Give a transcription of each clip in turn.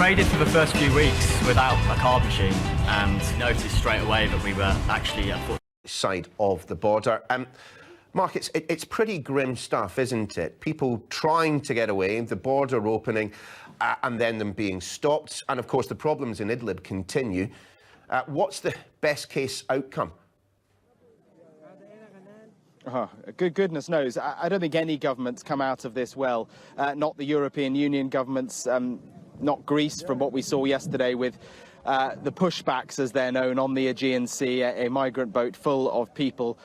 traded for the first few weeks without a card machine and noticed straight away that we were actually at side of the border. Mark, it's pretty grim stuff, isn't it? People trying to get away, the border opening, and then them being stopped. And of course, the problems in Idlib continue. What's the best case outcome? Good goodness knows. I don't think any government's come out of this well. Not the European Union governments, not Greece, from what we saw yesterday with the pushbacks, as they're known, on the Aegean Sea, a migrant boat full of people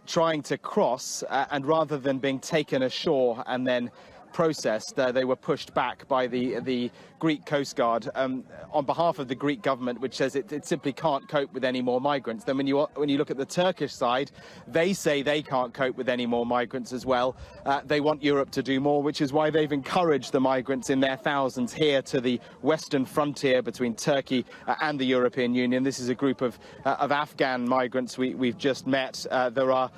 trying to cross, and rather than being taken ashore and then processed, they were pushed back by the Greek Coast Guard on behalf of the Greek government, which says it simply can't cope with any more migrants. Then when you look at the Turkish side, they say they can't cope with any more migrants as well. They want Europe to do more, which is why they've encouraged the migrants in their thousands here to the western frontier between Turkey and the European Union. This is a group of Afghan migrants we've just met. There are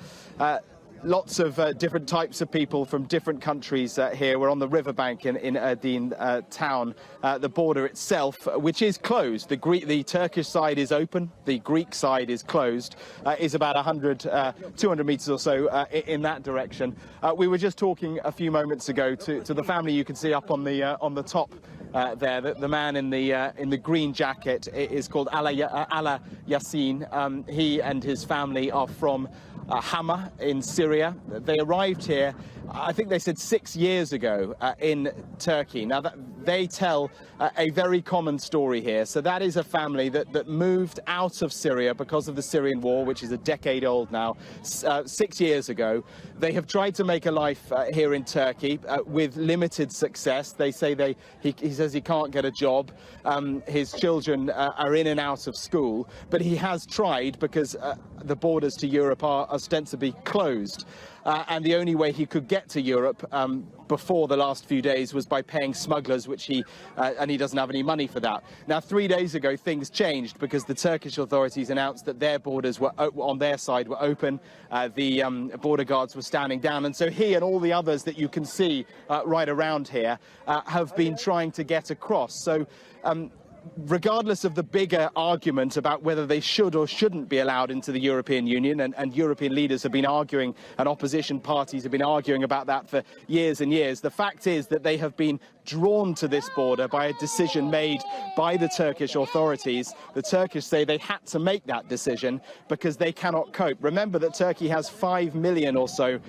lots of different types of people from different countries here. We're on the riverbank in Erdin town. The border itself, which is closed. The Turkish side is open. The Greek side is closed. Is about 200 meters or so in that direction. We were just talking a few moments ago to the family you can see up on the top there. The man in the green jacket is called Ala Yassin. He and his family are from Hama in Syria. They arrived here, I think they said 6 years ago in Turkey. Now, they tell a very common story here. So that is a family that moved out of Syria because of the Syrian war, which is a decade old now, 6 years ago. They have tried to make a life here in Turkey with limited success. They say he says he can't get a job. His children are in and out of school, but he has tried because the borders to Europe are ostensibly closed. And the only way he could get to Europe before the last few days was by paying smugglers, which he doesn't have any money for that. Now, 3 days ago, things changed because the Turkish authorities announced that their borders were on their side were open. The border guards were standing down, and so he and all the others that you can see right around here have been trying to get across. So regardless of the bigger argument about whether they should or shouldn't be allowed into the European Union, and European leaders have been arguing, and opposition parties have been arguing about that for years and years, the fact is that they have been drawn to this border by a decision made by the Turkish authorities. The Turkish say they had to make that decision because they cannot cope. Remember that Turkey has 5 million or so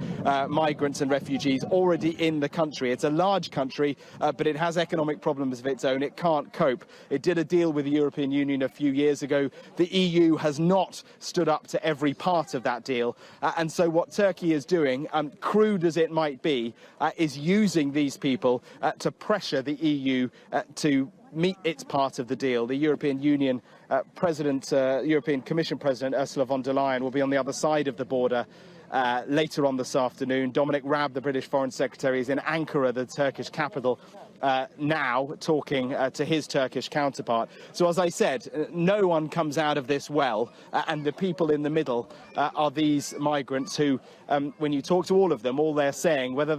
migrants and refugees already in the country. It's a large country, but it has economic problems of its own. It can't cope. It did a deal with the European Union a few years ago. The EU has not stood up to every part of that deal. And so what Turkey is doing, crude as it might be, is using these people to pressure the EU to meet its part of the deal. The European Union European Commission President Ursula von der Leyen will be on the other side of the border later on this afternoon. Dominic Raab, the British Foreign Secretary, is in Ankara, the Turkish capital, now talking to his Turkish counterpart. So, as I said, no one comes out of this well, and the people in the middle are these migrants who, when you talk to all of them, all they're saying, whether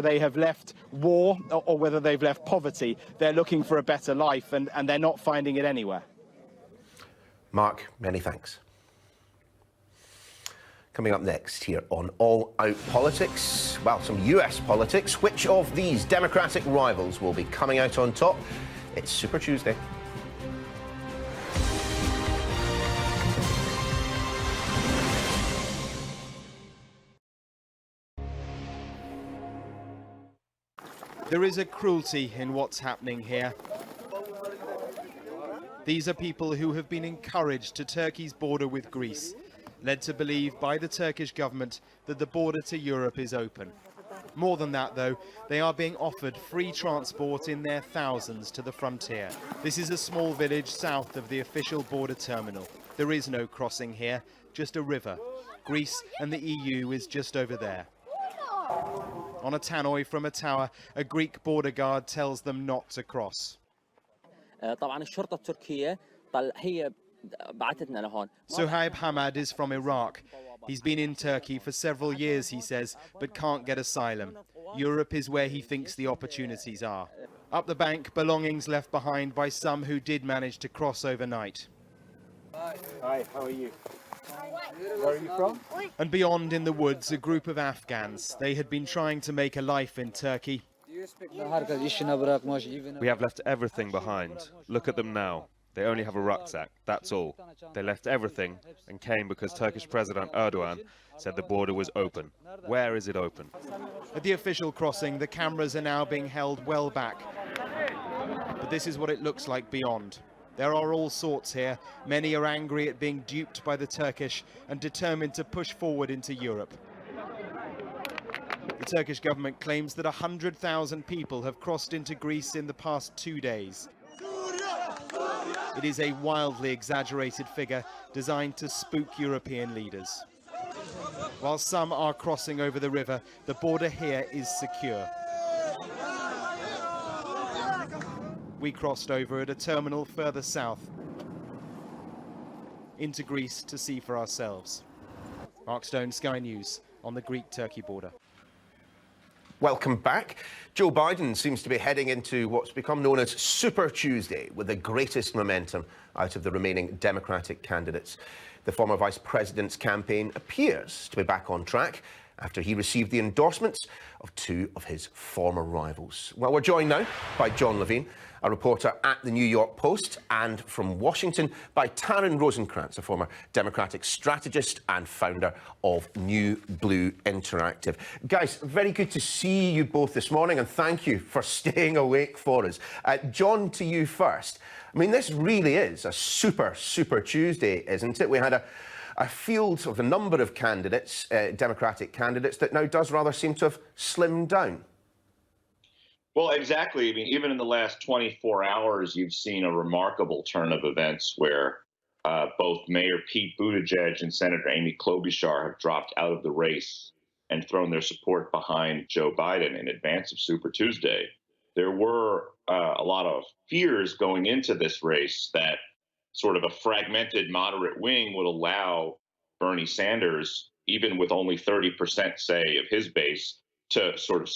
they have left war or whether they've left poverty, they're looking for a better life, and they're not finding it anywhere. Mark, many thanks. Coming up next here on All Out Politics, well, some US politics. Which of these Democratic rivals will be coming out on top? It's Super Tuesday. There is a cruelty in what's happening here. These are people who have been encouraged to Turkey's border with Greece, led to believe by the Turkish government that the border to Europe is open. More than that, though, they are being offered free transport in their thousands to the frontier. This is a small village south of the official border terminal. There is no crossing here, just a river. Greece and the EU is just over there. On a tannoy from a tower, a Greek border guard tells them not to cross. Suhaib Hamad is from Iraq. He's been in Turkey for several years, he says, but can't get asylum. Europe is where he thinks the opportunities are. Up the bank, belongings left behind by some who did manage to cross overnight. Hi, how are you? Where are you from? And beyond in the woods, a group of Afghans. They had been trying to make a life in Turkey. We have left everything behind. Look at them now. They only have a rucksack, that's all. They left everything and came because Turkish President Erdogan said the border was open. Where is it open? At the official crossing, the cameras are now being held well back. But this is what it looks like beyond. There are all sorts here. Many are angry at being duped by the Turkish and determined to push forward into Europe. The Turkish government claims that 100,000 people have crossed into Greece in the past 2 days. It is a wildly exaggerated figure designed to spook European leaders. While some are crossing over the river, the border here is secure. We crossed over at a terminal further south into Greece to see for ourselves. Mark Stone, Sky News, on the Greek-Turkey border. Welcome back. Joe Biden seems to be heading into what's become known as Super Tuesday with the greatest momentum out of the remaining Democratic candidates. The former vice president's campaign appears to be back on track after he received the endorsements of two of his former rivals. Well, we're joined now by John Levine, a reporter at the New York Post, and from Washington by Taryn Rosenkrantz, a former Democratic strategist and founder of New Blue Interactive. Guys, very good to see you both this morning, and thank you for staying awake for us. John, to you first. I mean, this really is a super Tuesday, isn't it? We had a field of a number of candidates, Democratic candidates, that now does rather seem to have slimmed down. Well, exactly. I mean, even in the last 24 hours, you've seen a remarkable turn of events where both Mayor Pete Buttigieg and Senator Amy Klobuchar have dropped out of the race and thrown their support behind Joe Biden in advance of Super Tuesday. There were a lot of fears going into this race that sort of a fragmented moderate wing would allow Bernie Sanders, even with only 30%, say, of his base, to sort of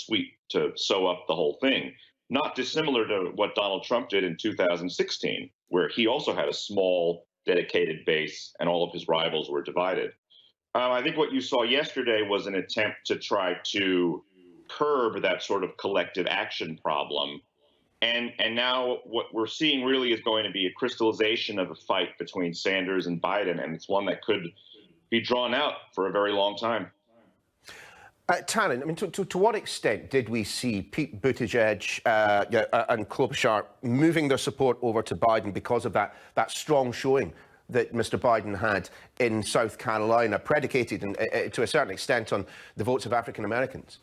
sew up the whole thing. Not dissimilar to what Donald Trump did in 2016, where he also had a small, dedicated base and all of his rivals were divided. I think what you saw yesterday was an attempt to try to curb that sort of collective action problem. And now what we're seeing really is going to be a crystallization of a fight between Sanders and Biden, and it's one that could be drawn out for a very long time. Taryn, I mean, to what extent did we see Pete Buttigieg and Klobuchar moving their support over to Biden because of that strong showing that Mr. Biden had in South Carolina, predicated to a certain extent on the votes of African Americans?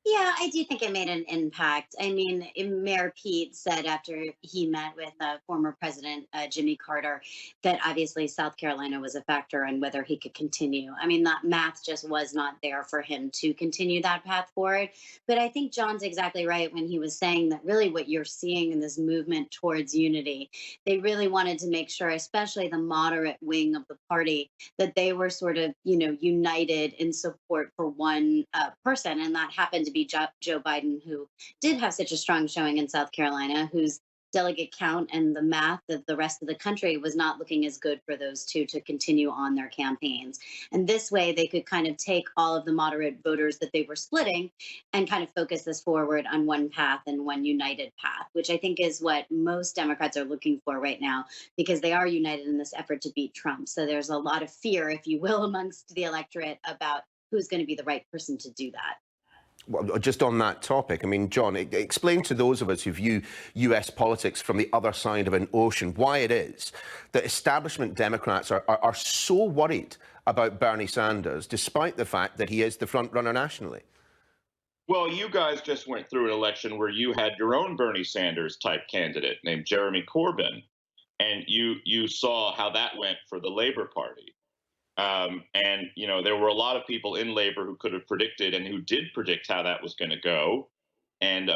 Yeah, I do think it made an impact. I mean, Mayor Pete said after he met with former President Jimmy Carter that obviously South Carolina was a factor in whether he could continue. I mean, that math just was not there for him to continue that path forward. But I think John's exactly right when he was saying that really what you're seeing in this movement towards unity, they really wanted to make sure, especially the moderate wing of the party, that they were sort of, united in support for one person. And that happened to be Joe Biden, who did have such a strong showing in South Carolina, whose delegate count and the math of the rest of the country was not looking as good for those two to continue on their campaigns. And this way they could kind of take all of the moderate voters that they were splitting and kind of focus this forward on one path and one united path, which I think is what most Democrats are looking for right now, because they are united in this effort to beat Trump. So there's a lot of fear, if you will, amongst the electorate about who's going to be the right person to do that. Well, just on that topic, I mean, John, explain to those of us who view US politics from the other side of an ocean why it is that establishment Democrats are so worried about Bernie Sanders, despite the fact that he is the front runner nationally. Well, you guys just went through an election where you had your own Bernie Sanders type candidate named Jeremy Corbyn, and you saw how that went for the Labor Party. And, there were a lot of people in labor who could have predicted and who did predict how that was going to go. And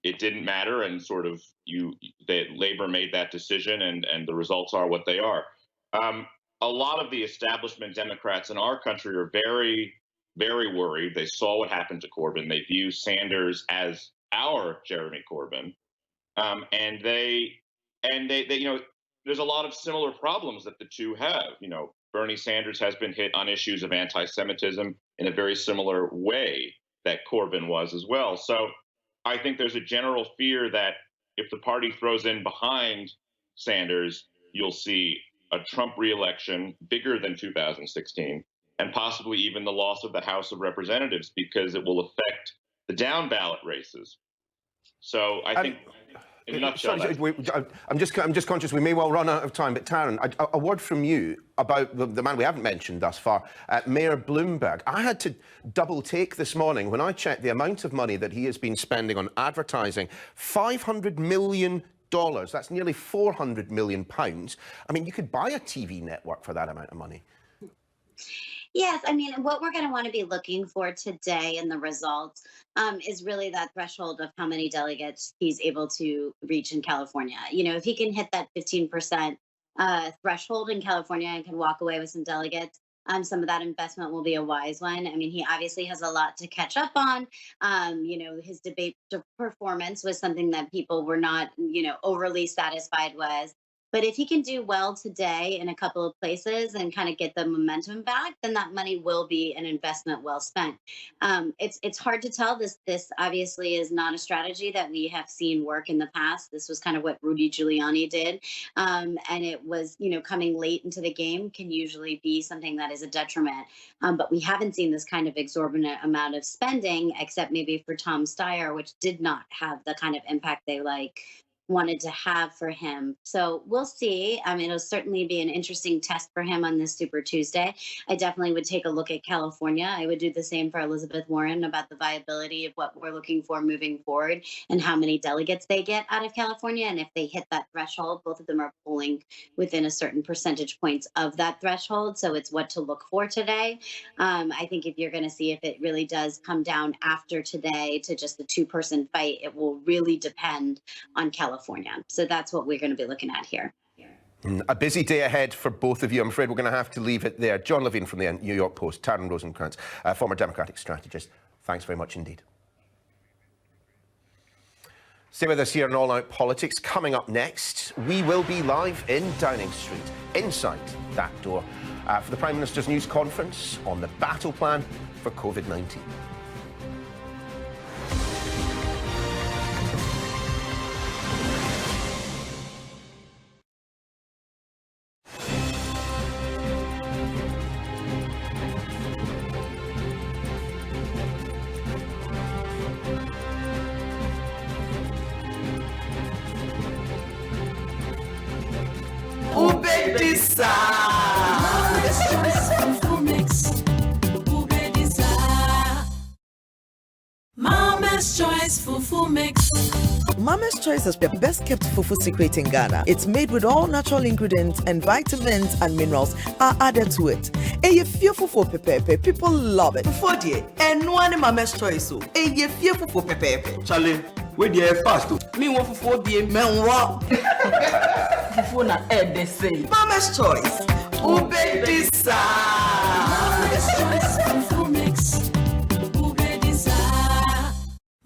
it didn't matter. And sort of labor made that decision, and the results are what they are. A lot of the establishment Democrats in our country are very, very worried. They saw what happened to Corbyn. They view Sanders as our Jeremy Corbyn, and they, you know, there's a lot of similar problems that the two have. You know, Bernie Sanders has been hit on issues of anti-Semitism in a very similar way that Corbyn was as well. So I think there's a general fear that if the party throws in behind Sanders, you'll see a Trump reelection bigger than 2016, and possibly even the loss of the House of Representatives, because it will affect the down ballot races. So I think, in a nutshell, I'm just conscious we may well run out of time. But Taryn, a word from you about the man we haven't mentioned thus far, Mayor Bloomberg. I had to double take this morning when I checked the amount of money that he has been spending on advertising. $500 million. That's nearly £400 million. I mean, you could buy a TV network for that amount of money. Yes, I mean, what we're going to want to be looking for today in the results is really that threshold of how many delegates he's able to reach in California. You know, if he can hit that 15% threshold in California and can walk away with some delegates, some of that investment will be a wise one. I mean, he obviously has a lot to catch up on. You know, his debate performance was something that people were not, you know, overly satisfied with. But if he can do well today in a couple of places and kind of get the momentum back, then that money will be an investment well spent. It's hard to tell. This obviously is not a strategy that we have seen work in the past. This was kind of what Rudy Giuliani did. And it was, you know, coming late into the game can usually be something that is a detriment. But we haven't seen this kind of exorbitant amount of spending, except maybe for Tom Steyer, which did not have the kind of impact they wanted to have for him. So we'll see. I mean, it'll certainly be an interesting test for him on this Super Tuesday. I definitely would take a look at California. I would do the same for Elizabeth Warren about the viability of what we're looking for moving forward and how many delegates they get out of California. And if they hit that threshold, both of them are polling within a certain percentage points of that threshold. So it's what to look for today. I think if you're going to see if it really does come down after today to just the two-person fight, it will really depend on California. So that's what we're going to be looking at here. A busy day ahead for both of you. I'm afraid we're going to have to leave it there. John Levine from the New York Post, Taryn Rosenkrantz, former Democratic strategist. Thanks very much indeed. Stay with us here on All Out Politics. Coming up next, we will be live in Downing Street, inside that door, for the Prime Minister's news conference on the battle plan for COVID-19. Mama's Choice Fufu Mix. Mama's Choice is the best kept fufu secret in Ghana. It's made with all natural ingredients and vitamins and minerals are added to it. A fearful for pepe, people love it. For the and one Mama's Choice. A fearful for pepe. Charlie, where the air fast? Me want for the men walk. Fufu na air they say. Mama's Choice. Ube disa. Mama's Choice Fufu Mix.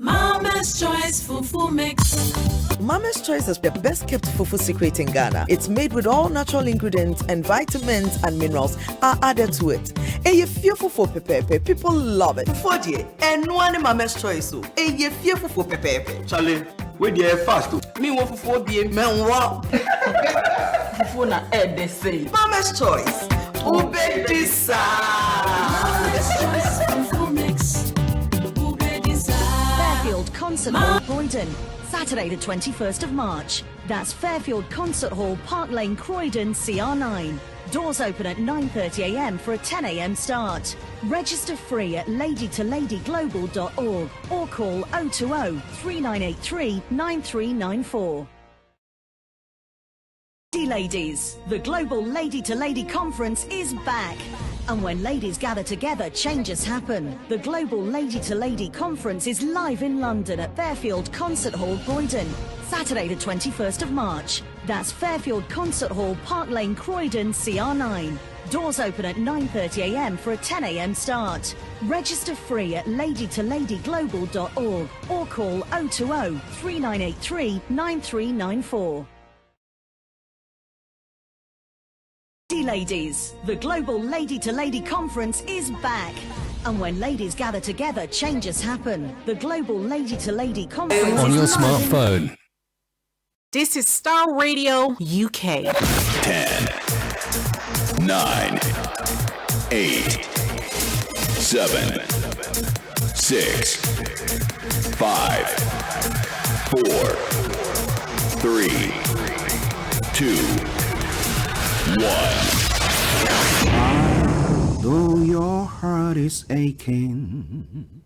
Mama's Choice Fufu Mix. Mama's Choice is the best kept fufu secret in Ghana. It's made with all natural ingredients and vitamins and minerals are added to it. A fearful for pepe, people love it. For the and one Mama's Choice. A fearful for pepe. Charlie, where the air fast? Me want for the men walk. Fufu na air they say. Mama's Choice. Ube disa. Mama's Choice Fufu Mix. Fairfield Concert Hall, Croydon, Saturday the 21st of March. That's Fairfield Concert Hall, Park Lane, Croydon, CR9. Doors open at 9:30 a.m. for a 10 a.m. start. Register free at ladytoLadyGlobal.org or call 020 3983 9394. Ladies, the Global Lady to Lady Conference is back. And when ladies gather together, changes happen. The Global Lady to Lady Conference is live in London at Fairfield Concert Hall, Croydon, Saturday the 21st of March. That's Fairfield Concert Hall, Park Lane, Croydon, CR9. Doors open at 9:30 a.m. for a 10 a.m. start. Register free at ladytoladyglobal.org or call 020 3983 9394. Ladies, the Global Lady to Lady Conference is back. And when ladies gather together, changes happen. The Global Lady to Lady Conference on your smartphone. This is Starr Radio UK. 10, 9, 8, 7, 6, 5, 4, 3, 2, 1. Though your heart is aching,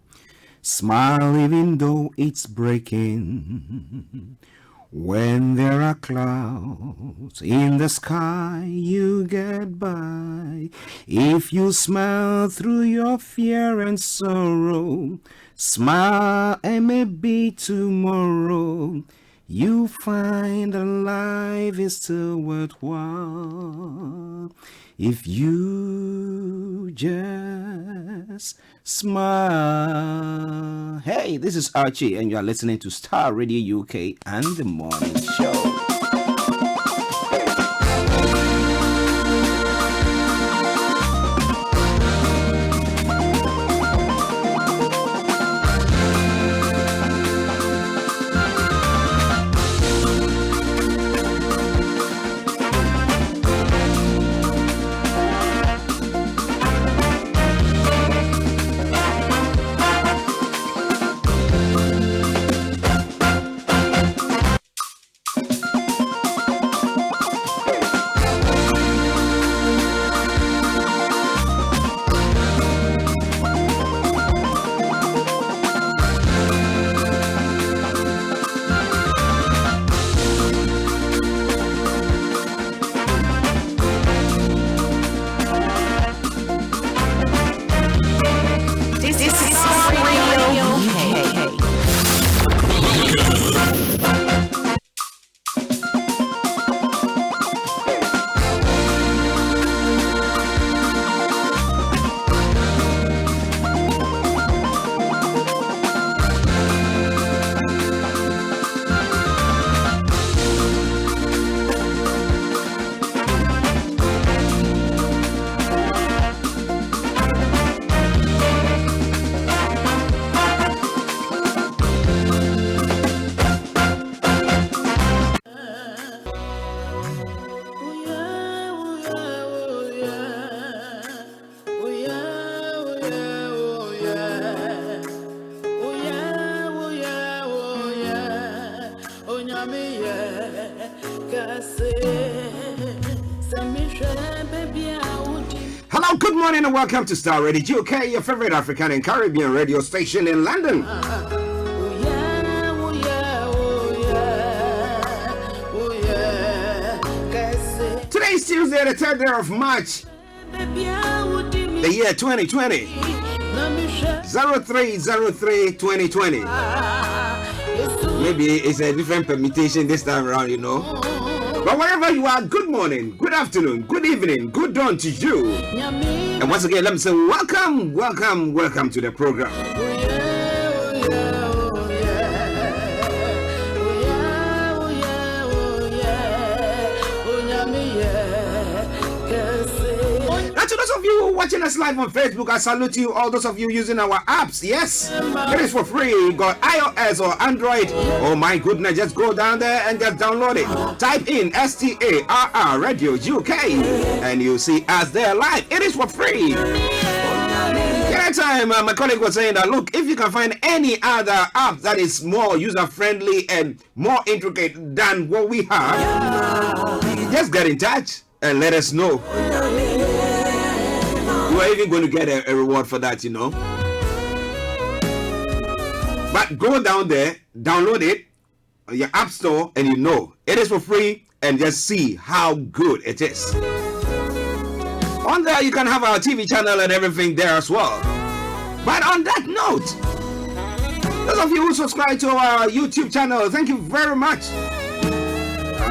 smile even though it's breaking. When there are clouds in the sky, you get by. If you smile through your fear and sorrow, smile and maybe tomorrow you find that life is still worthwhile. If you just smile. Hey, this is Archie, and you are listening to Starr Radio UK and the Morning Show. Hello, good morning and welcome to Starr Radio UK, your favorite African and Caribbean radio station in London. Today is Tuesday, the 3rd day of March, the year 2020. 0303-2020. Maybe it's a different permutation this time around, you know. But wherever you are, good morning, good afternoon, good evening, good dawn to you. And once again, let me say welcome, welcome, welcome to the program. Now, to those of you watching us live on Facebook, I salute you. All those of you using our apps, yes, it is for free. You got iOS or Android. Oh my goodness, just go down there and just download it. Type in STARR Radio UK and you see us there live. It is for free. Time, my colleague was saying that, look, if you can find any other app that is more user-friendly and more intricate than what we have, just get in touch and let us know. You are even going to get a reward for that, you know. But go down there, download it on your app store, and you know it is for free, and just see how good it is. On there, you can have our TV channel and everything there as well. But on that note, those of you who subscribe to our YouTube channel, thank you very much.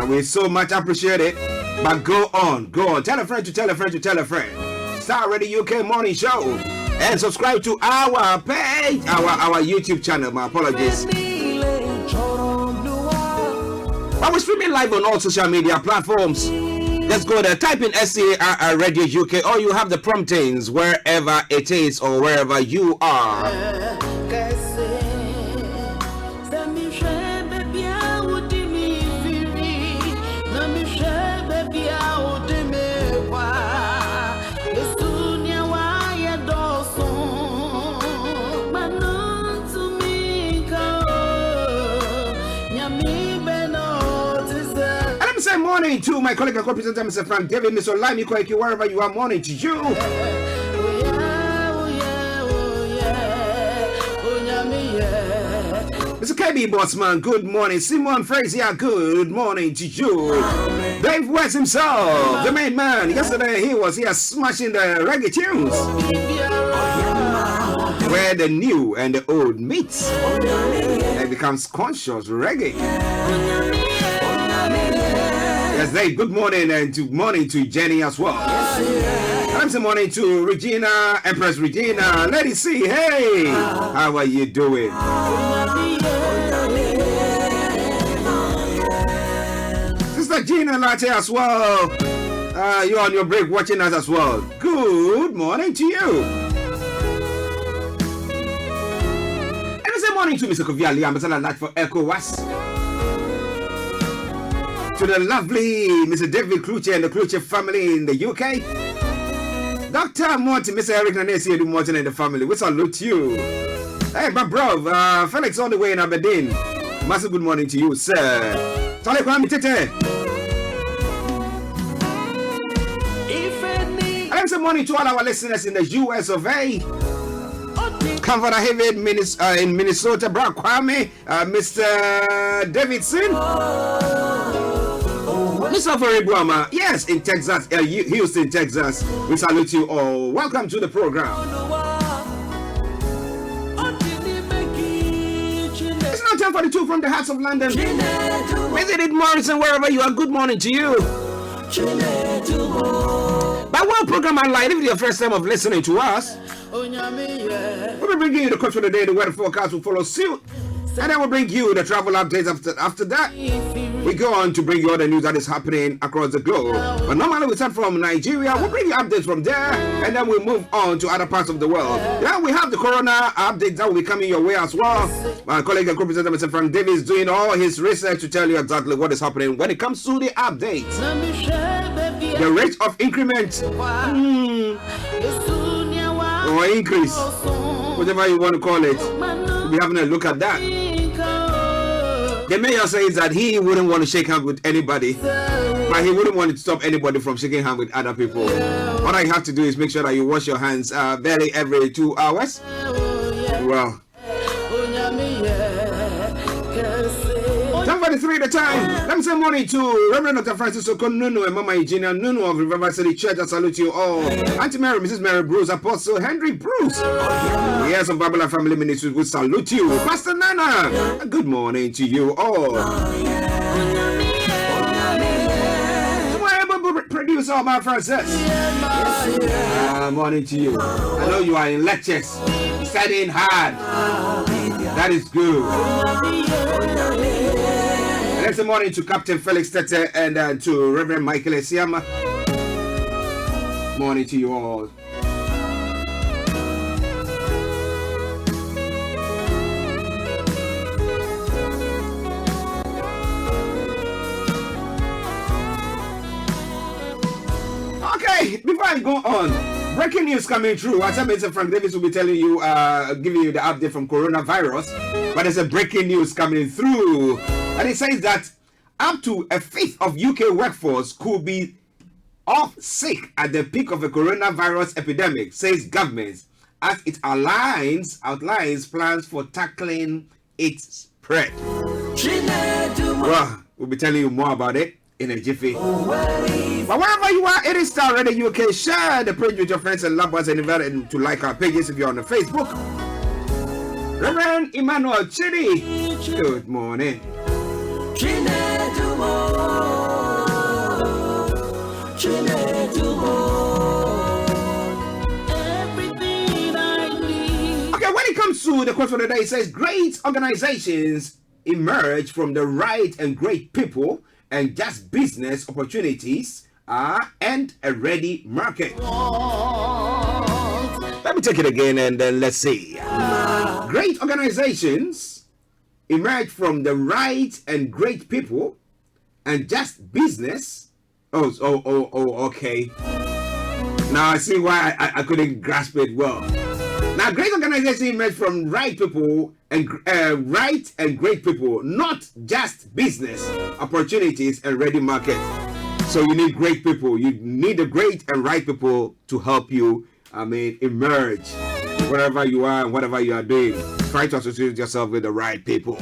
We so much appreciate it. But go on. Tell a friend to tell a friend to tell a friend. Starr Radio UK Morning Show. And subscribe to our page, our YouTube channel. My apologies. But we're streaming live on all social media platforms. Let's go there. Type in SCAR Radio UK, or you have the promptings wherever it is or wherever you are. Morning to my colleague and co-presenter, Mr. Frank David, Mr. Lime, Kweki, wherever you are, morning to you. Mr. KB Bossman, good morning. Simon Frazier, good morning to you. Dave West himself, the main man. Yesterday he was here smashing the reggae tunes, where the new and the old meets. It becomes conscious reggae. Yes, Dave, good morning, and morning to Jenny as well. I'm saying morning to Regina, Empress Regina. Lady C, hey, how are you doing? Sister Gina Latte as well. You're on your break watching us as well. Good morning to you. And I say morning to Mr. Koviali. I'm a lot for ECOWAS. To the lovely Mr. David Kluche and the Kluche family in the UK. Dr. Morty, Mr. Eric Nanesi, and Morton and the family. We salute you. Hey, my bro, Felix all the way in Aberdeen. Massive good morning to you, sir. Tale Kwame Tete. And good morning to all our listeners in the US of A. Comfort Haven in Minnesota, Brock Kwame, Mr. Davidson. Mr. Faribuama, yes, in Texas, Houston, Texas. We salute you all. Welcome to the program. It's now 10:42 from the hearts of London. Visit it, Morrison, wherever you are. Good morning to you. By one program online, if it's your first time of listening to us, we'll be bringing you the quote for the day. The weather forecast will follow suit. And then we'll bring you the travel updates after that. We go on to bring you all the news that is happening across the globe. But normally we start from Nigeria. We'll bring you updates from there. And then we'll move on to other parts of the world. Yeah, we have the corona updates that will be coming your way as well. My colleague and co-presenter, Mr. Frank Davis, doing all his research to tell you exactly what is happening when it comes to the updates. The rate of increment or increase, whatever you want to call it. We'll be having a look at that. The mayor says that he wouldn't want to shake hands with anybody, but he wouldn't want to stop anybody from shaking hands with other people. All I have to do is make sure that you wash your hands barely every 2 hours. Well, 10:43 the time. Let me say morning to Reverend Dr. Francis Okonunu and Mama Eugenia Nunu of River City Church. I salute you all. Auntie Mary, Mrs. Mary Bruce, Apostle Henry Bruce. Yes, of Babylon Family Ministries, we salute you. Pastor Nana, good morning to you all. Producer of my Francis. Morning to you. I know you are in lectures, studying hard. That is good. Let's say morning to Captain Felix Tete and to Reverend Michael Esiama. Morning to you all. Okay, before I go on, breaking news coming through. As I mentioned, Frank Davis will be telling you, giving you the update from coronavirus. But there's a breaking news coming through. And it says that up to a fifth of UK workforce could be off sick at the peak of a coronavirus epidemic, says government, as it outlines plans for tackling its spread. Well, we'll be telling you more about it in a jiffy. But wherever you are, it is Starr Radio UK. Share the page with your friends and loved ones and invite them to like our pages if you're on the Facebook. Reverend Emmanuel Chidi, good morning. When it comes to the quote for the day, it says great organizations emerge from the right and great people and just business opportunities and a ready market. Let me take it again and then let's see. Great organizations emerge from the right and great people and just business. Okay. Now I see why I couldn't grasp it well. Now, great organization emerge from right people and right and great people, not just business opportunities and ready market. So you need great people. You need the great and right people to help you, emerge wherever you are and whatever you are doing. Try to associate yourself with the right people.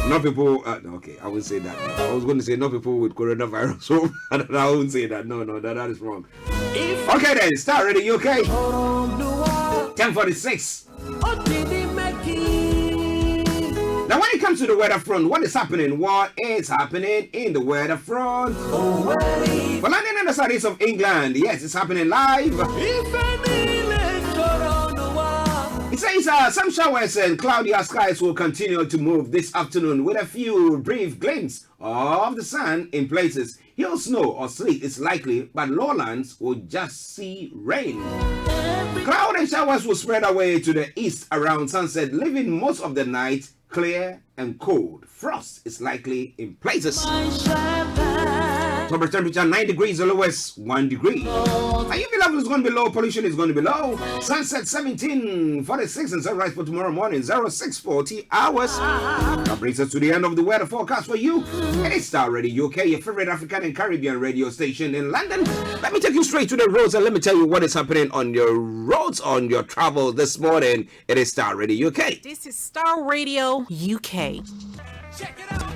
Not people, okay, I wouldn't say that. I was going to say not people with coronavirus. So I wouldn't say that. No, that is wrong. Okay then, Starr Radio UK. 10:46. Now, when it comes to the weather front, what is happening? What is happening in the weather front? For London and the southeast of England, yes, it's happening live. It says some showers and cloudier skies will continue to move this afternoon with a few brief glimpses of the sun in places. Hill snow or sleet is likely, but lowlands will just see rain. Cloud and showers will spread away to the east around sunset, leaving most of the night clear and cold. Frost is likely in places. Top temperature 9 degrees, the lowest 1 degree. UV level is going to be low, pollution is going to be low. Sunset 17:46 and sunrise for tomorrow morning 06:40 hours. That brings us to the end of the weather forecast for you. It is Starr Radio UK, your favorite African and Caribbean radio station in London. Let me take you straight to the roads and let me tell you what is happening on your roads, on your travel this morning. It is Starr Radio UK. This is Starr Radio UK. Check it out.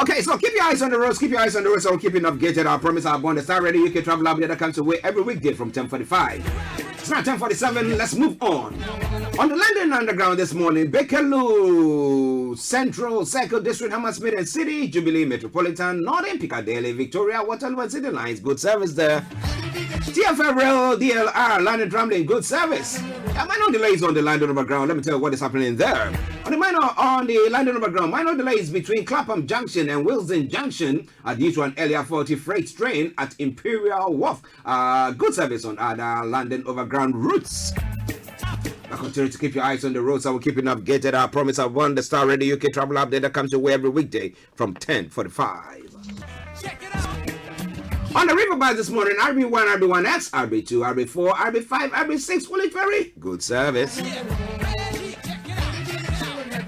Okay, so keep your eyes on the roads, keep your eyes on the roads, so keep it updated. I promise I'll on the Starr Radio UK travel update that comes away every weekday from 10:45. It's now 10:47, let's move on. On the London Underground this morning, Bakerloo, Central, Circle District, Hammersmith and City, Jubilee Metropolitan, Northern Piccadilly, Victoria, Waterloo and City Lines, good service there. TFL Rail, DLR, London Tramlink, good service. Minor delays on the London Overground. Let me tell you what is happening there. On the London Overground, minor delays between Clapham Junction and Willesden Junction due to an earlier 40 freight train at Imperial Wharf. Good service on other London Overground routes. I continue to keep your eyes on the roads. I will keep it updated. I promise I want the Starr Radio UK travel update that comes your way every weekday from 10:45. On the riverbank this morning, RB1, RB1X, RB2, RB4, RB5, RB6, Woolwich Ferry. Good service.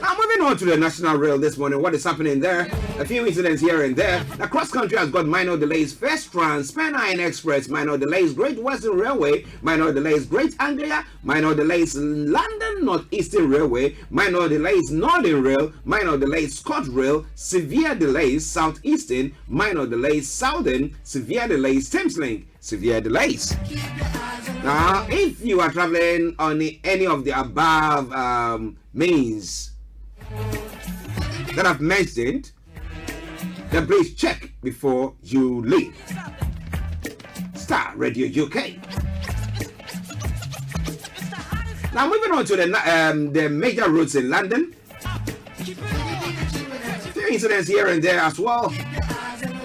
Now moving on to the National Rail this morning, what is happening there? A few incidents here and there. The cross country has got minor delays. First Trans, Pennine Express, minor delays. Great Western Railway, minor delays. Great Anglia, minor delays. London Northeastern Railway, minor delays. Northern Rail, minor delays. Scott Rail, severe delays. Southeastern, minor delays. Southern, severe delays. Thameslink, severe delays. Now, if you are traveling on any of the above means that I've mentioned, then please check before you leave. Starr Radio UK. Now moving on to the major roads in London. Few incidents here and there as well.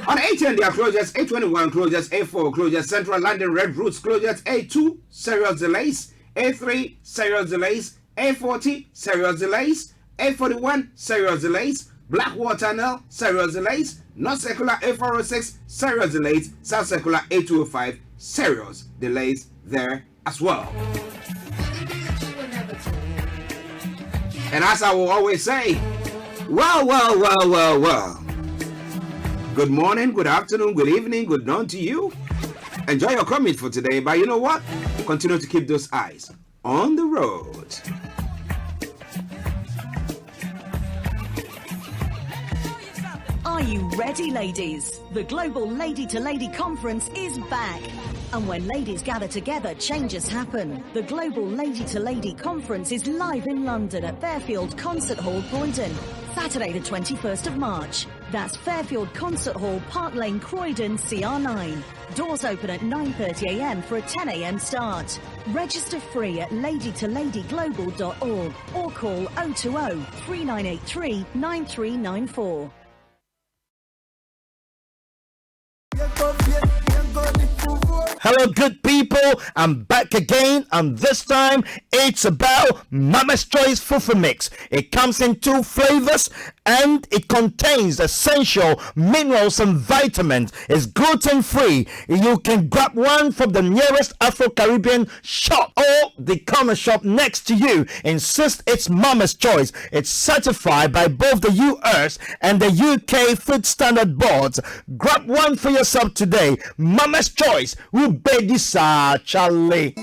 On A10 there are closures, A21 closures, A4 closures, Central London Red Routes closures, A2 serious delays, A3 serious delays, A40 serious delays, A41 serious delays, Blackwater Tunnel serious delays, North Circular A406 serious delays, South Circular A205 serious delays there as well. And as I will always say, well. Good morning, good afternoon, good evening, good dawn to you. Enjoy your commute for today, but you know what? Continue to keep those eyes on the road. Are you ready, ladies? The Global Lady to Lady Conference is back. And when ladies gather together, changes happen. The Global Lady to Lady Conference is live in London at Fairfield Concert Hall, Croydon. Saturday the 21st of March. That's Fairfield Concert Hall, Park Lane, Croydon, CR9. Doors open at 9:30 a.m. for a 10 a.m. start. Register free at ladytoladyglobal.org or call 020 3983 9394. Hello, good people. I'm back again, and this time it's about Mama's Choice Fufu Mix. It comes in 2 flavors, and it contains essential minerals and vitamins. It's gluten-free. You can grab one from the nearest Afro-Caribbean shop or the corner shop next to you. Insist it's Mama's Choice. It's certified by both the US and the UK Food Standard Boards. Grab one for yourself today. Mama's Choice. Baby Sa Charlie.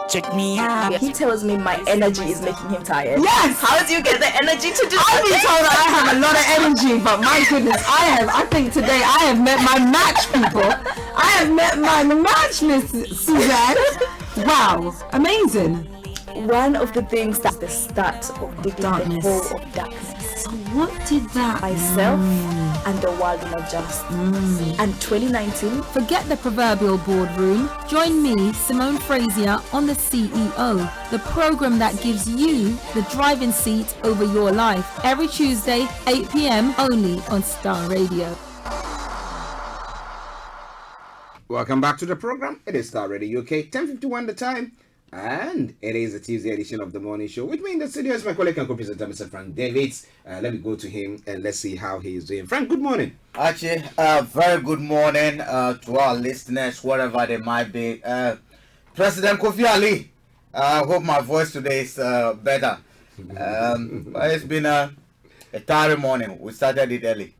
Check me out. He tells me my energy is making him tired. Yes! How do you get the energy to do I've been told that I have a lot of energy, but my goodness, I think today I have met my match, people. I have met my match, Miss Suzanne. Wow, amazing. One of the things that's the start of the darkness. The whole of darkness. So what did that myself and the world will adjust. And 2019. Forget the proverbial boardroom. Join me, Simone Frazier, on the CEO, the program that gives you the driving seat over your life. Every Tuesday, 8 p.m. only on Starr Radio. Welcome back to the program. It is Starr Radio UK, 10:51 the time. And it is a Tuesday edition of the morning show. With me in the studio is my colleague and co-presenter, Mr. Frank Davids. Let me go to him and let's see how he is doing. Frank, good morning. Actually, very good morning to our listeners, wherever they might be. President Kofi Ali, I hope my voice today is better. It's been a tiring morning. We started it early.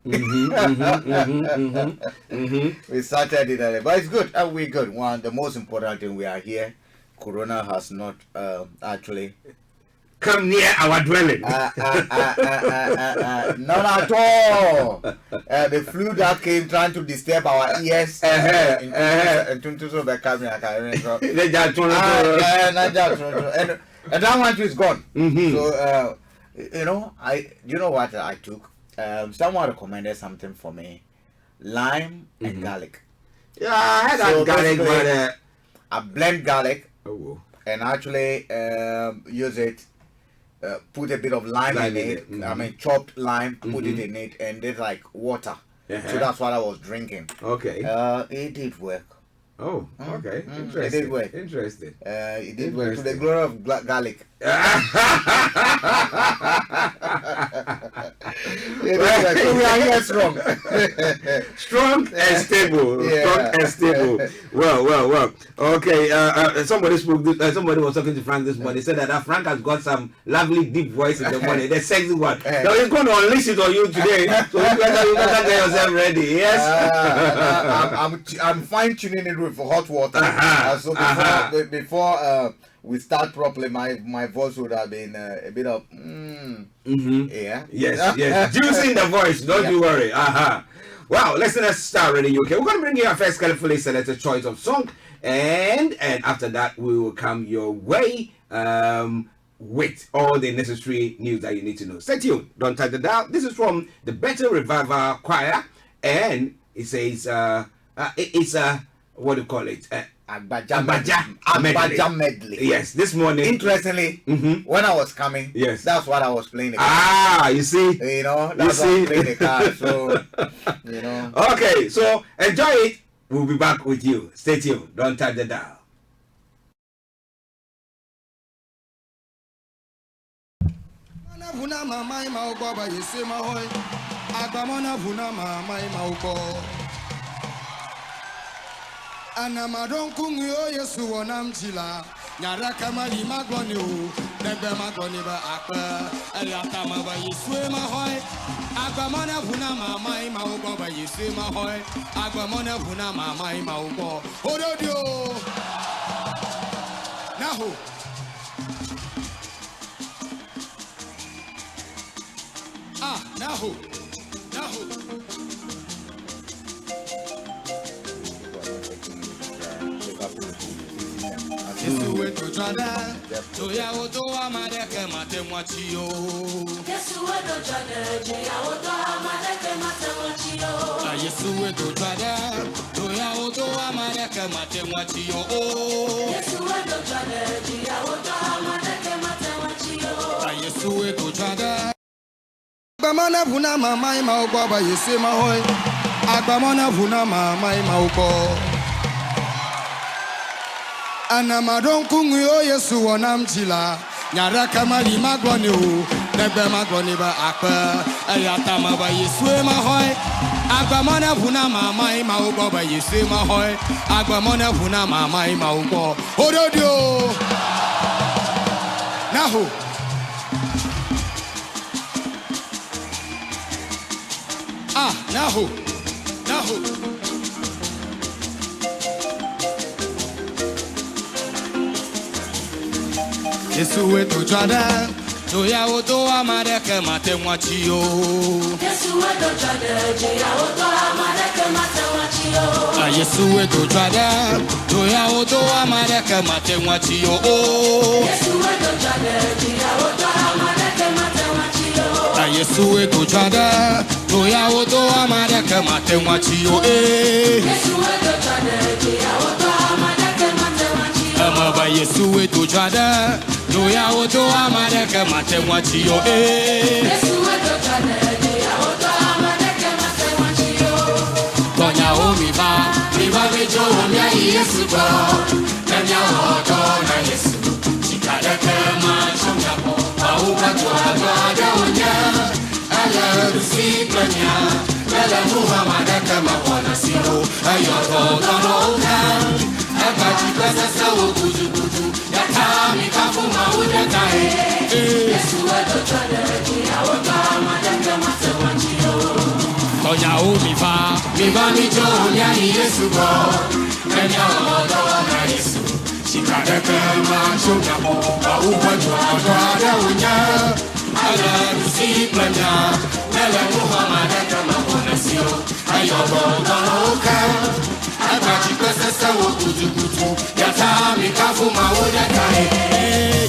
We started it early, but it's good. We're good. One, the most important thing, we are here. Corona has not actually come near our dwelling. Not at all. The flu that came trying to disturb our ears into the camera. And that one is gone. So you know what I took? Someone recommended something for me. Lime and garlic. Yeah, I had that garlic, but I blend garlic. And actually use it, put a bit of lime in it. I mean chopped lime, put it in it, and it's like water. So that's what I was drinking. Okay. It did work. Oh, okay. Interesting. It did work. Interesting. It did work to the glory of garlic. We are here strong. Strong and stable. Yeah. Strong and stable. Well. Okay. Somebody was talking to Frank this morning. He said that Frank has got some lovely deep voice in the morning. The sexy one. So he's going to unleash it on you today. So you better get yourself ready. Yes. I'm fine tuning it with hot water. So before we start properly, my voice would have been a bit of yeah. Yes. Juice in the voice, don't you worry. Wow, listeners, Starr Radio UK. We're going to bring you our first carefully selected choice of song, and after that we will come your way with all the necessary news that you need to know. Stay tuned, don't touch the dial. This is from the Better Revival Choir, and it says it's what do you call it? Agbaja medley. Yes, this morning. Interestingly, when I was coming, yes, that's what I was playing. You see, you know, that's what I was playing the car. So, you know. Okay, so enjoy it. We'll be back with you. Stay tuned. Don't touch the dial. Anamadon kunyo Yesu wonam jila nyara kama lima gloni o nebe magloni ba akpa ayata ma ba Yesu ma hoy agbamona vuna mama ma ugo ba Yesu ma hoy agbamona vuna mama ma ugo ododio naho Nahu. Yesu wetu jana, toya oto amadeke matemwachio. Yesu wetu jana, toya oto amadeke matemwachio. Yesu wetu jana, toya oto amadeke matemwachio. Yesu wetu jana, toya oto amadeke matemwachio. Yesu wetu jana. Agbamana vuna mama ima uko ba Yesu mahoi. Agbamana vuna mama ima uko. Anamadon kungu o Yesu wonamchila nyara kamali magloni o negbe magloni ba akpa ayata ma ba Yesu ma hoy agbamona vuna mama ima ugo ba Yesu ma hoy agbamona vuna mama ima ugo ododio naho naho Yesu wetu jana, toya oto amadeke matemwachio. Yesu wetu jana, toya oto amadeke matemwachio. Yesu wetu jana, toya oto amadeke matemwachio. Yesu wetu jana, toya oto amadeke matemwachio. Yesu wetu jana, toya oto amadeke matemwachio. Yesu wetu jana, toya oto amadeke matemwachio. Amaba Yesu wetu jana. Doya oto amadeke matemwachio. Yesu wetu jana, doya oto amadeke matemwachio. Tonya omiba, miba mejo omya Yesu go. Tonya oto na Yesu. Chikadeke machomya po, pauba tuadwa daonya. Ala rusiklanya, ala muhamadeke mapona siro. Ayoto tanoka, akajipesa sawo kujukuju. Yatami kafuma udetae. Yesu wetu jana, toya oto amadeke matemwachio. Tonya umiva, miva mijo omya Yesu go. Tonya oto na Yesu. Chikadeke machomya po, pauba tuadwa daonya. Ala rusiklanya, ala muhamadeke mapona siro. Ayoto tanoka, akajipesa sawo kujukuju. Yatami kafuma udetae.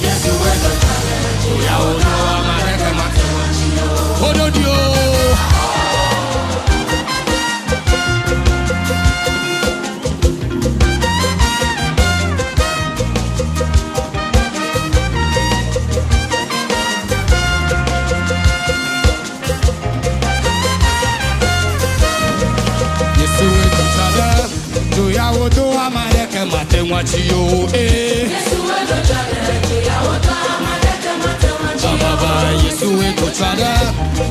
Yesu wetu jana, toya oto amadeke matemwachio. Ododio. Yesu wetu jana, toya oto amadeke matemwachio. Yesu wetu jana, toya oto amadeke matemwachio. Baba Yesu wetu jana,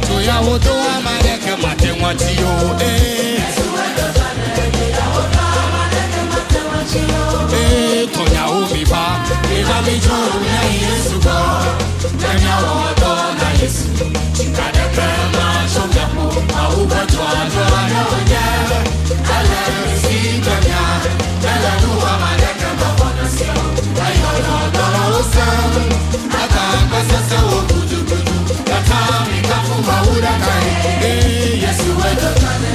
toya oto amadeke matemwachio. Yesu wetu jana, toya oto amadeke matemwachio. Tonya umiba, miba mijo omya Yesu go. Tonya oto na Yesu. Chikadeke machomya po, pauba tuadwa daonya. Ala rusiklanya, ala muhamadeke mapona siro. Ayoto tanoka, akajipesa sawo kujukuju. Yatami kafuma udetae. Yesu wetu jana,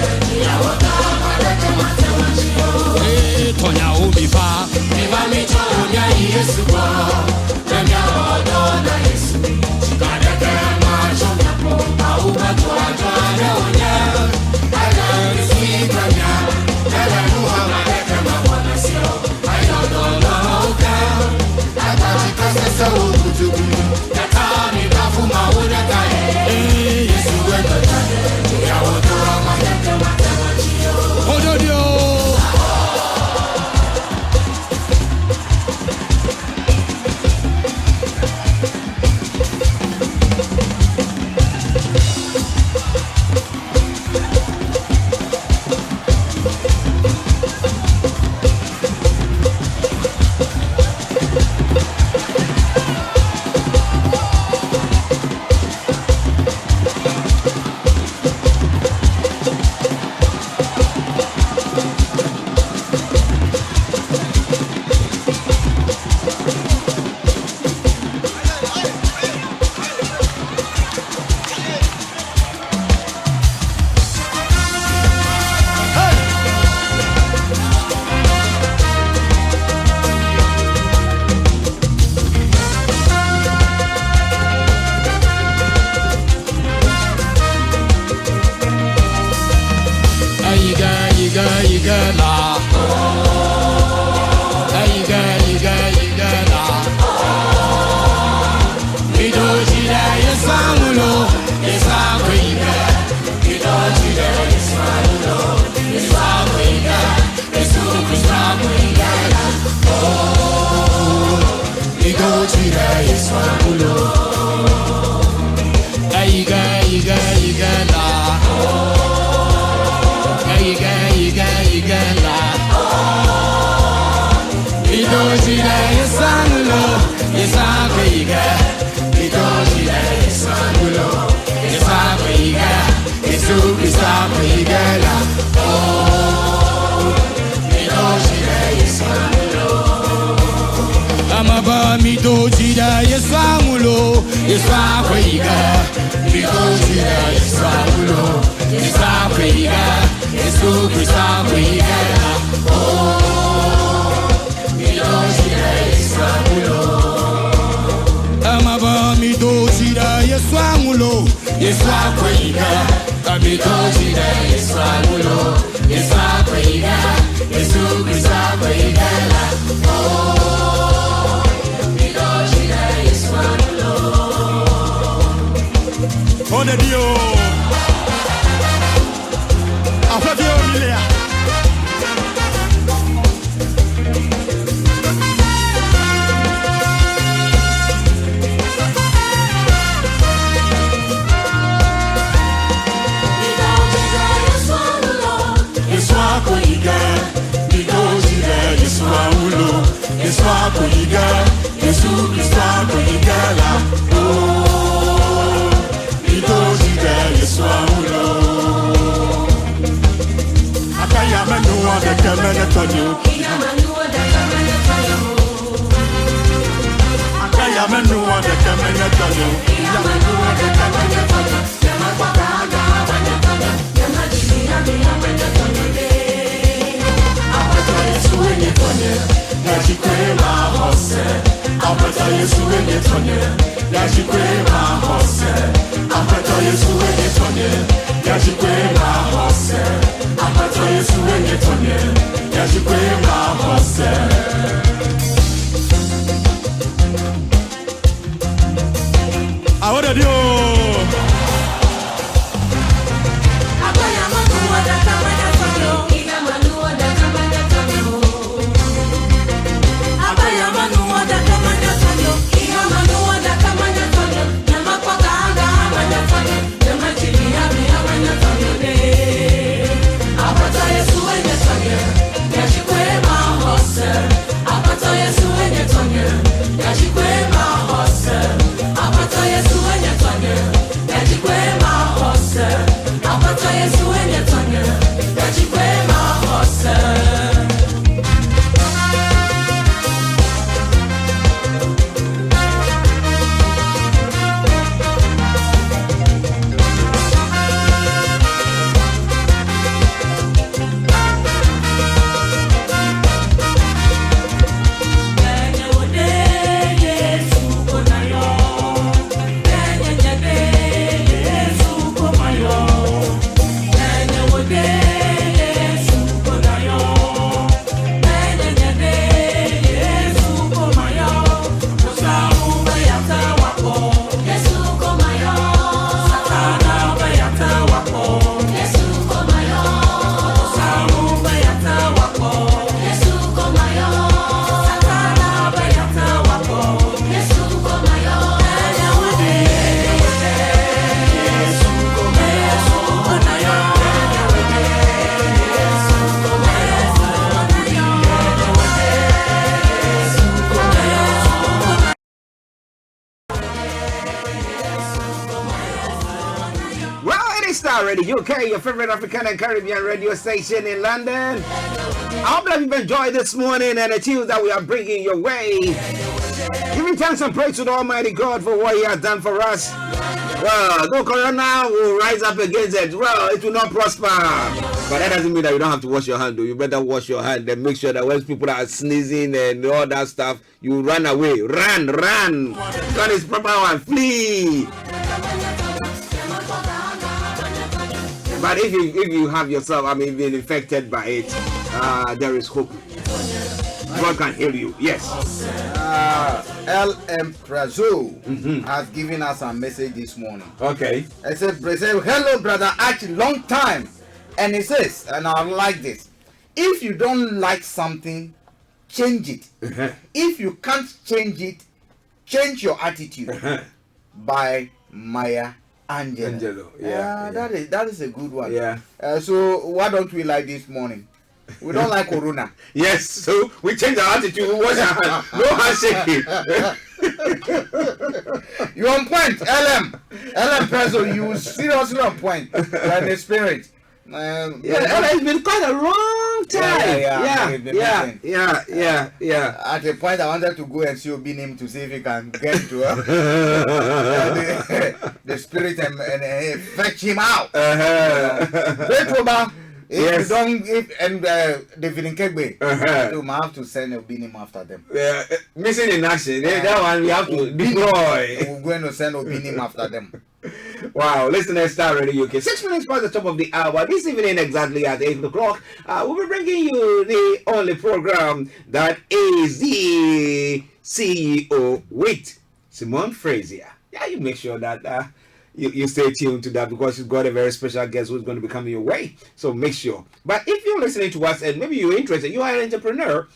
la. La. Midojira yesamulo, yesakuiga. Midojira yesamulo, yesakuiga. Yesukuiga. Midojira yesamulo. Aiga la. Aiga la. Midojira yesamulo, yesakuiga. Midojira yesamulo, yesakuiga. Yesukuiga la. Midojira yesamulo. Amaba midojira yesamulo, yesakuiga. Midojira yesamulo, yesakuiga. Yesukuiga la. Midojira yesamulo. Amaba midojira yesamulo, yesakuiga. Midojira yesamulo, yesakuiga. Yesukuiga la. Midojira yesamulo. On est Dio. Enfin Dio Milia. Yesukuiga, Yesukuiga la. Oh, midojira yesamulo. Akaya manua de kamene tonyo. Akaya manua de kamene tonyo. Yajikwema hose, apata Yesu enyetonye. Yajikwema hose, apata Yesu enyetonye. Yajikwema hose, apata Yesu enyetonye. Yajikwema hose. Ahora Dios. Starr Radio UK, your favorite African and Caribbean radio station in London. I hope that you've enjoyed this morning and the tunes that we are bringing your way. Giving thanks and praise to the Almighty God for what He has done for us. Well, no corona will rise up against it. Well, it will not prosper. But that doesn't mean that you don't have to wash your hand, though. You better wash your hand and make sure that when people are sneezing and all that stuff, you run away. Run. Run is proper one. Flee. But if you have yourself, been infected by it, there is hope. God can heal you. Yes. LM Prazo has given us a message this morning. Okay. It said, hello, brother Archie, long time. And it says, and I like this, if you don't like something, change it. If you can't change it, change your attitude. By Maya Angelou. Yeah, that is a good one. Yeah. So why don't we like this morning? We don't like Corona. Yes, so we change our attitude. We wash our hands. No handshaking. You're on point, LM Prezo. You seriously on point. You're in the spirit. It's been quite a long time. Yeah. At a point, I wanted to go and see Obinim to see if he can get to the spirit and fetch him out. If you don't, David and Kegbe, so I have to send Obinim after them. Missing in action. That one we have to deploy. We're going to send Obinim after them. Wow, listeners, Starr Radio UK. 6 minutes past the top of the hour. This evening, exactly at 8 o'clock, we'll be bringing you the only program that is the CEO with Simone Frazier. Yeah, you make sure that you stay tuned to that, because you've got a very special guest who's going to be coming your way. So make sure. But if you're listening to us and maybe you're interested, you are an entrepreneur,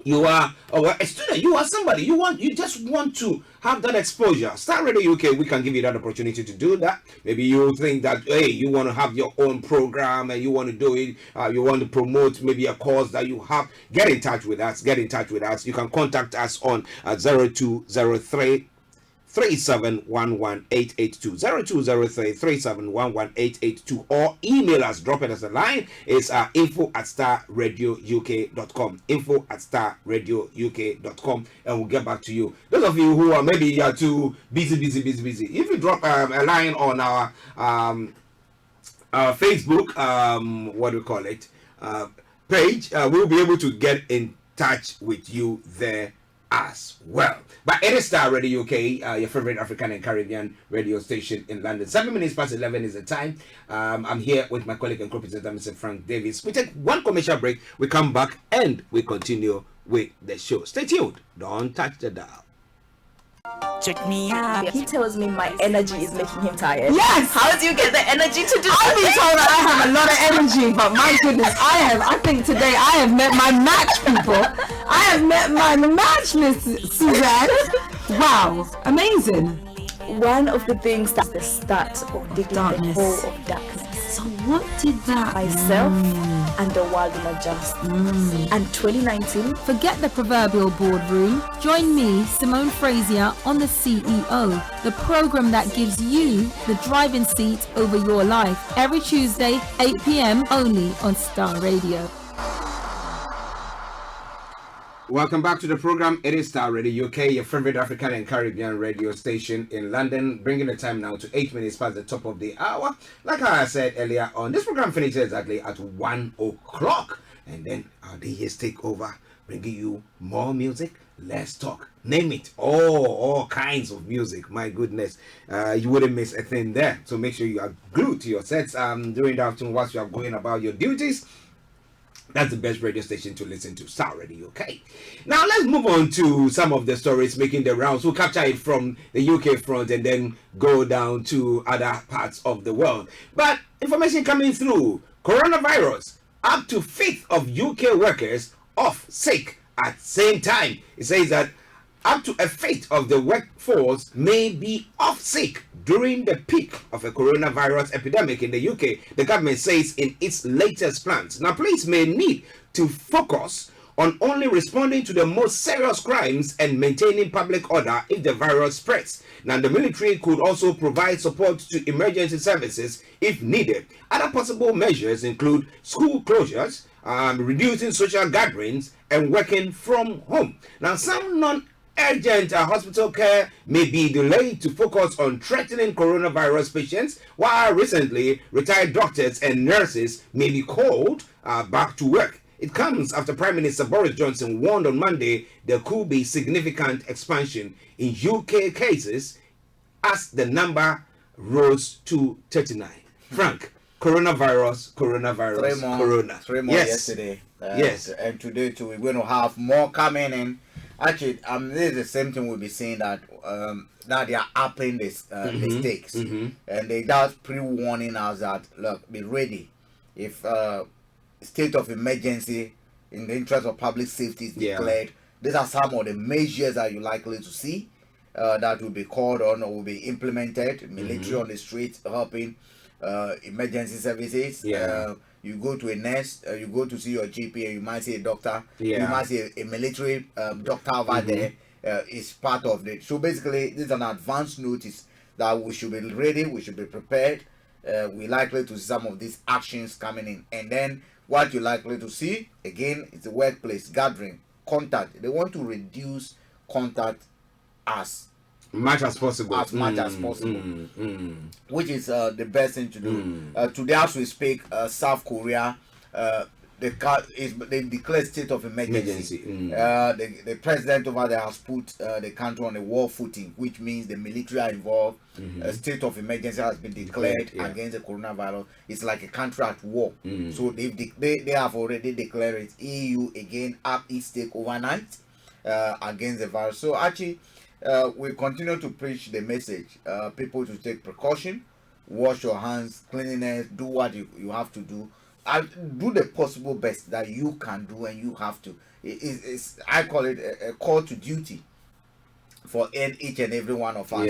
you are a student, you are somebody, you just want to have that exposure. Starr Radio UK, we can give you that opportunity to do that. Maybe you think that, hey, you want to have your own program and you want to do it, you want to promote maybe a cause that you have. Get in touch with us. You can contact us on 0203 3711882 0203 3711882, or email us, drop it as a line. It's info@starradiouk.com, info@starradiouk.com, and we'll get back to you. Those of you who are maybe too busy, if you drop a line on our Facebook, what do we call it, page, we'll be able to get in touch with you there as well. But it is Starr Radio UK, your favorite African and Caribbean radio station in London. 7 minutes past 11 is the time. I'm here with my colleague and co-presenter, Mr. Frank Davis. We take one commercial break, we come back, and we continue with the show. Stay tuned. Don't touch the dial. Check me out. He tells me my energy is making him tired. Yes! How do you get the energy to do I've been told that I have a lot of energy, but my goodness, I think today I have met my match, people. I have met my match, Miss Suzanne. Wow, amazing. One of the things that's the start of the darkness. The whole of darkness. So what did that myself and the world will adjust. And 2019. Forget the proverbial boardroom. Join me, Simone Frazier, on the CEO, the program that gives you the driving seat over your life. Every Tuesday, 8 p.m. only on Starr Radio. Welcome back to the program. It is Starr Radio UK, your favorite African and Caribbean radio station in London, bringing the time now to 8 minutes past the top of the hour. Like I said earlier on, this program finishes exactly at 1 o'clock, and then our DJs take over, bringing you more music, less talk. Name it, all kinds of music. My goodness, you wouldn't miss a thing there. So make sure you are glued to your sets during the afternoon whilst you are going about your duties. That's the best radio station to listen to, Starr Radio UK. Now let's move on to some of the stories making the rounds. We'll capture it from the UK front and then go down to other parts of the world. But information coming through: coronavirus, up to 1/5 of UK workers off sick at same time. It says that up to 1/5 of the workforce may be off sick during the peak of a coronavirus epidemic in the UK, the government says in its latest plans. Now, police may need to focus on only responding to the most serious crimes and maintaining public order if the virus spreads. Now, the military could also provide support to emergency services if needed. Other possible measures include school closures, reducing social gatherings, and working from home. Now, some non-urgent hospital care may be delayed to focus on threatening coronavirus patients, while recently retired doctors and nurses may be called back to work. It comes after Prime Minister Boris Johnson warned on Monday there could be significant expansion in UK cases as the number rose to 39. Frank. Coronavirus, 3 more yes. yesterday. Yes. And today too, we're going to have more coming in. Actually, this is the same thing we'll be seeing that now they are upping this mistakes, and they just pre-warning us that look, be ready if state of emergency in the interest of public safety is declared. These are some of the measures that you're likely to see that will be called on or will be implemented. Military on the streets helping emergency services. You go to a nurse, you go to see your GP, and you might see a doctor. You might see a military doctor over there. Is part of it. So basically, this is an advance notice that we should be ready, we should be prepared. We're likely to see some of these actions coming in. And then what you're likely to see, again, is the workplace gathering, contact. They want to reduce contact as much as possible. Which is the best thing to do. Today, as we speak, South Korea, they declared state of emergency. The president over there has put the country on a war footing, which means the military are involved. A state of emergency has been declared against the coronavirus. It's like a country at war. So they have already declared it. EU again up its stake overnight against the virus. So actually, we continue to preach the message. People to take precaution, wash your hands, cleanliness, do what you have to do. Do the possible best that you can do, and you have to. I call it a call to duty for each and every one of us.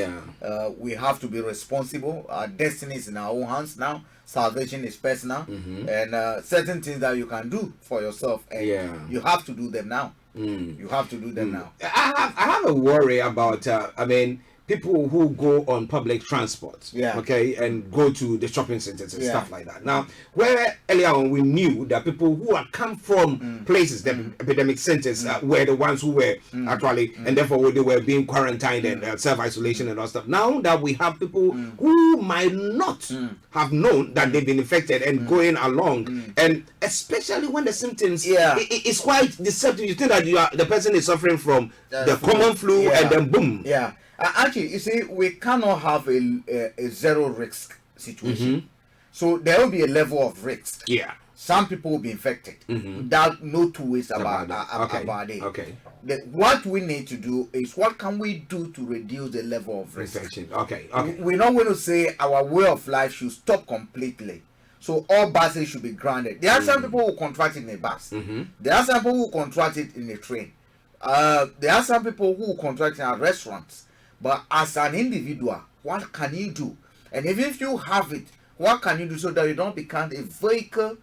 We have to be responsible. Our destiny is in our own hands now. Salvation is personal, and certain things that you can do for yourself, and you have to do them now. You have to do them now. I have a worry about. People who go on public transport, and go to the shopping centers and stuff like that. Now, where earlier on we knew that people who had come from places, the epidemic centers, were the ones who were actually, and therefore they were being quarantined and self-isolation and all stuff. Now that we have people who might not have known that they've been infected and going along, and especially when the symptoms, it's quite deceptive. You think that the person is suffering from the common flu, and then boom. Actually, you see, we cannot have a zero risk situation. So there will be a level of risk. Some people will be infected. Without no two ways about it. What we need to do is, what can we do to reduce the level of risk? We're not going to say our way of life should stop completely. So all buses should be grounded. There are some people who contract it in a bus. There are some people who contract it in a train. There are some people who contract it in restaurants. But as an individual, what can you do? And even if you have it, what can you do so that you don't become a vehicle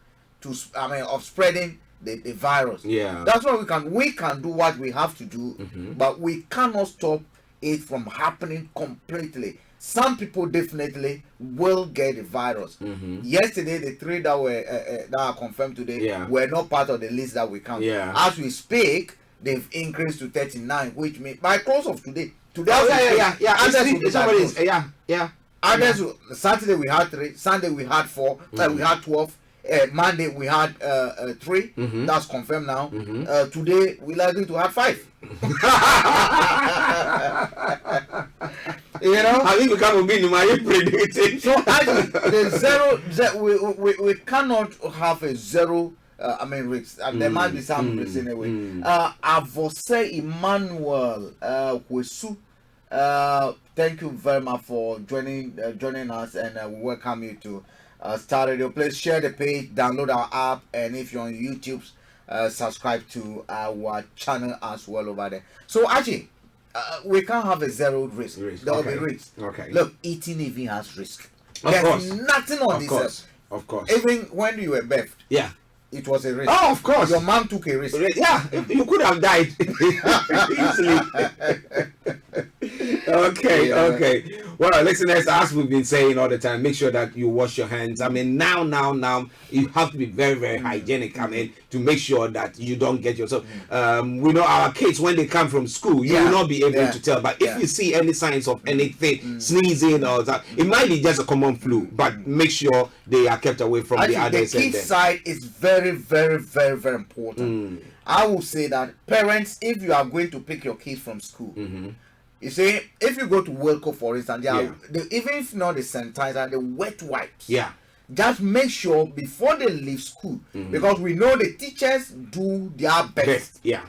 of spreading the virus? That's what we can do what we have to do, but we cannot stop it from happening completely. Some people definitely will get the virus. Yesterday, the 3 that were that are confirmed today were not part of the list that we count. As we speak, they've increased to 39, which means by close of today. Others, Saturday we had 3, Sunday we had 4, we had 12, Monday we had 3. That's confirmed now. Today we likely to have 5. I think we can't be predicting. So actually, the we cannot have a zero. Risks. There might be some risks anyway. Avose Emmanuel Wesu. Thank you very much for joining us, and we welcome you to Starr Radio. Please share the page, download our app, and if you're on YouTube, subscribe to our channel as well over there. So actually, we can't have a zero risk. There will be risk. Look, eating even has risk. There's nothing on this earth. Of course. Even when you were birthed. It was a risk. Oh, of course. Your mom took a risk. You could have died easily. Okay. Well, listeners, as we've been saying all the time, make sure that you wash your hands. Now, you have to be very, very hygienic. To make sure that you don't get yourself. We know our kids, when they come from school, you will not be able to tell. But if you see any signs of anything, sneezing or that, it might be just a common flu. But make sure they are kept away from the others. The kids' side is very, very, very, very important. I will say that parents, if you are going to pick your kids from school, you see, if you go to Wilco, for instance, even if not the sanitizer, the wet wipes. just make sure before they leave school, because we know the teachers do their best. Yeah.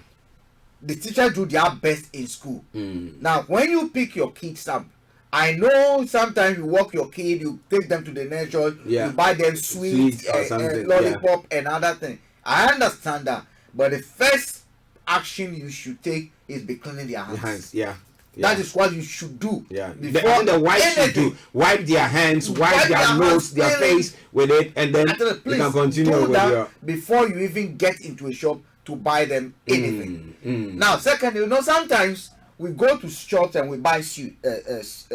The teachers do their best in school. Now, when you pick your kids up, I know sometimes you walk your kid, you take them to the nature, you buy them sweets, lollipop, and other things. I understand that, but the first action you should take is be cleaning their hands. That is what you should do. Before the wipe should do. Wipe their hands, wipe their nose, their face with it, and then you can continue with your... before you even get into a shop to buy them anything. Now, secondly, sometimes we go to shops and we buy sweets.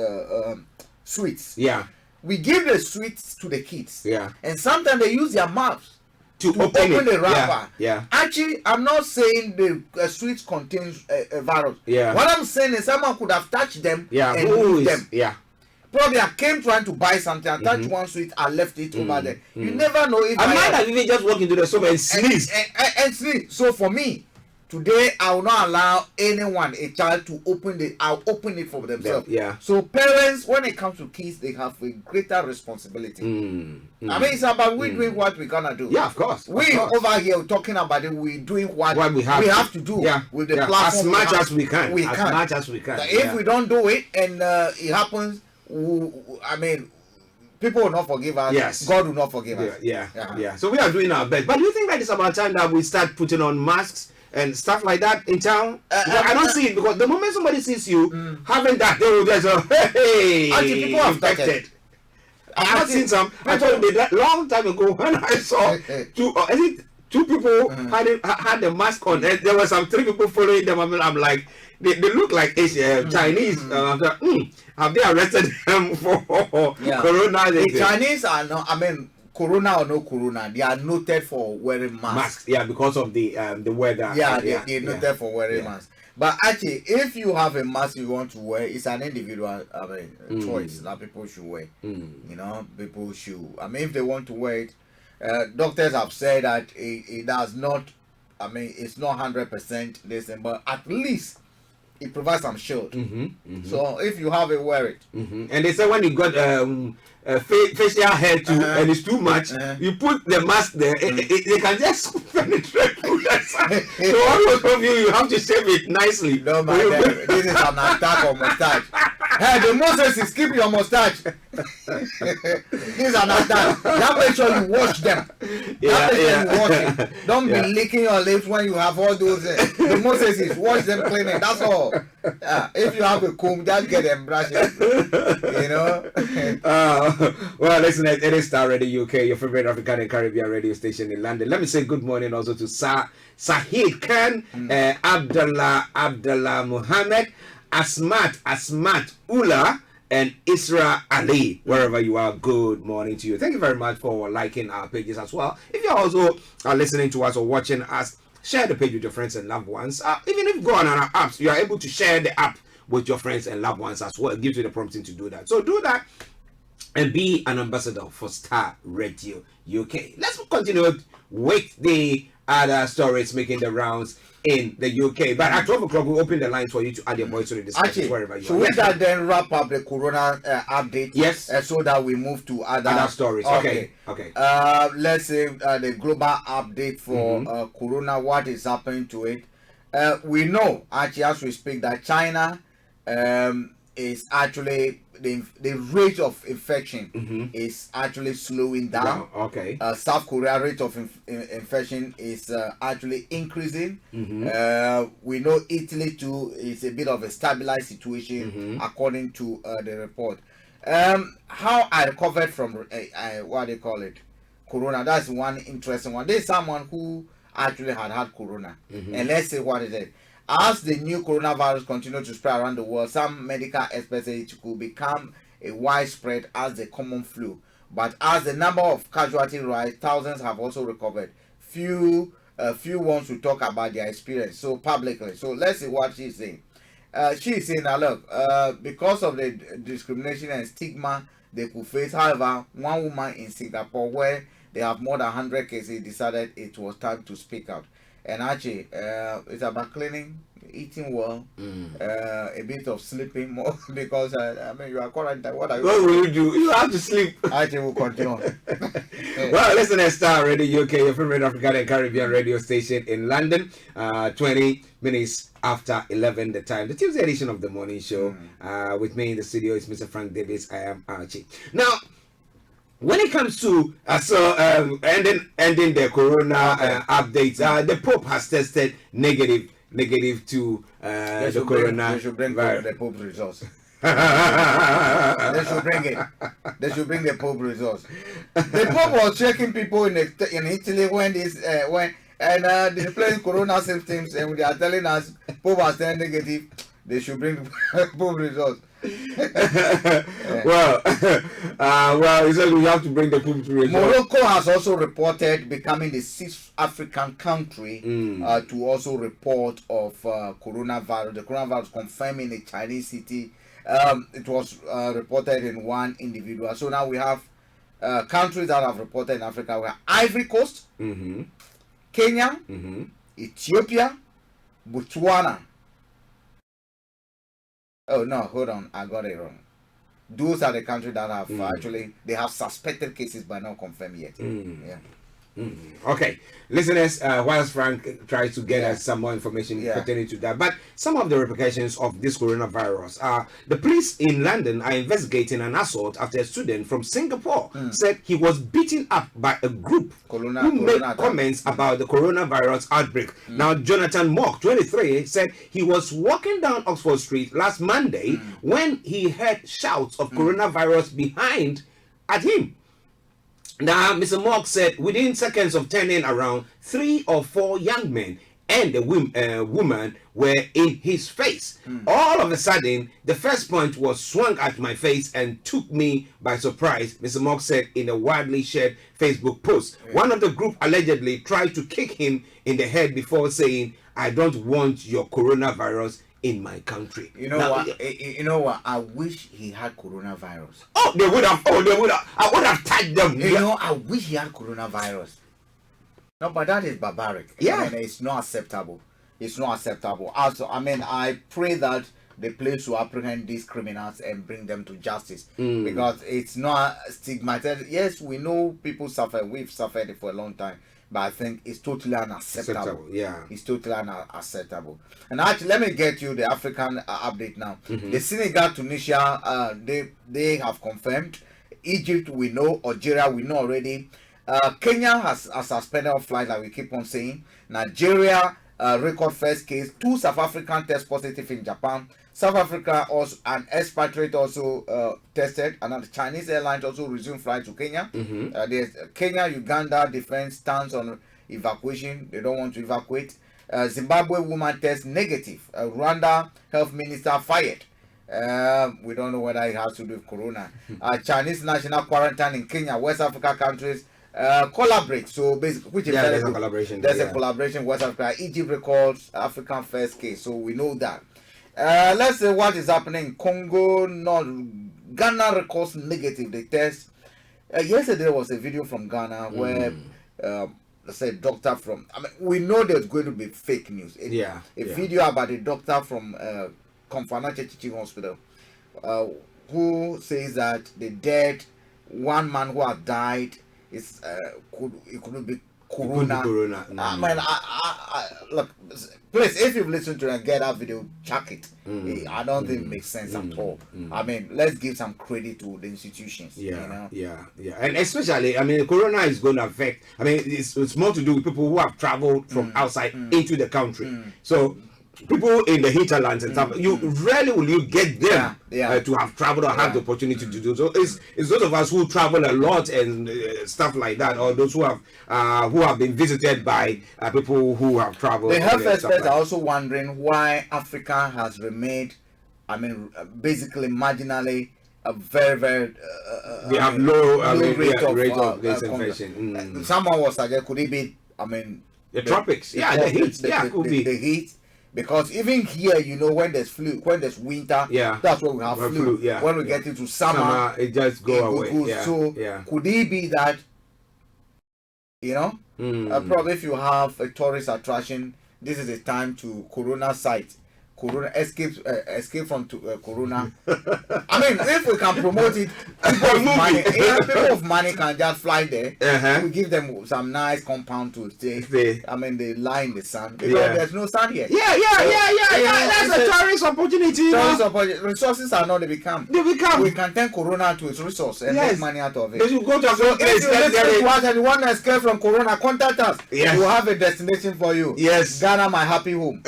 We give the sweets to the kids. And sometimes they use their mouths to open the wrapper. Actually, I'm not saying the sweets contains a virus. What I'm saying is someone could have touched them and moved them. Probably I came trying to buy something, I touched one sweet, I left it over there. You never know if I might have even just walked into the shop and sneeze. And sneeze. So for me, today I will not allow anyone, a child, to open it. I'll open it for themselves. So parents, when it comes to kids, they have a greater responsibility. I mean, it's about we doing what we're gonna do. Of course. We over here talking about it. We're doing what we have to do with the platform. As much as we can. Much as we can. If we don't do it and it happens, I mean, people will not forgive us. God will not forgive us. So we are doing our best. But do you think that it's about time that we start putting on masks and stuff like that in town? I don't see it, because the moment somebody sees you having that, they will just hey, actually, people have infected. I've seen some. I told you that long time ago when I saw two people had the mask on, and there were some 3 people following them. I'm like, they look like Chinese. Have they arrested them for corona? The Chinese are not, I mean, corona or no corona, they are noted for wearing masks. Because of the weather. They're noted for wearing masks. But actually, if you have a mask you want to wear, it's an individual choice that people should wear. People should. I mean, if they want to wear it, doctors have said that it does not. I mean, it's not 100% listen, but at least it provides some shield. So if you have it, wear it. And they say when you got facial hair too, and it's too much, you put the mask there, they can just penetrate through that side. So almost of you have to shave it nicely. No, my dear, this is an attack on mustache. Hey, the Moses is keep your mustache. This is an attack. Just make sure you wash them. Just make sure you wash it. Don't be licking your lips when you have all those. The Moses is wash them clean it. That's all. If you have a comb, just get them brush it. Well, listen, it is Starr Radio UK, your favorite African and Caribbean radio station in London. Let me say good morning also to Sahid Khan, Abdullah Muhammad, Asmat Ula, and Isra Ali. Wherever you are, good morning to you. Thank you very much for liking our pages as well. If you're also listening to us or watching us, share the page with your friends and loved ones. Even if you go on our apps, you are able to share the app with your friends and loved ones as well. It gives you the prompting to do that. So do that and be an ambassador for Starr Radio UK. Let's continue with the other stories making the rounds in the UK. But at 12 o'clock, we'll open the lines for you to add your voice to the discussion wherever you are. So we can then wrap up the corona update? Yes. So that we move to other stories. Okay. Let's say the global update for corona, what is happening to it. We know, actually, as we speak, that China is actually the rate of infection is actually slowing down. South Korea rate of infection is actually increasing. We know Italy too is a bit of a stabilized situation according to the report. How I recovered from what they call it, corona. That's one interesting one. There's someone who actually had corona, and let's say what is it. As the new coronavirus continues to spread around the world, some medical experts say it could become a widespread as the common flu. But as the number of casualties rise, thousands have also recovered. Few ones to talk about their experience so publicly. So let's see what she's saying. She's saying that look, because of the discrimination and stigma they could face, however, one woman in Singapore where they have more than 100 cases decided it was time to speak out. And actually, it's about cleaning, eating well, a bit of sleeping more because I mean you are quarantined. What will you do? You have to sleep. Actually, we'll continue. Well, listen to Starr Radio UK, your favorite African and Caribbean radio station in London. 20 minutes after 11 the time. The Tuesday edition of the morning show. With me in the studio is Mr. Frank Davis. I am Archie. Now, when it comes to ending the corona updates, the Pope has tested negative to the corona. They should bring the Pope's results. They should bring it. They should bring the Pope results. The Pope was checking people in Italy when they're playing corona symptoms and they are telling us Pope has turned negative. They should bring the Pope results. Well, he said we have to bring the Pope results. Morocco has also reported becoming the 6th African country to also report of coronavirus. The coronavirus confirmed in a Chinese city. It was reported in one individual. So now we have countries that have reported in Africa. We have Ivory Coast, Kenya, Ethiopia, Botswana. Oh no, hold on, I got it wrong. Those are the countries that have actually they have suspected cases but not confirmed yet. Yeah. Okay, listeners, whilst Frank tries to get us some more information pertaining to that, but some of the repercussions of this coronavirus are the police in London are investigating an assault after a student from Singapore said he was beaten up by a group who made comments about the coronavirus outbreak. Now, Jonathan Mock, 23, said he was walking down Oxford Street last Monday when he heard shouts of coronavirus behind at him. Now, Mr. Mock said within seconds of turning around, 3 or 4 young men and a woman were in his face. All of a sudden, the first punch was swung at my face and took me by surprise, Mr. Mock said in a widely shared Facebook post. One of the group allegedly tried to kick him in the head before saying, "I don't want your coronavirus in my country." You know what? I wish he had coronavirus. They would have. I would have tagged them. You know, I wish he had coronavirus. No, but that is barbaric. Yeah, I mean, it's not acceptable. It's not acceptable. Also, I mean, I pray that the police will apprehend these criminals and bring them to justice because it's not stigmatized. Yes, we know people suffer. We've suffered it for a long time. But I think it's totally unacceptable. Yeah, it's totally unacceptable. And actually, let me get you the African update now. The Senegal, Tunisia, they have confirmed. Egypt, we know. Algeria, we know already. Kenya has suspended flights, like we keep on saying. Nigeria, record first case. 2 South African test positive in Japan. South Africa also, an expatriate also tested, and the Chinese airlines also resumed flights to Kenya. There's Kenya, Uganda defense stance on evacuation. They don't want to evacuate. Zimbabwe woman test negative. Rwanda health minister fired. We don't know whether it has to do with corona. Chinese national quarantine in Kenya. West Africa countries collaborate. So basically, which is there's a collaboration. There's a collaboration. West Africa, Egypt records African first case. So we know that. Let's say what is happening in Congo. Ghana records negative. They test. Yesterday there was a video from Ghana where let's say a doctor from. I mean, we know there's going to be fake news. A video about a doctor from Konfanache Teaching Hospital who says that the dead one man who has died is it could be corona. I mean, I look, please, if you've listened to it and get that video, check it. I don't think it makes sense at all. I mean, let's give some credit to the institutions. Yeah, and especially, I mean, corona is going to affect. I mean, it's more to do with people who have traveled from outside into the country. So people in the hinterlands and stuff, you rarely will you get them to have traveled or have the opportunity to do so. It's those of us who travel a lot and stuff like that, or those who have been visited by people who have traveled. The health experts are also wondering why Africa has remained, I mean, basically marginally a very they have low rate of this infection. Someone was like, could it be? I mean, the tropics, the heat, could be the heat. Because even here, you know, when there's flu, when there's winter, that's when we have flu. When we get into summer, it just go away. So could it be that You know, probably if you have a tourist attraction, this is the time to Corona site. Corona escape from Corona. I mean, if we can promote it, people of money can just fly there. We give them some nice compound to stay. I mean, they lie in the sun because there's no sun here. Yeah. That's a tourist opportunity. Resources are not they become. We can turn Corona to its resource and make money out of it. They should go to a place. If you listen to us and you want to escape from Corona, contact us. Yes. We'll have a destination for you. Yes. Ghana, my happy home.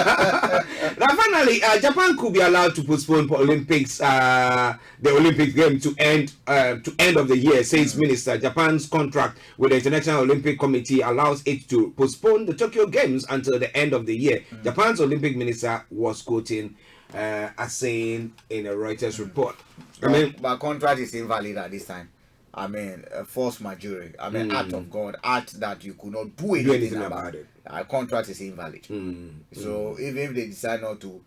Now, finally, Japan could be allowed to postpone Olympics, the Olympic game to end of the year, says Minister. Japan's contract with the International Olympic Committee allows it to postpone the Tokyo Games until the end of the year. Japan's Olympic minister was quoting as saying in a Reuters report. But contract is invalid at this time. I mean, force majeure. I mean, act of God, act that you could not do anything about it. Contract is invalid. So even if they decide not to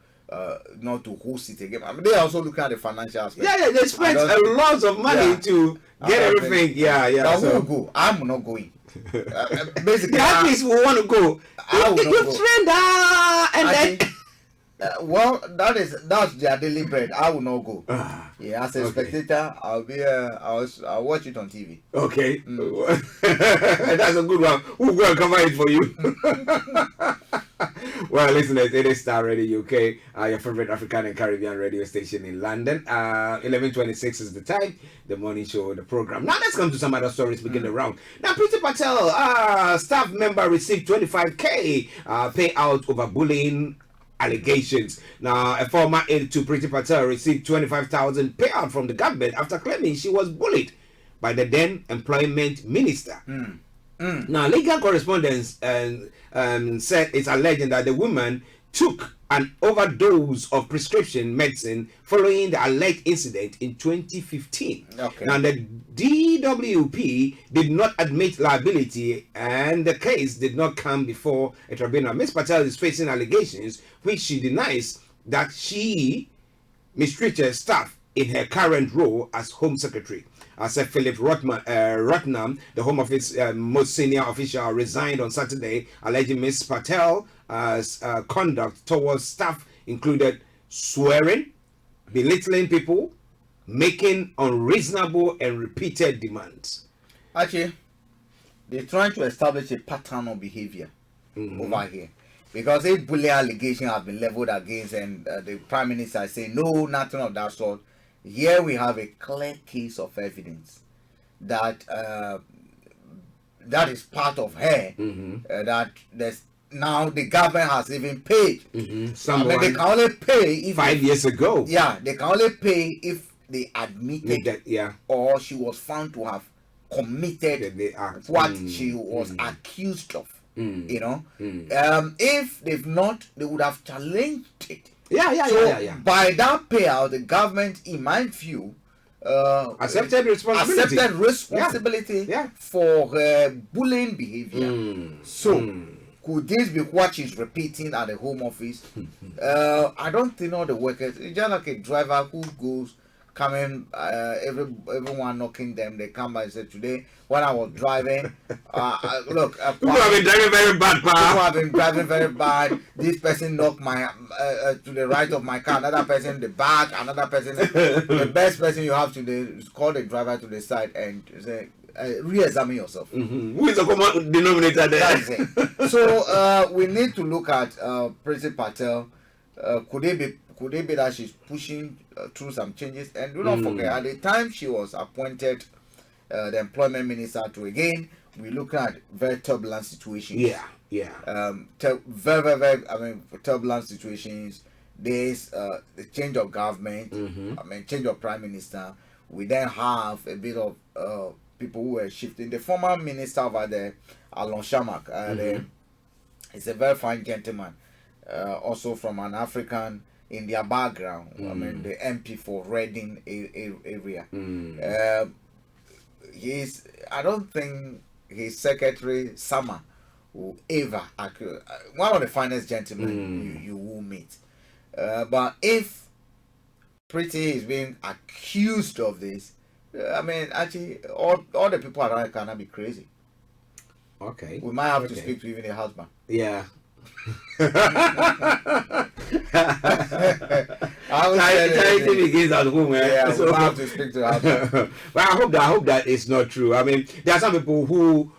host it again, I mean, they also look at the financial aspect. Yeah, they spent a lot of money to get everything. But who will go? I'm not going. Basically, the athletes will want to go. You trained and then. Well, that's their daily bread. I will not go. As a spectator, I'll be. I'll watch it on TV. Okay, that's a good one. We'll go and cover it for you. Well, listeners, it is Starr Radio UK, your favorite African and Caribbean radio station in London. 11:26 is the time. The morning show, the program. Now let's come to some other stories begin around. Now, Priti Patel, staff member received 25k payout over bullying allegations. Now, a former aide to Priti Patel received 25,000 payout from the government after claiming she was bullied by the then employment minister. Now, legal correspondence said it's alleged that the woman took an overdose of prescription medicine following the alleged incident in 2015. Now, the DWP did not admit liability and the case did not come before a tribunal. Ms. Patel is facing allegations which she denies that she mistreated staff in her current role as Home Secretary. Sir Philip Rotnam, the Home Office most senior official, resigned on Saturday, alleging Ms. Patel's conduct towards staff included swearing, belittling people, making unreasonable and repeated demands. Actually, they're trying to establish a pattern of behavior over here. Because if bullying allegations have been leveled against and the Prime Minister is saying, no, nothing of that sort, here we have a clear case of evidence that that is part of her, that there's now the government has even paid. I mean, they can only pay if 5 years ago. Yeah, they can only pay if they admitted that, or she was found to have committed the act, what she was accused of. You know, if they've not, they would have challenged it. By that payout, the government, in my view, accepted responsibility, for bullying behavior. So, could this be what she's repeating at the Home Office? I don't think all the workers. It's just like a driver who goes coming, everyone knocking them. They come by and say, today when I was driving, look, people have been driving very bad. People have been driving very bad. This person knocked my to the right of my car. Another person the back. Another person. The best person you have today is call the driver to the side and say, re-examine yourself. Who is the common denominator there? That is it. So we need to look at Priti Patel. Could it be that she's pushing through some changes? And do not forget, at the time she was appointed the employment minister to, again, we look at very turbulent situations. Very, I mean, turbulent situations. There's the change of government, I mean, change of prime minister. We then have a bit of people who were shifting. The former minister over there, Alon Shamak, he's a very fine gentleman, also from an African India background. I mean, the MP for Reading area. I don't think his secretary Sama will ever one of the finest gentlemen you will meet. But if Priti is being accused of this, I mean, actually, all the people around cannot be crazy. Okay. We might have to speak to even the husband. Yeah. Charity begins at home. Yeah, So, we might have to speak to the husband. But I hope that it's not true. I mean, there are some people who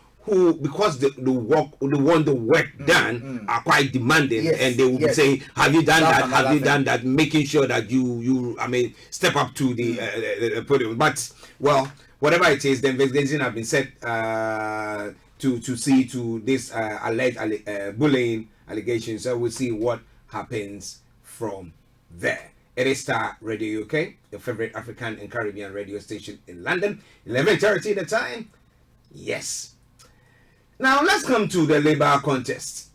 because the want the work done are quite demanding, and they will be saying, have you done that? Have you done that? Making sure that you step up to the podium. But well, whatever it is, the investigation have been set to see to this alleged bullying allegations. So we'll see what happens from there. It is Starr Radio UK, your favorite African and Caribbean radio station in London. 11:30 the time. Yes. Now let's come to the Labour contest.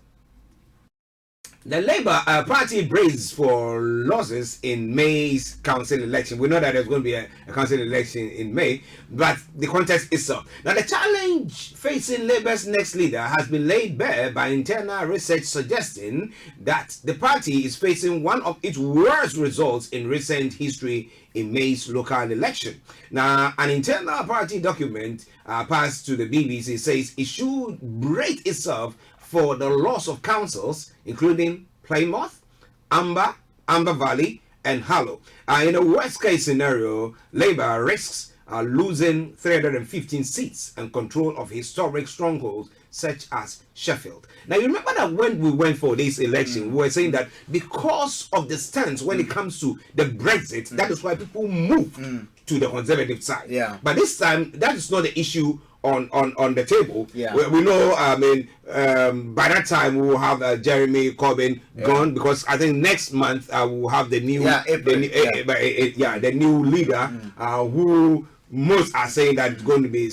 The Labour Party braced for losses in May's council election. We know that there's going to be a council election in May, but the contest itself. Now the challenge facing Labour's next leader has been laid bare by internal research suggesting that the party is facing one of its worst results in recent history in May's local election. Now, an internal party document passed to the BBC says it should brace itself for the loss of councils, including Plymouth, Amber Valley, and Harlow. In a worst-case scenario, Labour risks losing 315 seats and control of historic strongholds such as Sheffield. Now, you remember that when we went for this election, we were saying that because of the stance when it comes to the Brexit, that is why people move to the Conservative side. Yeah. But this time, that is not the issue on the table. Yeah. We know, by that time we will have Jeremy Corbyn gone, because I think next month we will have the new the new leader who most are saying that it's going to be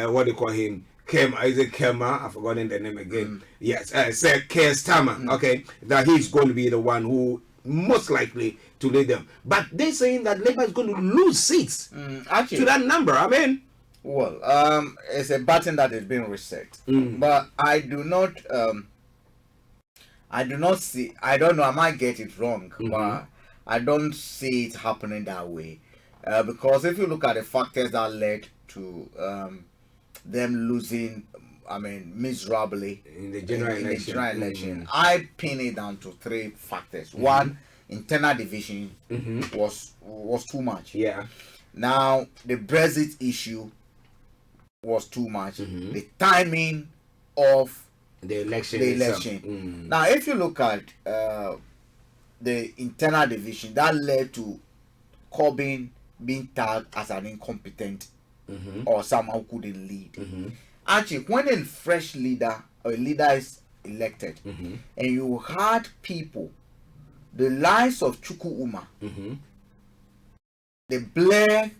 what do you call him? Is it Kema? I've forgotten the name again. Yes, Sir Keir Starmer. Okay, that he's going to be the one who most likely to lead them. But they're saying that Labour is going to lose seats to that number. I mean, well, it's a button that is being reset, but I do not see. I don't know. I might get it wrong, but I don't see it happening that way, because if you look at the factors that led to them losing, miserably in the general election, I pin it down to three factors. One, internal division was too much. Yeah. Now the Brexit issue was too much. The timing of the election. Now, if you look at the internal division, that led to Corbyn being tagged as an incompetent or someone who couldn't lead. Actually, when a fresh leader or a leader is elected, and you had people, the likes of Chuku Uma, the Blair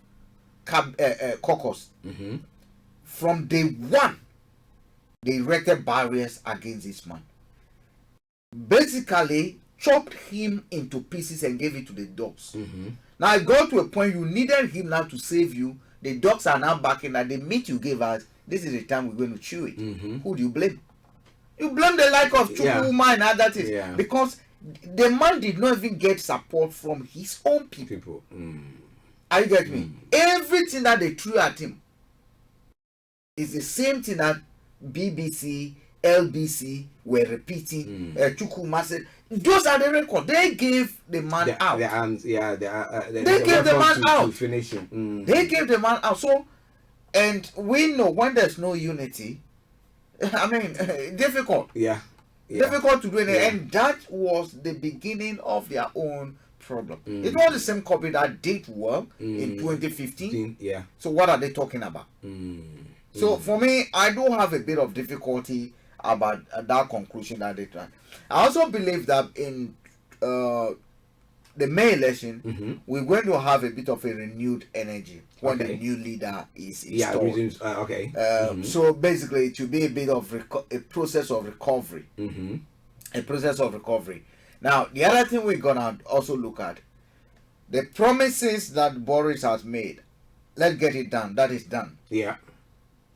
caucus, from day one, they erected barriers against this man. Basically, chopped him into pieces and gave it to the dogs. Now, I got to a point you needed him now to save you. The dogs are now backing that the meat you gave us, this is the time we're going to chew it. Who do you blame? You blame the like of Chukwuma and other things. Because the man did not even get support from his own people. Are you getting me? Everything that they threw at him is the same thing that BBC, LBC were repeating. Chukwuma said, those are the records. They gave the man out. They gave the man out. They gave the man out. So, and we know when there's no unity, difficult. Difficult to do anything. And that was the beginning of their own problem. It was the same copy that did well in 2015. So what are they talking about? So for me, I do have a bit of difficulty about that conclusion that they tried. I also believe that in the May election, we're going to have a bit of a renewed energy when the new leader is installed. So basically, it will be a bit of a process of recovery. A process of recovery. Now, the other thing we're going to also look at, the promises that Boris has made, let's get it done. That is done.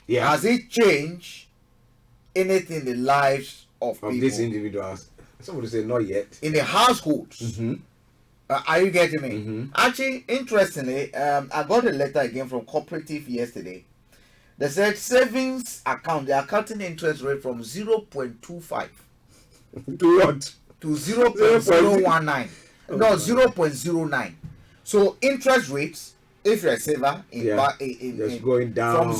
Has it changed anything in the lives of people? These individuals? Somebody say not yet. In the households. Are you getting me? Actually, interestingly, I got a letter again from Cooperative yesterday They said savings account, the accounting interest rate from 0.25 to what? To 0.019. No, 0.09. So interest rates, if you're a saver, just going down from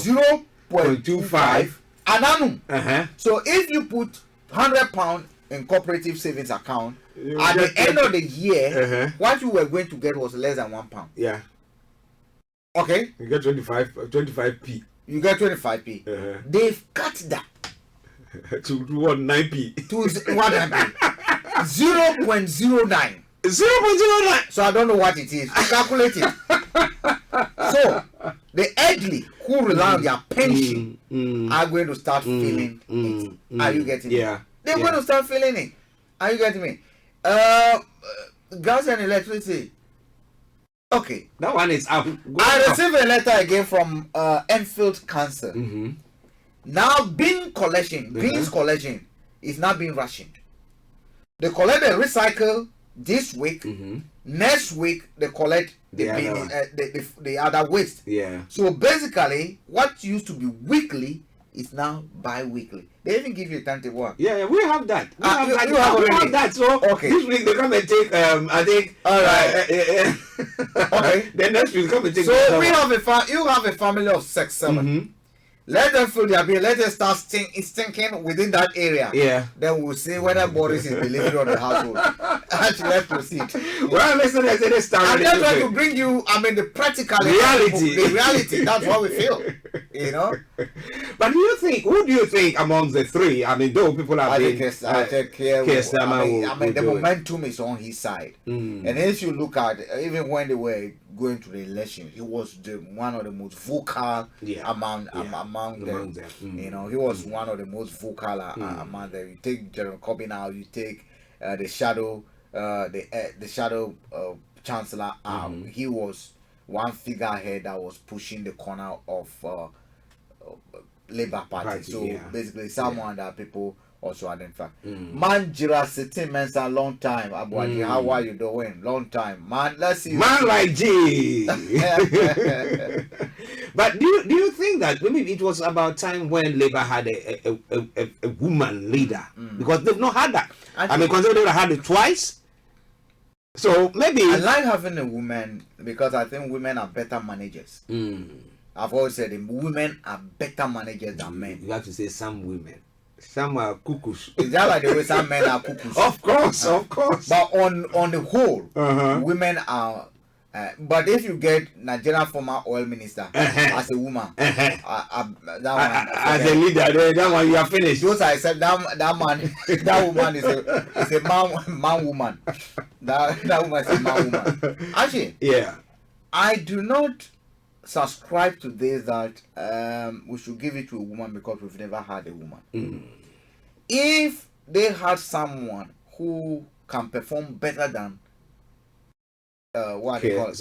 0.25 annum. So if you put £100 in cooperative savings account, at the end of the year, what you were going to get was less than £1. Yeah. Okay. You get 25p. You get 25p. They've cut that to what, 9p? To what 9p? 0.09. 0.09. So I don't know what it is. Calculate it. So the elderly who rely on their pension are going to start feeling it. Are you getting me? They're going to start feeling it. Are you getting me? Gas and electricity. Okay. That one is up. I received a letter again from Enfield Council. Now beans collection is now being rationed. They collect and recycle this week. Next week they collect the other waste. Yeah. So basically, what used to be weekly is now bi-weekly. They even give you a timetable. Yeah, we have that. We have that. So okay. This week they come and take. I think. All right. Okay. Then next week come and take. So we have you have a family of 6, 7. Let them fill their bill. Let them start stinking within that area. Yeah. Then we'll see whether Boris is believing on the household. Actually, let's proceed. Well, listen, I'm just trying to bring you, the practical reality. The reality. That's what we feel. You know. But who do you think amongst the three? Though people have been. The momentum is on his side. And if you look at even when they were going to the election, he was one of the most vocal among them. You know, he was one of the most vocal among them. You take Jeremy Corbyn out, you take the shadow chancellor out. He was one figurehead that was pushing the corner of Labour Party. So basically, someone that people also identify. Manjira sitting man a long time. Abuaji, how are you doing? Long time, man. Let's see. Man like G. But do you think that maybe it was about time when Labour had a woman leader, because they've not had that. Considering they had it twice. So maybe I like having a woman because I think women are better managers. I've always said women are better managers than men. You have to say some women. Some are cuckoos. Is that like the way some men are cuckoos? Of course. But on the whole, women are. But if you get Nigerian former oil minister as a woman, that one, as a leader, that one you are finished. Those I said that man, that woman is a man woman. That woman is a man woman. Actually, I do not subscribe to this that we should give it to a woman because we've never had a woman. If they had someone who can perform better than what they call it,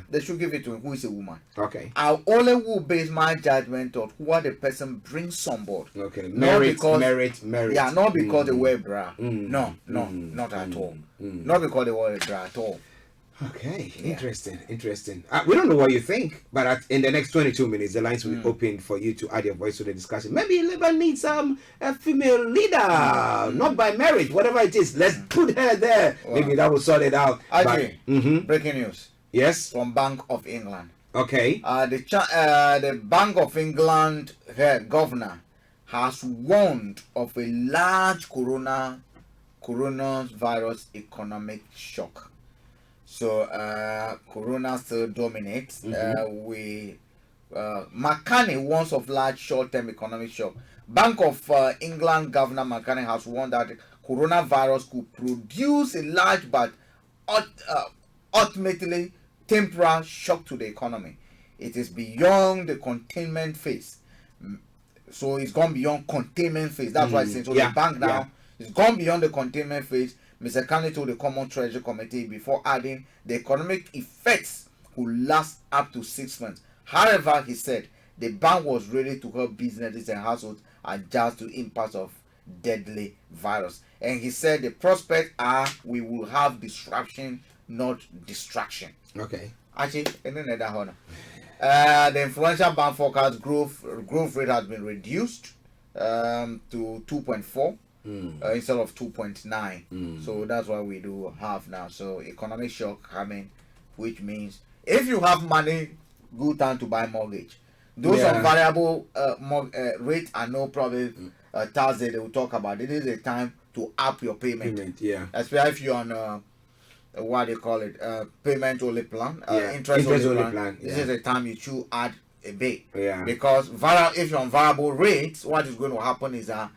they should give it to him who is a woman. Okay. I only will base my judgment on what the person brings on board. Okay. Merit. Yeah, not because they wear bra. No, not at all. Not because they wear bra at all. Okay, interesting. We don't know what you think, but in the next 22 minutes, the lines will be open for you to add your voice to the discussion. Maybe Labour needs a female leader, not by marriage, whatever it is. Let's put her there. Wow. Maybe that will sort it out. Breaking news. Yes. From Bank of England. Okay. The Bank of England governor has warned of a large coronavirus economic shock. So Corona still dominates. McCartney warns of large short-term economic shock. Bank of England Governor McCartney has warned that coronavirus could produce a large but ultimately temporary shock to the economy. It is beyond the containment phase. So it's gone beyond containment phase. That's why it's saying so the bank now it's gone beyond the containment phase. Mr. Carney told the Common Treasury Committee before adding the economic effects could last up to 6 months. However, he said the bank was ready to help businesses and households adjust to the impact of deadly virus. And he said the prospects are we will have disruption, not distraction. Okay. Actually, The influential bank forecast growth rate has been reduced to 2.4 instead of 2.9. So that's what we do have now. So economic shock coming, which means if you have money, good time to buy mortgage. Those on variable rate are no problem. Thursday they will talk about it. It is a time to up your payment. Especially if you're on what they call it, payment only plan, interest only plan. This is the time you should add a bit. Because if you're on variable rates, what is going to happen is that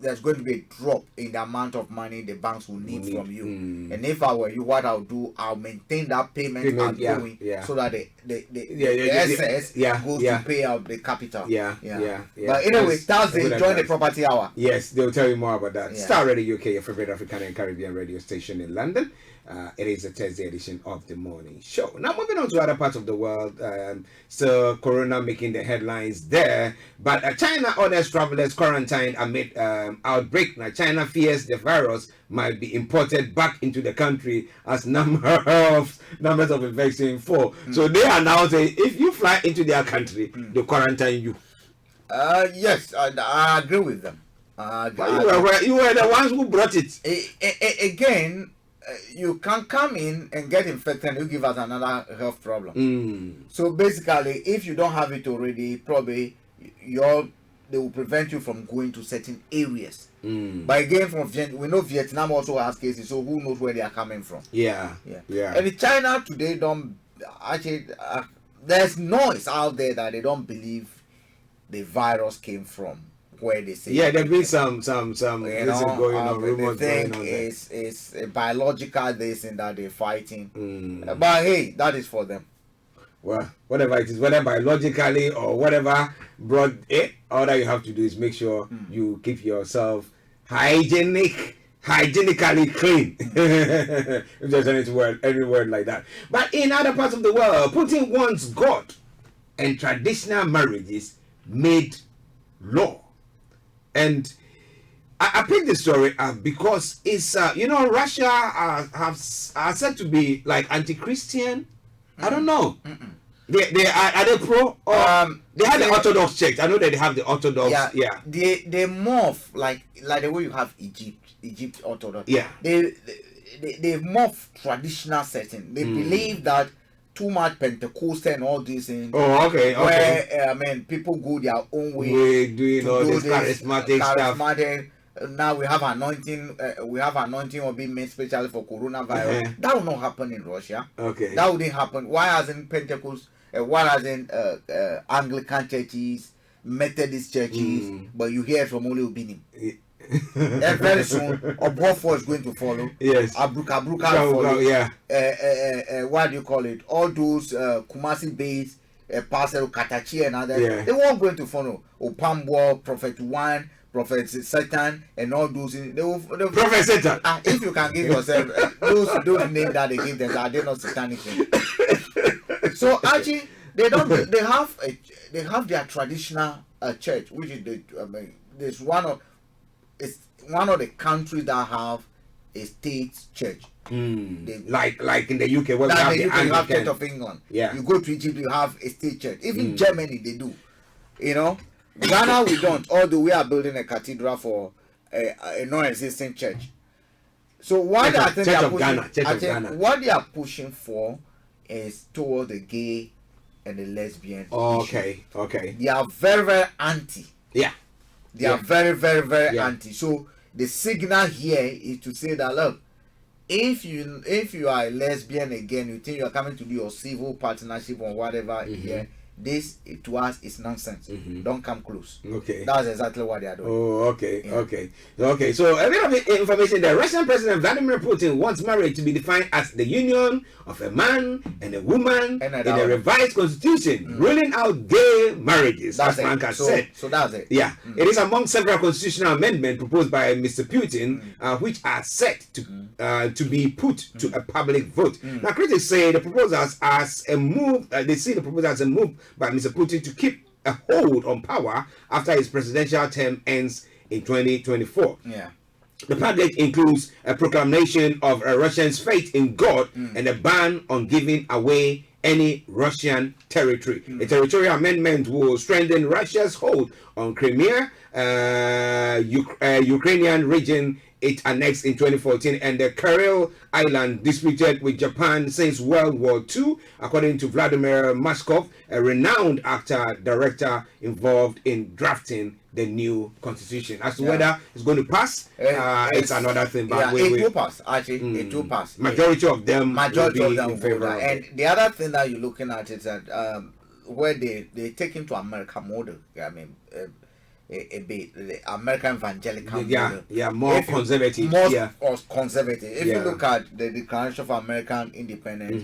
there's going to be a drop in the amount of money the banks will need from you. And if I were you, what I'll do, I'll maintain that payment outgoing so that the excess goes to pay out the capital. But anyway, Thursday, join the property hour. Yes, they'll tell you more about that. Starr Radio UK, your favorite African and Caribbean radio station in London. It is a Thursday edition of the morning show. Now moving on to other parts of the world. So Corona making the headlines there, but China orders travelers quarantined amid outbreak. Now China fears the virus might be imported back into the country as numbers of infections fall. So they are now saying if you fly into their country, they quarantine you. Yes, I agree with them. You were the ones who brought it. Again. You can come in and get infected and you give us another health problem. So basically, if you don't have it already, probably they will prevent you from going to certain areas. But again, we know Vietnam also has cases, so who knows where they are coming from? Yeah. And in China today, there's noise out there that they don't believe the virus came from where they say there've been some going on, rumors going on. It's a biological this and that they're fighting. But hey, that is for them. Well, whatever it is, whether biologically or whatever brought it, all that you have to do is make sure you keep yourself hygienically clean. If there's any word like that. But in other parts of the world, Putin wants God and traditional marriages made law. And I picked this story up because it's Russia are said to be like anti-Christian. I don't know. They are they pro or they have the Orthodox Church. I know that they have the Orthodox. They morph like the way you have Egypt Orthodox. They morph traditional setting. They believe that too much Pentecostal and all these things. Where people go their own way. We're doing all this charismatic stuff. Now we have anointing. Will be made specially for coronavirus. That will not happen in Russia. That wouldn't happen. Why hasn't Pentecost? Why hasn't Anglican churches, Methodist churches? But you hear from only Ubinim. And very soon, Obofo is going to follow. Yes. Abruka follow. What do you call it? All those Kumasi based Pastor Katachi and others. They won't going to follow. Opambo, Prophet One, Prophet Satan, and all those. Prophet Satan. If you can give yourself those names that they give them, are they not satanic? So actually, they don't. They have their traditional church, which is it's one of the countries that have a state church. Like in the UK, where we have the have Church of England. You go to Egypt, you have a state church. Even Germany, they do. Ghana, we don't. Although we are building a cathedral for a non-existing church. So what I think what they are pushing for is toward the gay and the lesbian. Okay. They are very, very anti. They are very, very, very anti. So the signal here is to say that look, if you are a lesbian again, you think you are coming to do your civil partnership or whatever here, this to us is nonsense. Don't come close. That's exactly what they are doing. Okay. So a bit of information there. Russian President Vladimir Putin wants marriage to be defined as the union of a man and a woman in a revised constitution, ruling out gay marriages. That's as Frank has said. So that's it. It is among several constitutional amendments proposed by Mr. Putin, which are set to be put to a public vote. Now, critics say the proposals as a move. They see the proposal as a move by Mr. Putin to keep a hold on power after his presidential term ends in 2024. The package includes a proclamation of a Russian's faith in God and a ban on giving away any Russian territory. A territorial amendment will strengthen Russia's hold on Crimea, Ukrainian region it annexed in 2014, and the Kuril Island disputed with Japan since World War II, according to Vladimir Mashkov, a renowned actor director involved in drafting the new constitution. As to whether it's going to pass, it's another thing. But it will pass. Actually, it will pass. Majority of them will be in favor of and it. the other thing that you're looking at is that where they take into America model. I mean. A bit the American evangelical model. More conservative. Conservative. If you look at the Declaration of American Independence,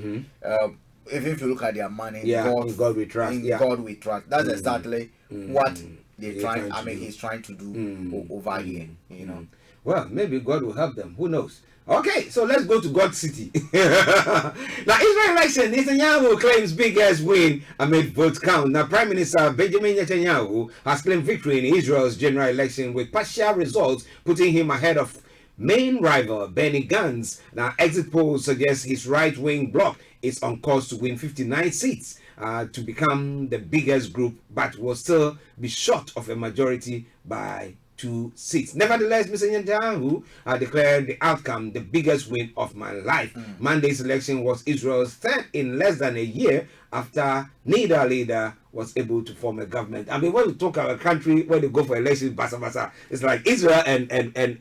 even if you look at their money, in God we trust. God we trust. That's exactly what they're trying. I mean, he's trying to do over here. You know. Well, maybe God will help them. Who knows? Okay, so let's go to God's city. Now, Israel election, Netanyahu claims biggest win amid vote count. Now, Prime Minister Benjamin Netanyahu has claimed victory in Israel's general election with partial results, putting him ahead of main rival Benny Gantz. Now, exit polls suggest his right-wing bloc is on course to win 59 seats to become the biggest group, but will still be short of a majority by 2 seats. Nevertheless, Mr. Netanyahu declared the outcome the biggest win of my life. Monday's election was Israel's third in less than a year after neither leader was able to form a government. I mean, when we talk about a country where they go for elections, basa, it's like Israel and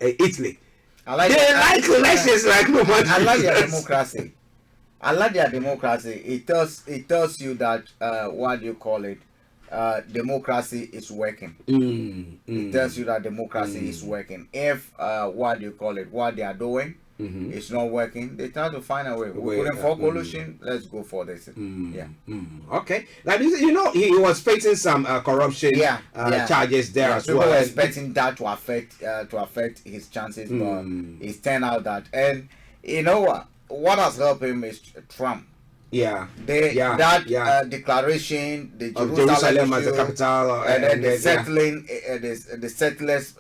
Italy. I like elections like no man. I like their democracy. I like their democracy. It tells you that what do you call it? Democracy is working. It tells you that democracy is working. If what do you call it? What they are doing it's not working, they try to find a way. We're going for collusion. Let's go for this. Okay. Like you know, he was facing some corruption charges there as well. People were expecting that to affect his chances, but it's turned out that. And you know what has helped him is Trump. That declaration, the Jerusalem as the capital, and then the settling, the settlers,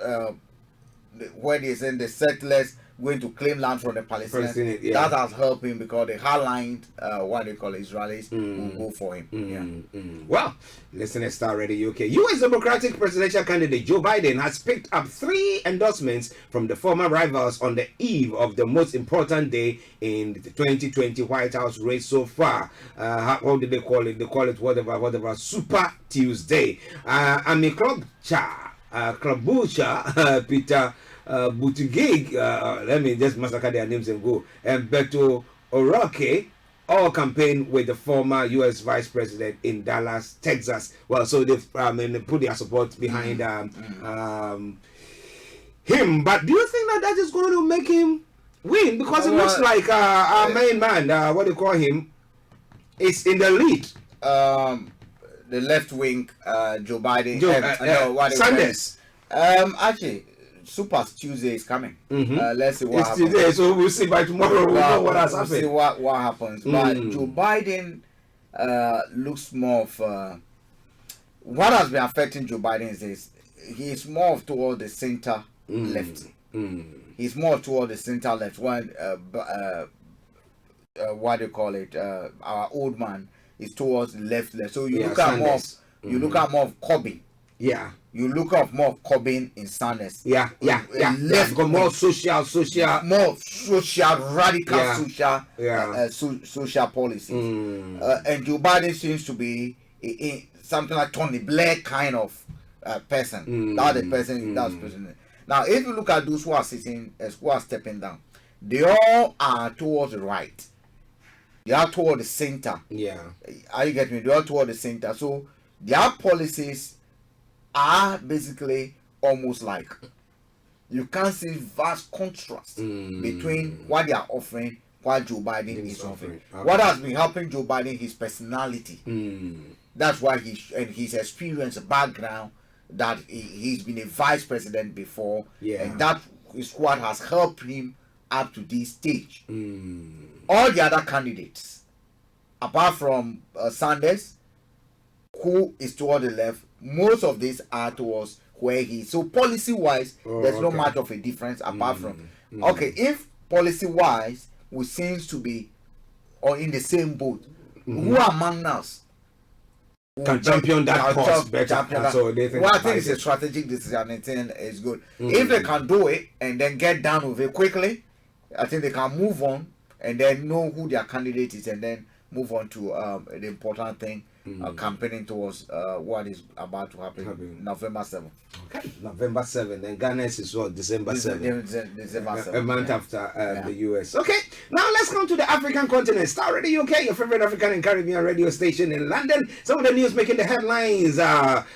where they send the settlers going to claim land from the Palestinians. That has helped him because the hardline, what they call Israelis, will go for him. Well, listen to Starr Radio UK. U.S. Democratic presidential candidate Joe Biden has picked up 3 endorsements from the former rivals on the eve of the most important day in the 2020 White House race so far. What did they call it? They call it whatever, Super Tuesday. Ami Klobuchar, Peter Buttigieg, let me just massacre their names and go, and Beto O'Rourke all campaign with the former U.S. Vice President in Dallas, Texas. Well, so they've put their support behind him. But do you think that is going to make him win? Because it looks like our main man, what do you call him, is in the lead. The left wing, Joe Biden, Sanders. Actually, Super Tuesday is coming. Let's see what happens. Today, so we'll see by tomorrow. We'll know what has happened. See what happens. But Joe Biden looks more of what has been affecting Joe Biden is he's more of toward the center left. He's more toward the center left. When what do you call it? Our old man is towards the left. So you look at more. You look at more of Corbyn. You look up more of Corbyn in Sanders. Left got more social, more social, radical social policies. And Joe Biden seems to be something like Tony Blair kind of person. That's the person. That's person. Now, if you look at those who are sitting, who are stepping down, they all are towards the right. They are toward the center. Are you getting me? They are toward the center. So their policies are basically almost like you can't see vast contrast between what they are offering, what Joe Biden is offering. What has been helping Joe Biden, his personality. That's why his experience, background, that he's been a vice president before, and that is what has helped him up to this stage. All the other candidates, apart from Sanders, who is toward the left, most of these are towards where he is. So policy wise, there's not much of a difference apart from if policy wise we seems to be or in the same boat, Mm-hmm. Who among us can champion that cause better? So they think. Well, I think it's a strategic decision. I think it's good. Mm-hmm. If they can do it and then get done with it quickly, I think they can move on and then know who their candidate is and then move on to the important thing, campaigning towards what is about to happen November 7th. Okay, November 7th. Then Ghana is what, December 7th. December 7th. A month after the US. Okay, now let's come to the African continent. Starr Radio UK, your favorite African and Caribbean radio station in London. Some of the news making the headlines.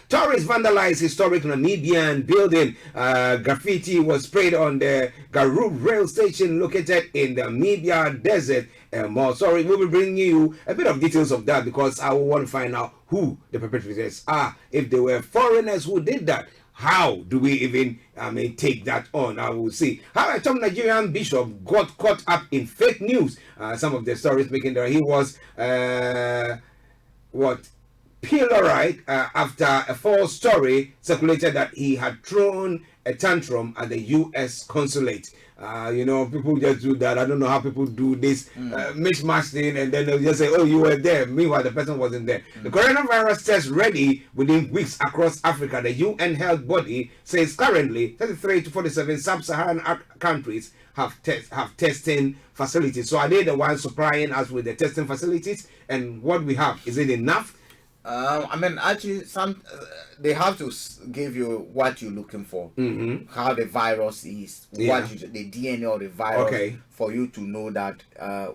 Tourists vandalized historic Namibian building. Graffiti was sprayed on the Garub rail station located in the Namibia desert. And more. Sorry, we'll be bringing you a bit of details of that because I will want to find out who the perpetrators are. If they were foreigners who did that, how do we even take that on? I will see. How a top Nigerian bishop got caught up in fake news. Some of the stories making there. He was pilloried after a false story circulated that he had thrown a tantrum at the U.S. consulate. People just do that. I don't know how people do this mishmash thing, and then they'll just say, "Oh, you were there." Meanwhile, the person wasn't there. The coronavirus test ready within weeks across Africa. The UN health body says currently 33 to 47 sub-Saharan countries have testing facilities. So are they the ones supplying us with the testing facilities? And what we have, is it enough? Actually, they have to give you what you're looking for, how the virus is, the DNA of the virus, for you to know that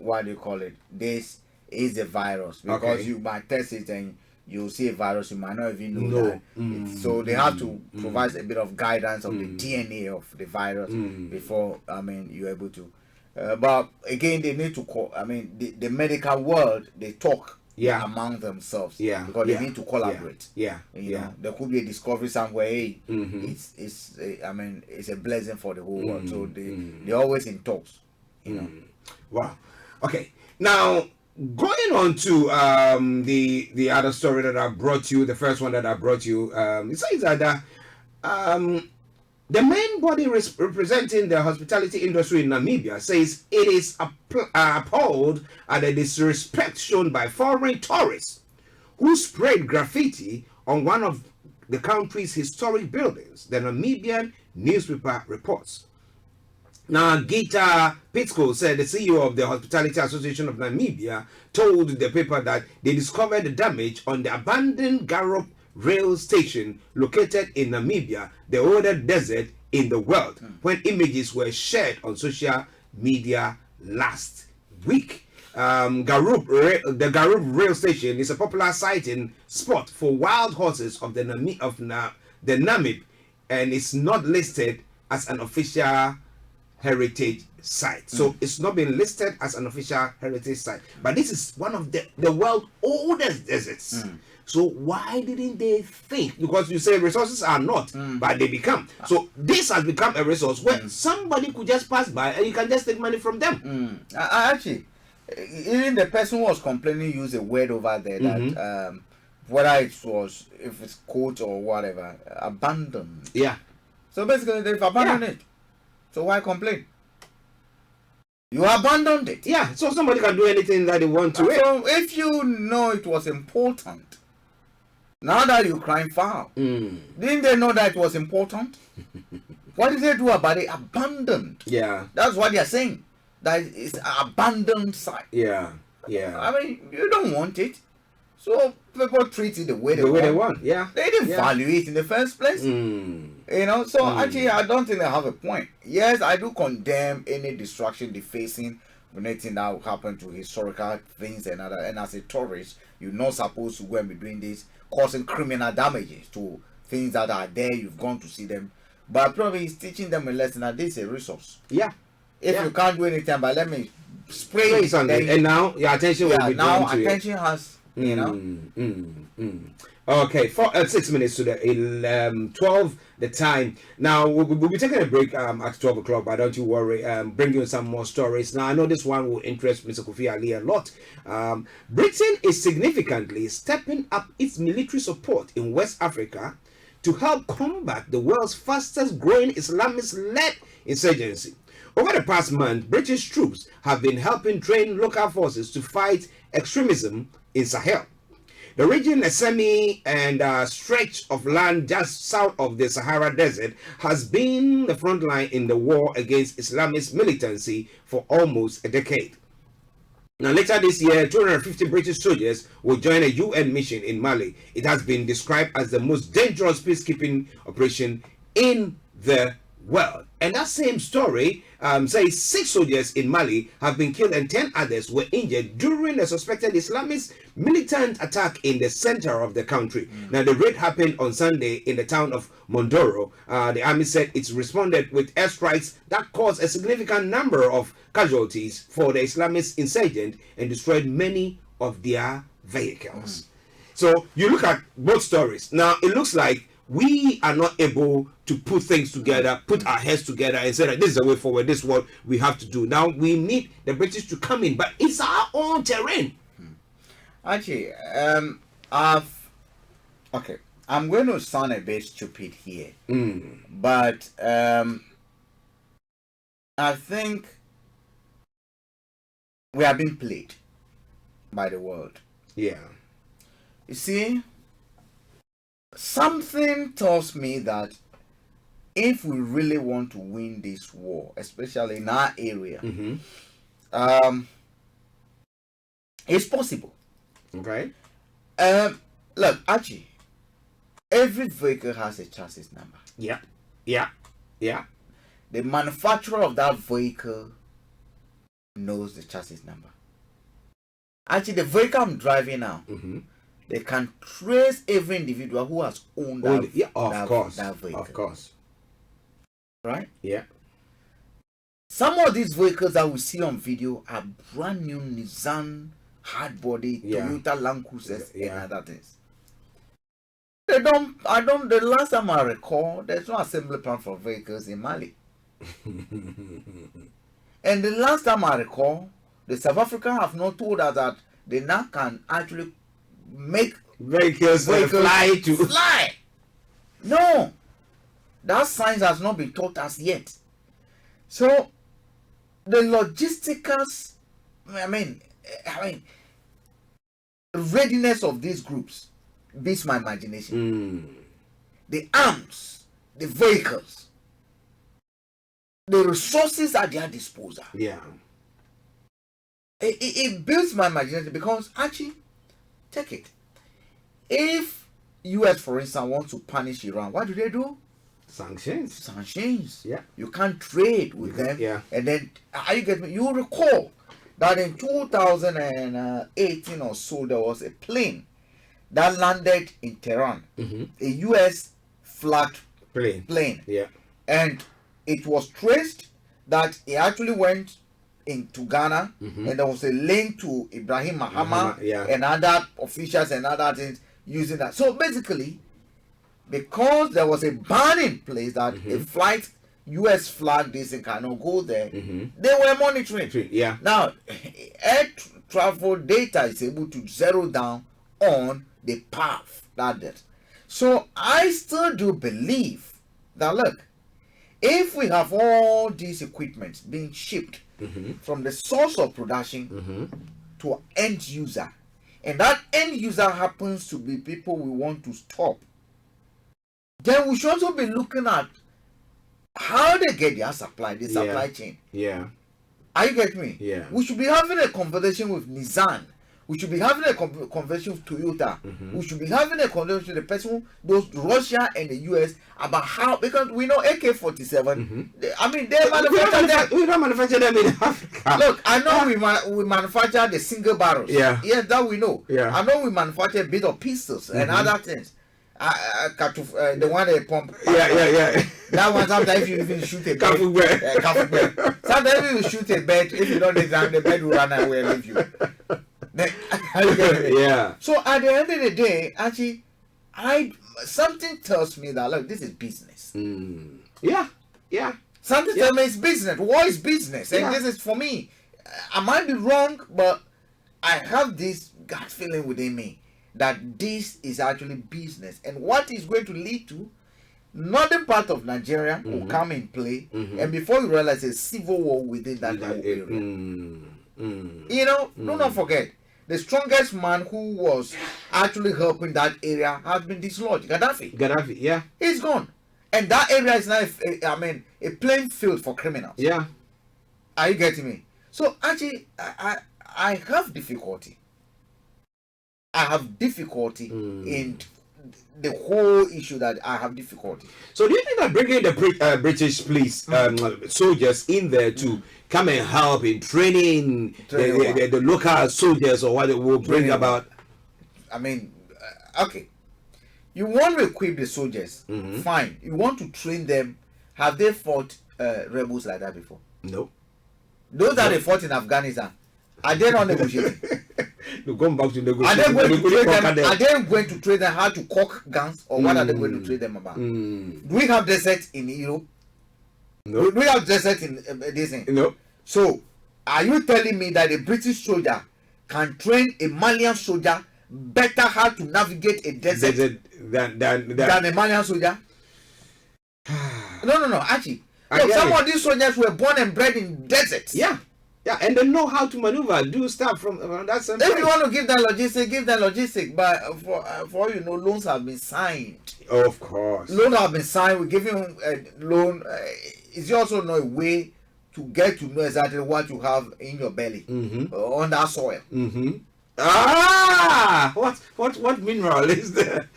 what do you call it? This is the virus, because you might test it and you'll see a virus, you might not even know that. So they have to provide a bit of guidance of the DNA of the virus before you're able to. But again, they need to call. The medical world, they talk. Among themselves, because they need to collaborate. There could be a discovery somewhere. Hey, it's a blessing for the whole world. So they're always in talks. Wow. Okay. Now going on to the other story that I brought you, the first one that I brought you, it says that the main body representing the hospitality industry in Namibia says it is appalled at the disrespect shown by foreign tourists who sprayed graffiti on one of the country's historic buildings, the Namibian newspaper reports. Now, Gita Pitsko said, the CEO of the Hospitality Association of Namibia, told the paper that they discovered the damage on the abandoned Garop rail station located in Namibia, the oldest desert in the world, when images were shared on social media last week. The Garub rail station is a popular sighting spot for wild horses of the Namib, and it's not listed as an official heritage site. So it's not been listed as an official heritage site, but this is one of the world's oldest deserts. So why didn't they think? Because you say resources are not, but they become. So this has become a resource where somebody could just pass by and you can just take money from them. Actually, even the person who was complaining used a word over there that whether it was, if it's court or whatever, abandoned. Yeah. So basically they've abandoned it. So why complain? You abandoned it. Yeah, so somebody can do anything that they want to. So if you know it was important, now that you're crying foul, didn't they know that it was important? What did they do about it? Abandoned. Yeah. That's what they're saying. That it's an abandoned site. Yeah. You don't want it. So people treat it the way they want. Yeah. They didn't value it in the first place. So actually I don't think they have a point. Yes, I do condemn any destruction, defacing, anything that will happen to historical things and other. And as a tourist, you're not supposed to go and be doing this, causing criminal damages to things that are there. You've gone to see them, but probably it's teaching them a lesson that this is a resource. Yeah. If you can't do anything, but let me spray it on it, and now your attention will be drawn to it. Now attention has. Okay, 6 minutes to the 12 the time. Now we'll be taking a break at 12 o'clock, but don't you worry, bring you some more stories. Now I know this one will interest Mr. Kofi Ali a lot. Britain is significantly stepping up its military support in West Africa to help combat the world's fastest growing Islamist-led insurgency. Over the past month, British troops have been helping train local forces to fight extremism in Sahel. The region, a semi and stretch of land just south of the Sahara Desert, has been the front line in the war against Islamist militancy for almost a decade. Now, later this year, 250 British soldiers will join a UN mission in Mali. It has been described as the most dangerous peacekeeping operation in the world. And that same story says 6 soldiers in Mali have been killed and 10 others were injured during a suspected Islamist militant attack in the center of the country. Now, the raid happened on Sunday in the town of Mondoro. The army said it's responded with airstrikes that caused a significant number of casualties for the Islamist insurgent and destroyed many of their vehicles. So you look at both stories. Now, it looks like we are not able to put things together, put our heads together and say that this is the way forward, this is what we have to do. Now we need the British to come in, but it's our own terrain. Actually, okay, I'm going to sound a bit stupid here, but I think we are being played by the world. Yeah. You see, something tells me that if we really want to win this war, especially in our area, it's possible. Okay. Look, actually, every vehicle has a chassis number. Yeah. Yeah. Yeah. The manufacturer of that vehicle knows the chassis number. Actually, the vehicle I'm driving now, they can trace every individual who has owned that, that vehicle. Of course. Right? Yeah. Some of these vehicles that we see on video are brand new Nissan hardbody, Toyota Land Cruisers, and other things. The last time I recall, there's no assembly plant for vehicles in Mali. And the last time I recall, the South Africans have not told us that they now can actually make vehicles fly. No, that science has not been taught us yet. So the logisticals, I mean, readiness of these groups beats my imagination. The arms, the vehicles, the resources at their disposal. Yeah. It builds my imagination because actually, take it. If US, for instance, wants to punish Iran, what do? Sanctions. Yeah. You can't trade with them. Yeah. And then you recall that in 2018 or so there was a plane that landed in Tehran, a US flagged plane. Yeah. And it was traced that it actually went into Ghana, and there was a link to Ibrahim Mahama and other officials and other things using that. So basically, because there was a ban in place that a flight US flag this and cannot go there, they were monitoring. Yeah. Now, air travel data is able to zero down on the path that is. So I still do believe that, look, if we have all these equipment being shipped from the source of production to end user, and that end user happens to be people we want to stop, then we should also be looking at how they get their supply, the supply chain. Yeah. Are you getting me? Yeah. We should be having a conversation with Nissan. We should be having a conversation with Toyota. We should be having a conversation with the person, those Russia and the US, about how, because we know AK-47. I mean, they manufacture them. We don't manufacture them in Africa. Look, I know we manufacture the single barrels. Yeah. Yes, that we know. Yeah. I know we manufacture a bit of pistols and other things. The one they pump. Yeah. That one, sometimes you even shoot a bird. Sometimes you shoot a bird. If you don't design, the bird will run away and leave you. Yeah. So at the end of the day, actually, something tells me that, look, this is business. Yeah. Something tells me it's business. War is business, and this is for me. I might be wrong, but I have this gut feeling within me that this is actually business, and what is going to lead to northern part of Nigeria will come in play, and before you realize a civil war within that whole area. You know, do not forget, the strongest man who was actually helping that area has been dislodged. Gaddafi, yeah, he's gone, and that area is now, a playing field for criminals. Yeah, are you getting me? So actually, I have difficulty. I have difficulty in the whole issue that I have difficulty. So do you think that bringing the British police soldiers in there to come and help in training the local soldiers, or what it will bring about? I mean, okay, you want to equip the soldiers, fine. You want to train them. Have they fought rebels like that before? No. Those that they fought in Afghanistan, are they not negotiating? Going back to negotiating. Are they going to train them how to cock guns, or what are they going to train them about? Do we have desert in Europe? No. Do we have desert in this thing? No. So, are you telling me that a British soldier can train a Malian soldier better how to navigate a desert than a Malian soldier? No. Actually, some of these soldiers were born and bred in deserts. Yeah, and they know how to maneuver, do stuff from that same place. If you want to give them logistics, give them logistics. But for all you know, loans have been signed. Of course, loans have been signed. We give him a loan. It's also not a way to get to know exactly what you have in your belly on that soil. What mineral is there?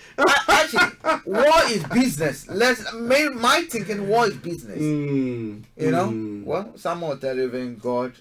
Actually, war is business. My thinking, war is business. You know, well, some will tell even God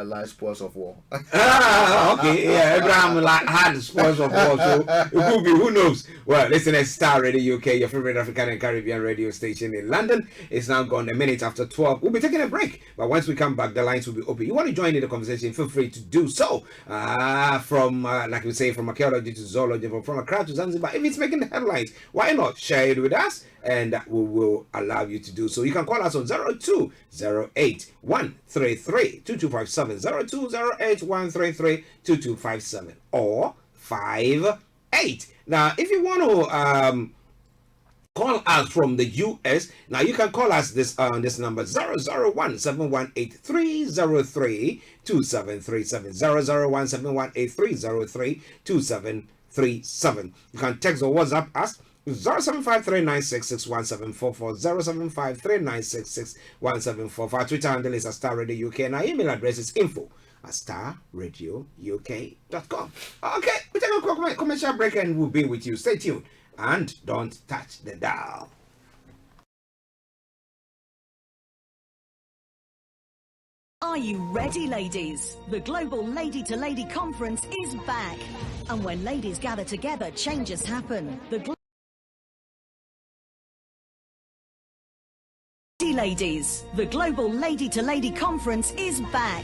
likes spoils of war. Okay, yeah, Abraham had spoils of war, so it could be, who knows? Well, listen to Starr Radio UK, your favorite African and Caribbean radio station in London. It's now gone a minute after 12. We'll be taking a break, but once we come back, the lines will be open. You want to join in the conversation, feel free to do so. From, like we say, from archaeology to zoology, from Accra to Zanzibar, if it's making the headlines, why not share it with us? And we will allow you to do so. You can call us on 0208 133 2257, 0208 133 2257, or 58. Now, if you want to call us from the US, now you can call us this number 001 718 303 2737, 001 718 303 2737. You can text or WhatsApp us 07539661744, 07539661744. Our Twitter handle is Starr Radio UK, and our email address is info@starradiouk.com. Okay, we take a quick commercial break and we'll be with you. Stay tuned and don't touch the dial. Are you ready, ladies? The Global Lady to Lady Conference is back. And when ladies gather together, changes happen. Ladies, the Global Lady to Lady Conference is back.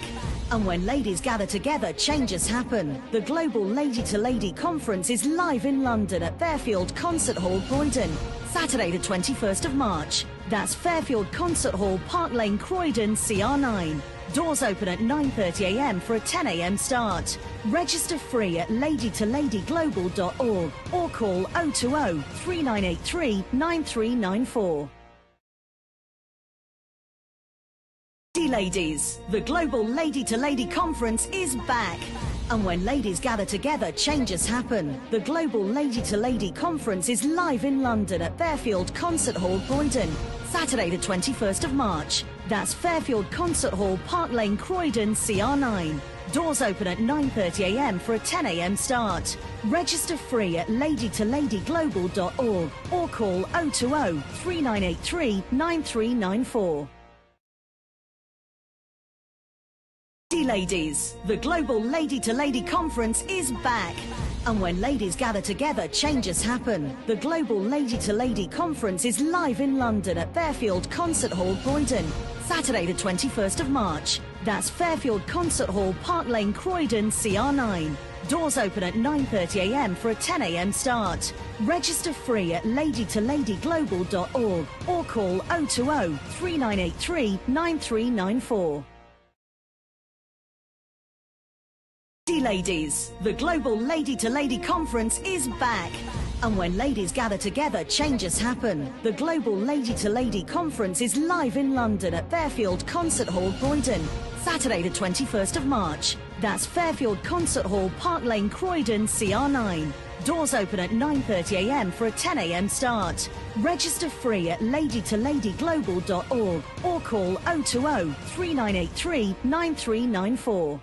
And when ladies gather together, changes happen. The Global Lady to Lady Conference is live in London at Fairfield Concert Hall, Croydon, Saturday the 21st of March. That's Fairfield Concert Hall, Park Lane, Croydon, CR9. Doors open at 9:30 a.m. for a 10 a.m. start. Register free at ladytoladyglobal.org or call 020 3983 9394. Ladies, the Global Lady to Lady Conference is back. And when ladies gather together, changes happen. The Global Lady to Lady Conference is live in London at Fairfield Concert Hall, Croydon, Saturday the 21st of March. That's Fairfield Concert Hall, Park Lane, Croydon, CR9. Doors open at 9:30 a.m. for a 10 a.m. start. Register free at ladytoladyglobal.org or call 020 3983 9394. Ladies, the Global Lady to Lady Conference is back. And when ladies gather together, changes happen. The Global Lady to Lady Conference is live in London at Fairfield Concert Hall, Croydon, Saturday the 21st of March. That's Fairfield Concert Hall, Park Lane, Croydon, CR9. Doors open at 9:30 a.m. for a 10 a.m. start. Register free at ladytoladyglobal.org or call 020 3983 9394. Ladies, the global Lady to Lady conference is back. And when ladies gather together, changes happen. The global Lady to Lady conference is live in London at Fairfield Concert Hall, Croydon, Saturday the 21st of March. That's Fairfield Concert Hall, Park Lane, Croydon, CR9. Doors open at 9:30 a.m. for a 10 a.m. start. Register free at ladytoladyglobal.org or call 020 3983 9394.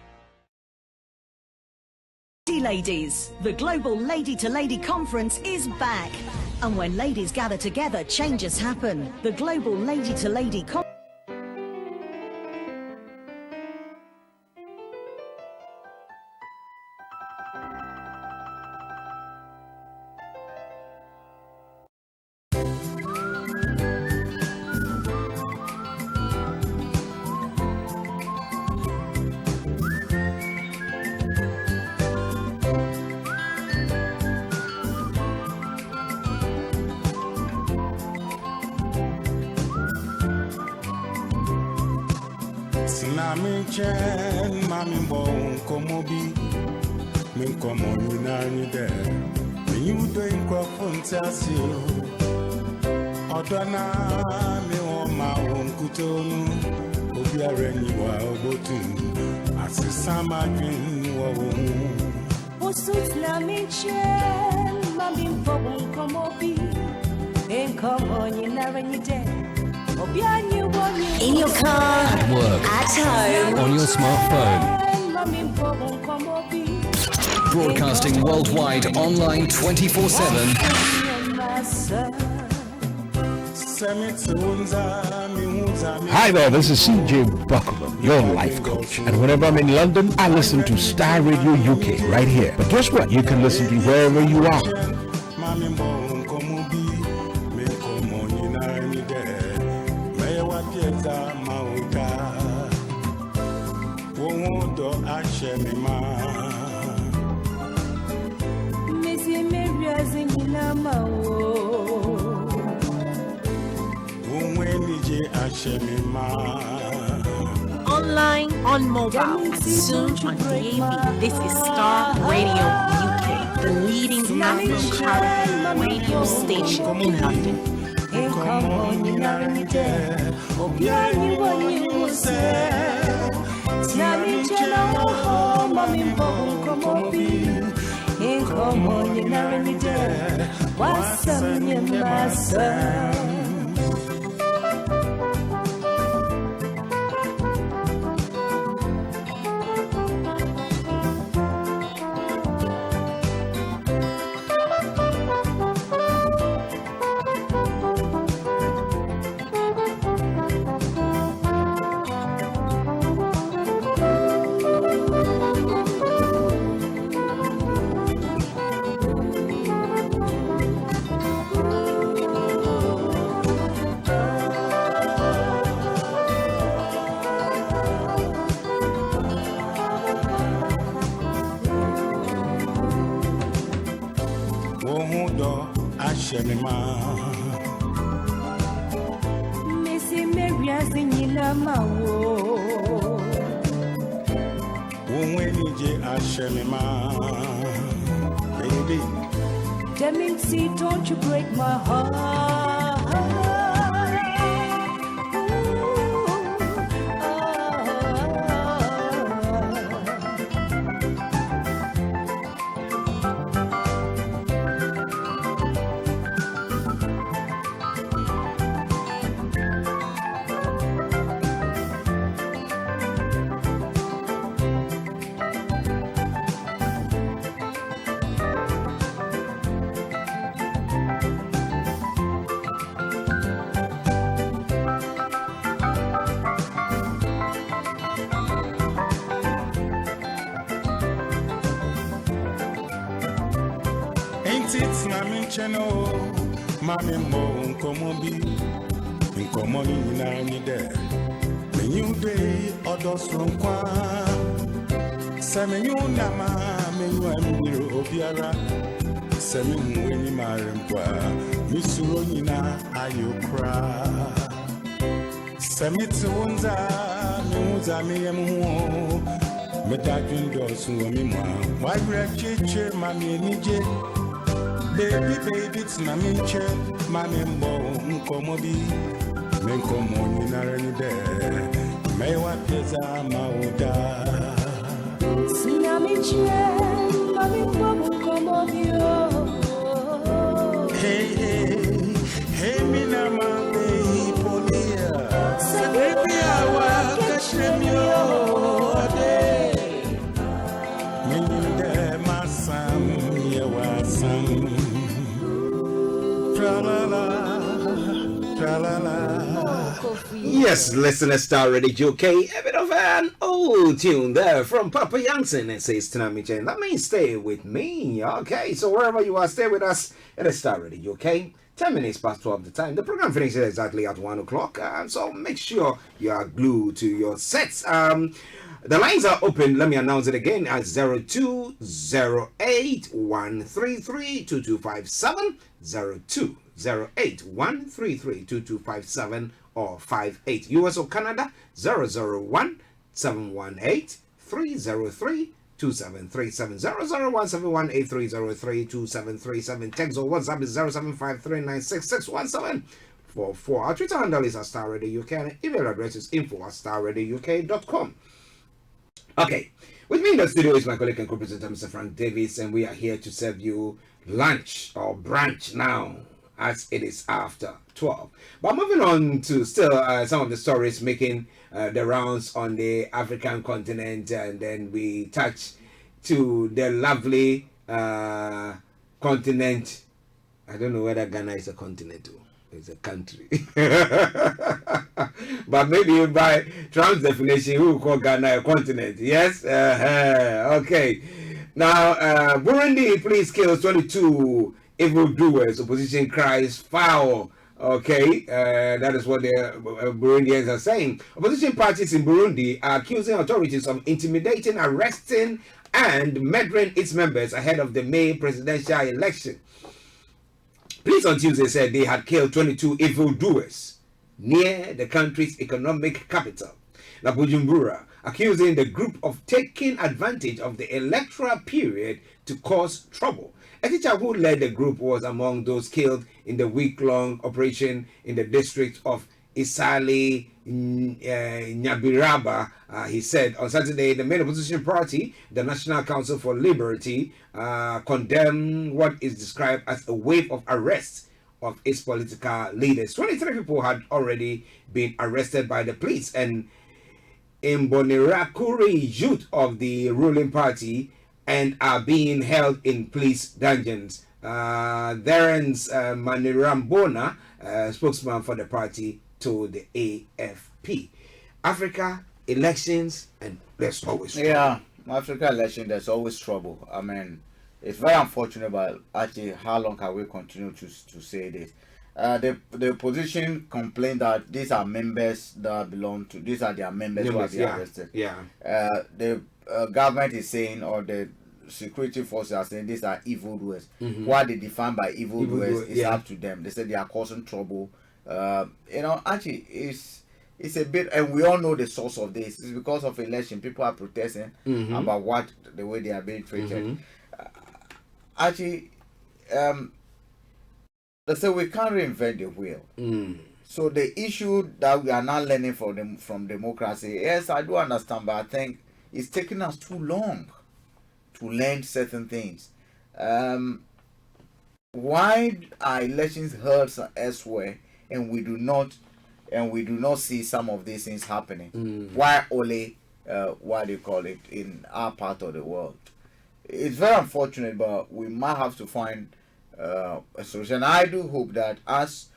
Ladies, the global Lady to Lady conference is back. And when ladies gather together, changes happen. The global Lady to Lady conference. Mami bon komobi min komoni nani de min yudo inkrofon tasio odona mi o ma won kutonu obi areni wa obotun asisama din wo wo osut na mi chen mami bon komobi min komoni nani de. In your car, at work, at home, on your smartphone. Broadcasting worldwide, online 24/7. Hi there, this is CJ Buckman, your life coach. And whenever I'm in London, I listen to Starr Radio UK right here. But guess what? You can listen to wherever you are. Online, on mobile, and soon on DAB. This is Starr Radio UK, the leading Afro-Caribbean radio station in London. Baby, Demincy, don't you break my heart. Mami mo nkomobi nkomoni na ni de menyu de odosronkwa semenyu na ma menyu amiro obiara semenyu eni marempa misuro nyina ayokra semiti wonza meyemu Medajun dosu omimwa. Why chiche mami nije? Baby, it's na minche. Mami mbo nkomobi. Menkomo ninare nide. Mewa peza mauda. Sina minche. Mami mbo nkomobi. Hey, mina mami polia. Baby, awa kashemyo de. Mininde masam yewasam. Tra-la-la, tra-la-la. Yes, listener, Star Radio UK. A bit of an old tune there from Papa Jansen. It says Tsunami Chain. That means stay with me. Okay, so wherever you are, stay with us. It is Star Radio UK. 10 minutes past 12 the time. The program finishes exactly at 1 o'clock. So make sure you are glued to your sets. The lines are open. Let me announce it again at 0208-133-2257, 0208-133-2257 or 58. US or Canada 001-718-303-2737, 001-718-303-2737. Text or WhatsApp is 0753966174. Our Twitter handle is Starr Radio UK and email address is info@starradiouk.com. Okay, with me in the studio is my colleague and co-presenter Mr. Frank Davis, and we are here to serve you lunch or brunch now, as it is after 12. But moving on to still some of the stories making the rounds on the African continent, and then we touch to the lovely continent. I don't know whether Ghana is a continent or it's a country. But maybe by Trump's definition, we will call Ghana a continent. Yes? Okay. Now, Burundi police kills 22 evildoers. Opposition cries foul. Okay, that is what the Burundians are saying. Opposition parties in Burundi are accusing authorities of intimidating, arresting, and murdering its members ahead of the May presidential election. Police on Tuesday said they had killed 22 evildoers near the country's economic capital, Bujumbura, accusing the group of taking advantage of the electoral period to cause trouble. A teacher who led the group was among those killed in the week-long operation in the district of Isale Nyabiraba. He said on Saturday the main opposition party, the National Council for Liberty, condemned what is described as a wave of arrests of its political leaders. 23 people had already been arrested by the police, and Imbonerakure youth of the ruling party and are being held in police dungeons. There's Manirambona, spokesman for the party, told the AFP. Africa elections, and there's always trouble. Yeah, Africa election, there's always trouble. I mean, it's very unfortunate, but actually, how long can we continue to say this? The opposition complained that these are members that belong to, these are their members who are being arrested. Yeah. The government is saying, or the security forces are saying, these are evildoers. What they define by evildoers is up to them. They say they are causing trouble. Actually, it's a bit, and we all know the source of this. It's because of election. People are protesting about the way they are being treated. Actually, they say we can't reinvent the wheel. So the issue that we are now learning from democracy, yes, I do understand, but I think it's taking us too long to learn certain things. Why are elections held elsewhere and we do not see some of these things happening? Why only what do you call it in our part of the world? It's very unfortunate, but we might have to find a solution. I do hope that as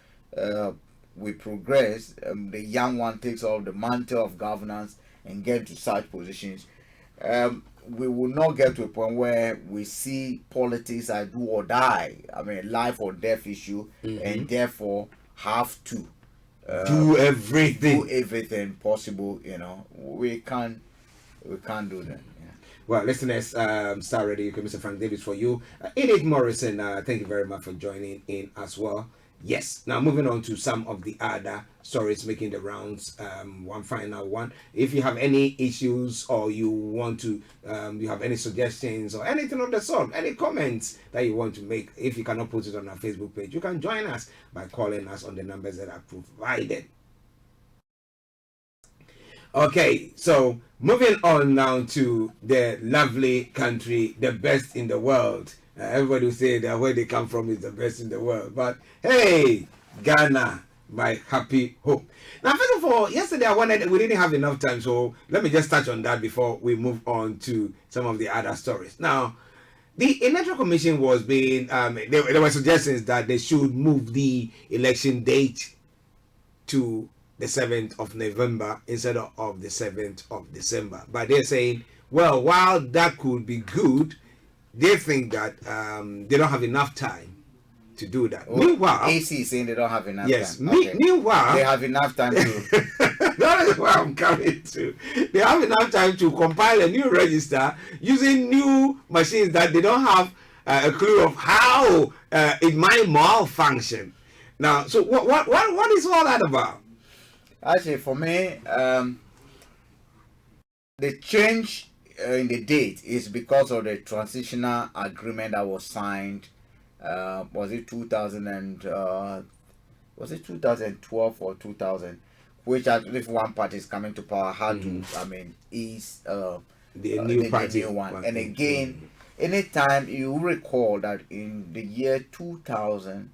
we progress, the young one takes off the mantle of governance and get to such positions. We will not get to a point where we see politics as do or die. I mean, life or death issue, and therefore have to do everything possible. We can't do that. Well, listeners, Starr Radio UK, Mr. Frank Davis for you. Edith Morrison, thank you very much for joining in as well. Yes. Now moving on to some of the other stories making the rounds. One final one. If you have any issues or you want to, you have any suggestions or anything of the sort, any comments that you want to make, if you cannot put it on our Facebook page, you can join us by calling us on the numbers that are provided. Okay, so moving on now to the lovely country, the best in the world. Everybody will say that where they come from is the best in the world. But hey, Ghana, my happy hope. Now, first of all, yesterday we didn't have enough time, so let me just touch on that before we move on to some of the other stories. Now, the Electoral Commission was being, there were suggestions that they should move the election date to the 7th of November instead of the 7th of December. But they're saying, well, while that could be good, they think that they don't have enough time to do that. Oh, meanwhile, AC is saying they don't have enough yes, time. Okay. Meanwhile, they have enough time to. That is where I'm coming to. They have enough time to compile a new register using new machines that they don't have a clue of how it might malfunction. Now, so what is all that about? Actually, for me, the change in the date is because of the transitional agreement that was signed. Was it 2012 or 2000? Which if one party is coming to power, had to ease the new one. And again, anytime you recall that in the year 2000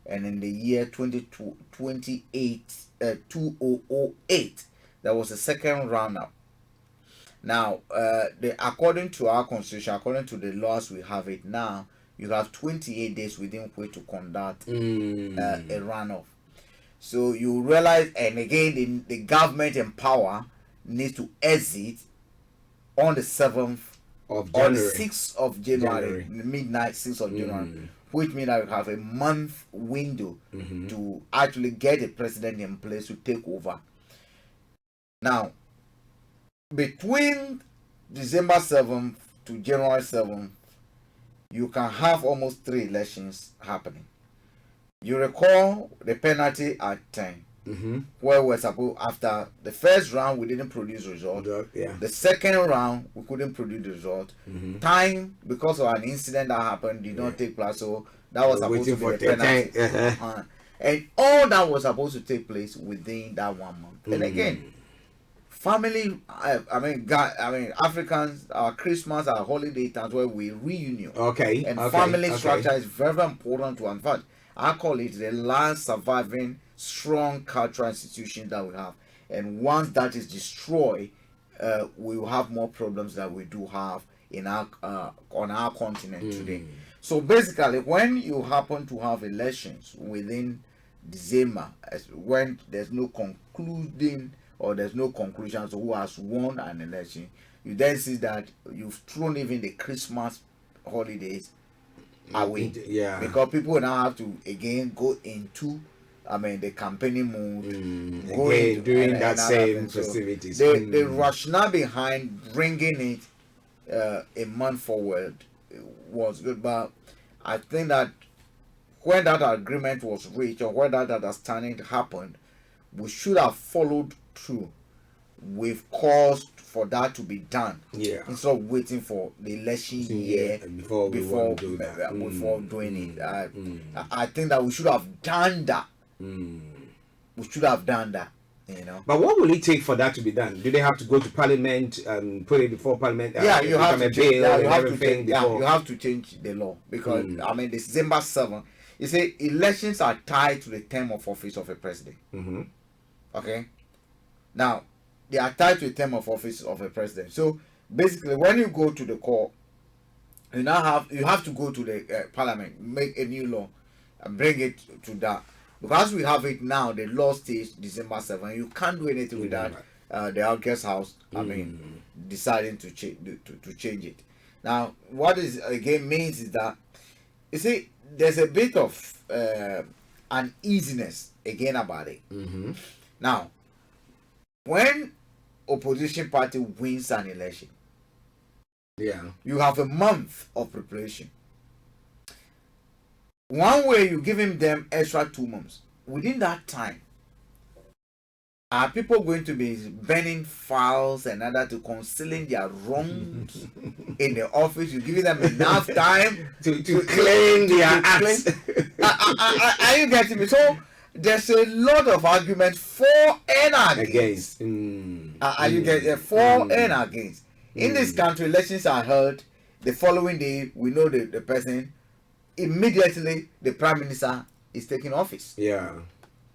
and in the year 2008, there was a second roundup. Now, according to our constitution, according to the laws we have it now, you have 28 days within which to conduct a runoff. So you realize, and again, the government in power needs to exit on the 7th of January, on the 6th of January. Midnight 6th of January, which means that you have a month window to actually get a president in place to take over. Now, between December 7th to January 7th, you can have almost 3 elections happening. You recall the penalty at 10, where we're supposed, after the first round, we didn't produce result. The second round, we couldn't produce the result. Time, because of an incident that happened, did not take place, so that was supposed to be the penalty. And all that was supposed to take place within that 1 month. And again, family, Africans, our Christmas, our holiday times where we reunion. And family structure is very, very important to unfold. I call it the last surviving strong cultural institution that we have. And once that is destroyed, we will have more problems that we do have in our on our continent today. So basically, when you happen to have elections within December, when there's no concluding or there's no conclusion to who has won an election, you then see that you've thrown even the Christmas holidays away. Because people now have to again go into the campaigning mood during that same festivities. The rationale behind bringing it a month forward was good, but I think that when that agreement was reached or when that understanding happened, we should have followed through with cause for that to be done. Instead of waiting for the election year before doing it. I think that we should have done that. We should have done that. But what will it take for that to be done? Do they have to go to Parliament and put it before Parliament? You have to change the law because December 7th. You say elections are tied to the term of office of a president. Okay. Now they are tied to the term of office of a president. So basically, when you go to the court, you have to go to the Parliament, make a new law, and bring it to that. Because we have it now, the law stays December 7th. You can't do anything without the August House. Deciding to change it. Now, what is again means is that you see there's a bit of uneasiness again about it. Now, when opposition party wins an election, you have a month of preparation. one way you giving them extra 2 months. Within that time, are people going to be burning files and other to concealing their wrongs in the office? You're giving them enough time to claim their acts. Are you getting me? So there's a lot of arguments for and against. Are you getting for and against? In this country, elections are held. The following day, we know the person. Immediately, the prime minister is taking office. Yeah.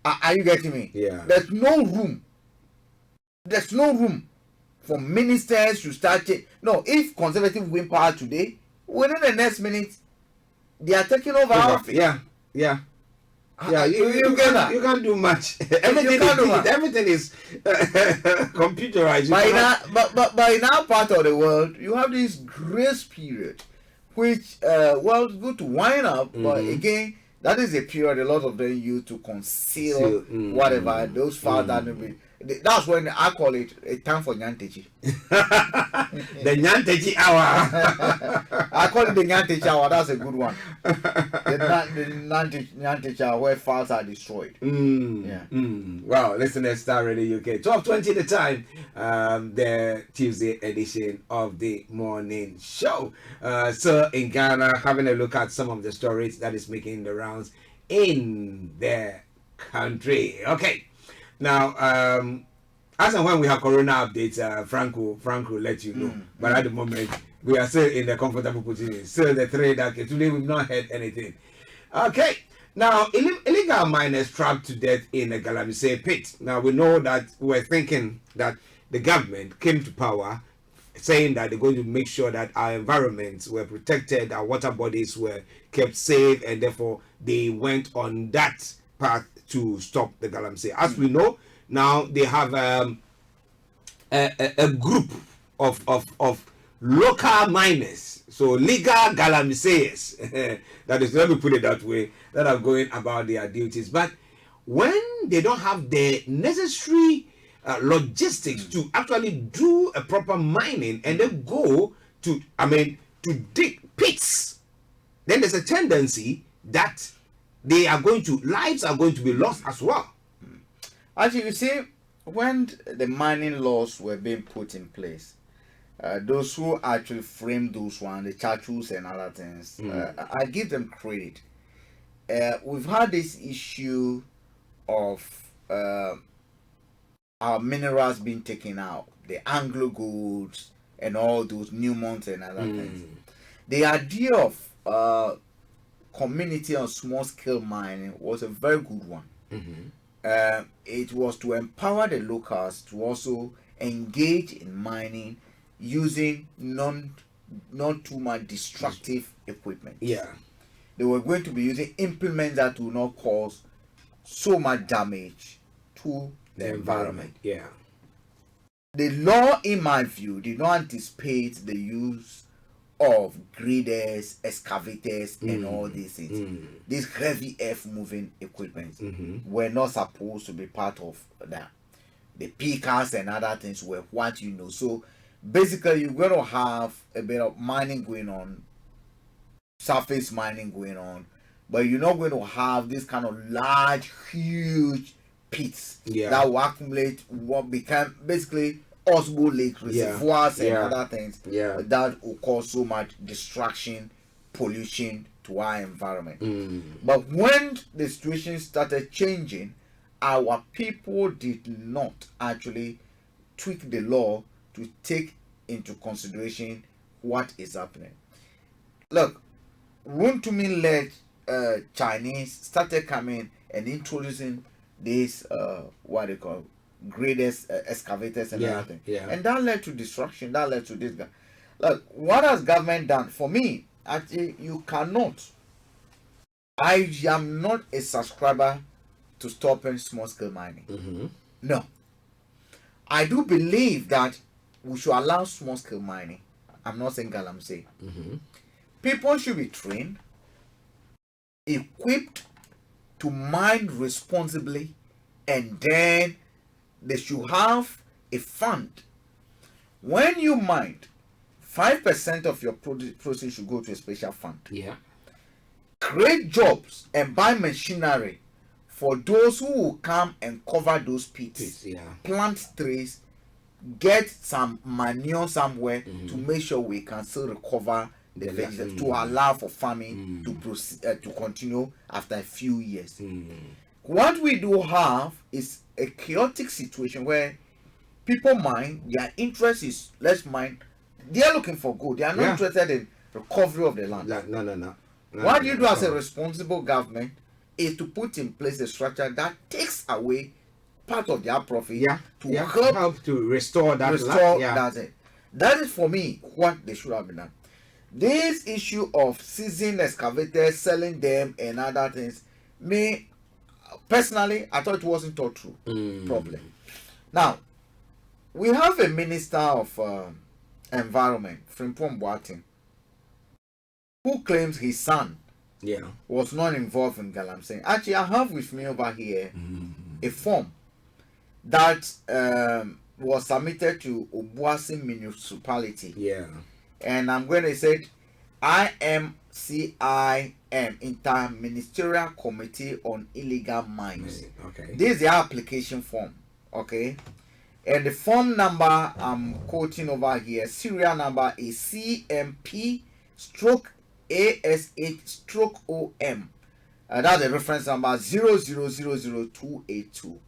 Are you getting me? Yeah. There's no room. There's no room for ministers to start. No, if Conservative win power today, within the next minute, they are taking over our office. Yeah. Yeah. Yeah, you can't do much. Everything is computerized. But in our part of the world, you have this grace period, which it's good to wind up, but again, that is a period a lot of them use to conceal whatever those files that that's when I call it a time for Nyantechi. The Nyantechi hour. I call it the Nyantechi hour. That's a good one. The Nyantechi hour where files are destroyed. Wow, listeners, Star Radio UK. 12:20 the time. The Tuesday edition of the morning show. So in Ghana, having a look at some of the stories that is making the rounds in the country. Okay. Now, as and when we have corona updates, Frank will let you know. But at the moment, we are still in a comfortable position. Still the 3 that today we've not heard anything. Okay. Now, illegal miners trapped to death in a Galamsey pit. Now, we know that we're thinking that the government came to power saying that they're going to make sure that our environments were protected, our water bodies were kept safe, and therefore they went on that path to stop the Galamsey. As we know, now they have a group of local miners, so legal Galamseyers, that is, let me put it that way, that are going about their duties. But when they don't have the necessary logistics to actually do a proper mining and then go to dig pits, then there's a tendency that lives are going to be lost as well. Actually, you see, when the mining laws were being put in place, those who actually framed those ones, the churches and other things, I give them credit. We've had this issue of our minerals being taken out, the Anglo Golds and all those Newmonts and other things. The idea of community on small scale mining was a very good one. It was to empower the locals to also engage in mining using not too much destructive equipment. Yeah, they were going to be using implements that will not cause so much damage to the environment. Yeah, the law, in my view, did not anticipate the use of graders, excavators, and all these things. These heavy earth moving equipment were not supposed to be part of that. The pickers and other things were what you know. So basically, you're going to have a bit of mining going on, surface mining going on, but you're not going to have this kind of large, huge pits that will accumulate what became basically Osbo Lake reservoirs and other things that will cause so much destruction, pollution to our environment. But when the situation started changing, our people did not actually tweak the law to take into consideration what is happening. Look, Wuntumin led Chinese started coming and introducing this what they call graders, excavators and everything. And that led to destruction. That led to this guy. Look, what has government done? For me, actually, you cannot. I am not a subscriber to stopping small scale mining. No. I do believe that we should allow small scale mining. I'm not saying Galamsey. People should be trained, equipped to mine responsibly, and then they should have a fund. When you mine, 5% of your proceeds should go to a special fund. create jobs and buy machinery for those who will come and cover those pits, plant trees, get some manure somewhere to make sure we can still recover the vegetables, to allow for farming to proceed, to continue after a few years. What we do have is a chaotic situation where people mine, their interest is let's mine. They are looking for gold. They are not interested in recovery of the land. No. What you do as a responsible government is to put in place a structure that takes away part of their profit to help to restore that. That's it. That is for me what they should have done. This issue of seizing excavators, selling them, and other things, me personally, I thought it wasn't thought through properly. Now, we have a minister of environment, Frimpong Boateng, who claims his son was not involved in Galamsey. Actually, I have with me over here a form that was submitted to Obuasi municipality. And I'm going to say IMCIM, Interministerial Committee on Illegal Mines. This is the application form. And the form number I'm quoting over here, serial number is CMP/ASH/OM. That's the reference number 0000282.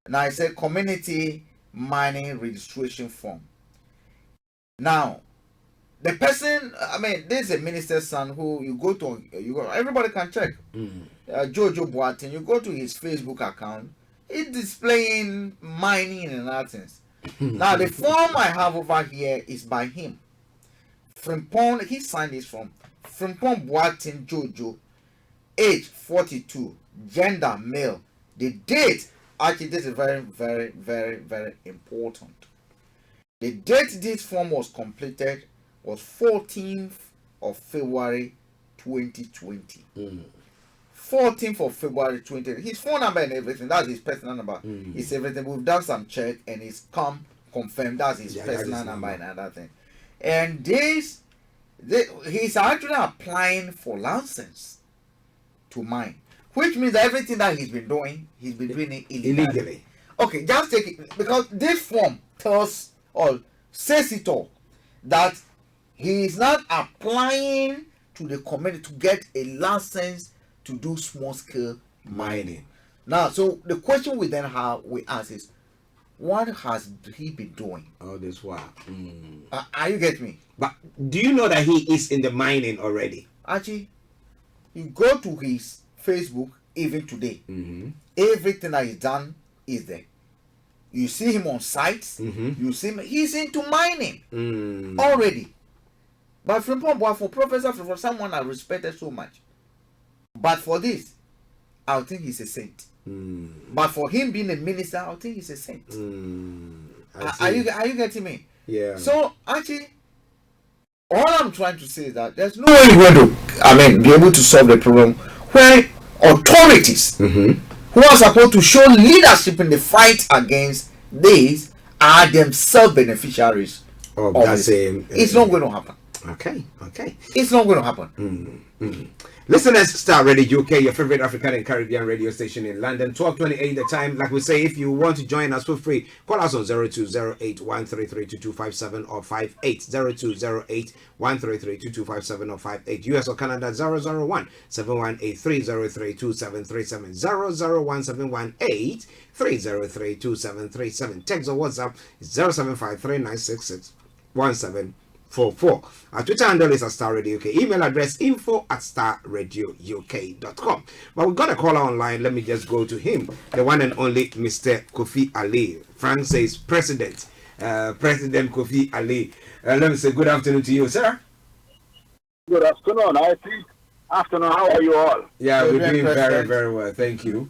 Now I said community mining registration form. Now, the person, I mean, this is a minister's son who everybody can check. Jojo Boateng, you go to his Facebook account, it's displaying mining and other things. Now, the form I have over here is by him. Frimpong, he signed this form. Frimpong Boateng Jojo, age 42, gender male. The date, actually, this is very, very, very, very important. The date this form was completed was 14th of February 2020. 14th of February 2020. His phone number and everything, that's his personal number. It's everything. We've done some check and it's confirmed. That's his personal number and other thing. And he's actually applying for license to mine, which means everything that he's been doing it illegally. Okay, just take it, because this form tells or says it all, that he is not applying to the community to get a license to do small scale mining. Now, so the question we ask is, what has he been doing all this while? Are you get me? But do you know that he is in the mining already? Actually, you go to his Facebook even today. Everything that he's done is there. You see him on sites. You see him. He's into mining already. But for Professor, for someone I respected so much. But for this, I think he's a saint. But for him being a minister, I think he's a saint. Are you getting me? Yeah. So actually, all I'm trying to say is that there's no way you're going to, be able to solve the problem where authorities who are supposed to show leadership in the fight against this are themselves beneficiaries of that same. It's not going to happen. Okay. It's not going to happen. Listeners, Starr Radio UK, your favorite African and Caribbean radio station in London, 12:28 the time. Like we say, if you want to join us for free, call us on 0208-133-2257 or 58 0208-133-2257 or 58. US or Canada 001-7183-032-737 001-718-303-2737. Text or WhatsApp 0753-966-1744. Our Twitter handle is at Starr Radio UK. Email address info@starradiouk.com. But we got a caller online. Let me just go to him. The one and only Mr. Kofi Ali. Frank says President Kofi Ali. Let me say good afternoon to you, sir. Good afternoon. Afternoon. How are you all? Yeah, we're doing very, very well. Thank you.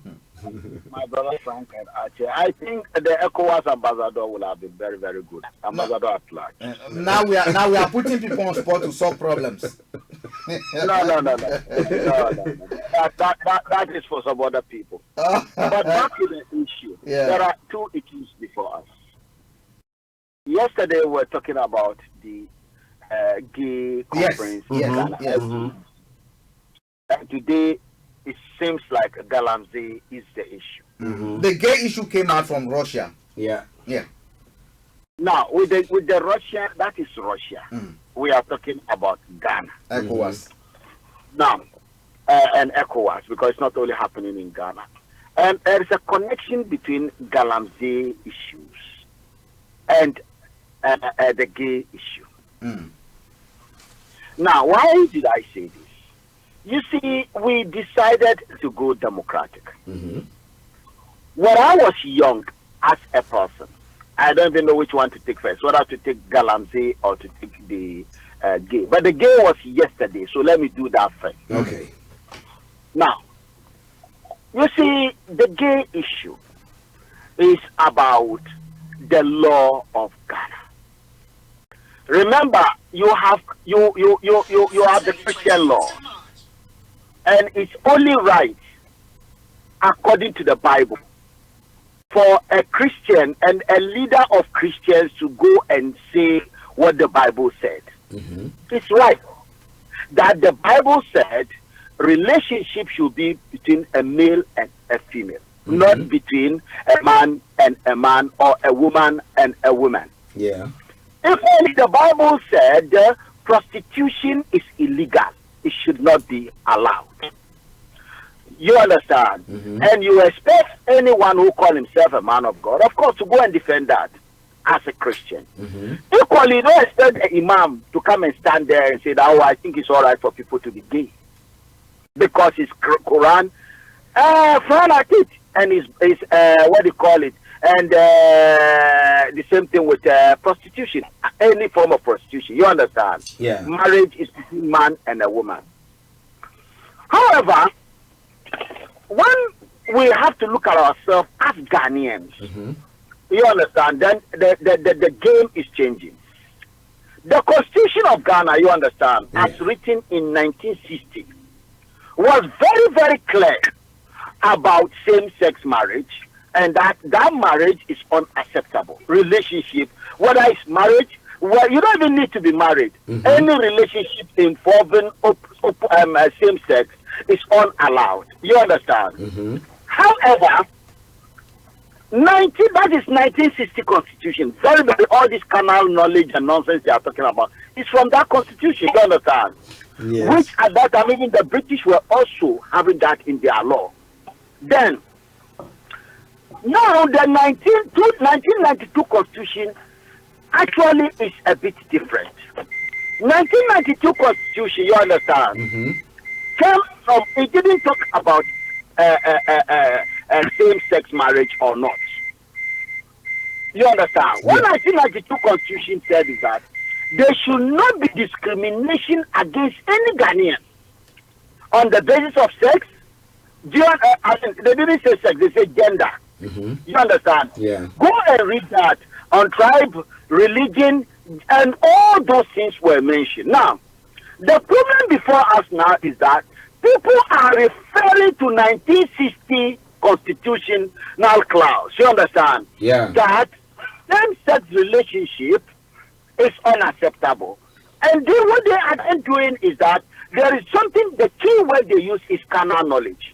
My brother Frank and Archie. I think the ECOWAS ambassador will have been very, very good. Ambassador at large. Now we are putting people on spot to solve problems. No. That is for some other people. But back to the issue. There are two issues before us. Yesterday we were talking about the gay conference. And today, it seems like Galamsey is the issue. The gay issue came out from Russia. Yeah. Now, with the Russia, that is Russia. We are talking about Ghana. ECOWAS. Now, and ECOWAS, because it's not only happening in Ghana. And there is a connection between Galamsey issues and the gay issue. Now, why did I say this? You see, we decided to go democratic. When I was young as a person, I don't even know which one to take first, whether to take Galamsey or to take the gay. But the gay was yesterday, so let me do that first. Okay. Now, you see, the gay issue is about the law of Ghana. Remember, you have the Christian law, and it's only right, according to the Bible, for a Christian and a leader of Christians to go and say what the Bible said. It's right that the Bible said relationship should be between a male and a female, not between a man and a man or a woman and a woman. Yeah. If only the Bible said prostitution is illegal, it should not be allowed. You understand? And you expect anyone who calls himself a man of God, of course, to go and defend that as a Christian. Equally, you don't expect the imam to come and stand there and say that, oh, I think it's all right for people to be gay. Because it's Quran, frown at it, and it's what do you call it? And the same thing with prostitution, any form of prostitution. You understand? Yeah. Marriage is between man and a woman. However, when we have to look at ourselves as Ghanaians, you understand, then the game is changing. The Constitution of Ghana, you understand, as written in 1960, was very, very clear about same-sex marriage, and that marriage is unacceptable. Relationship, whether it's marriage, well, you don't even need to be married. Any relationship involving same-sex is unallowed. You understand? However, that is 1960 Constitution. Very, very, all this carnal knowledge and nonsense they are talking about is from that Constitution. You understand? Yes. Which at that time, even the British were also having that in their law. Then, now the 1992 Constitution actually is a bit different. 1992 Constitution, you understand, came from, it didn't talk about same-sex marriage or not. You understand? What 1992 Constitution said is that there should not be discrimination against any Ghanaian on the basis of sex. They didn't say sex, they said gender. You understand? Yeah. Go and read that on tribe, religion, and all those things were mentioned. Now, the problem before us now is that people are referring to 1960 constitutional clause. You understand? Yeah. That same-sex relationship is unacceptable. And then what they are then doing is that there is something, the key word they use is carnal knowledge.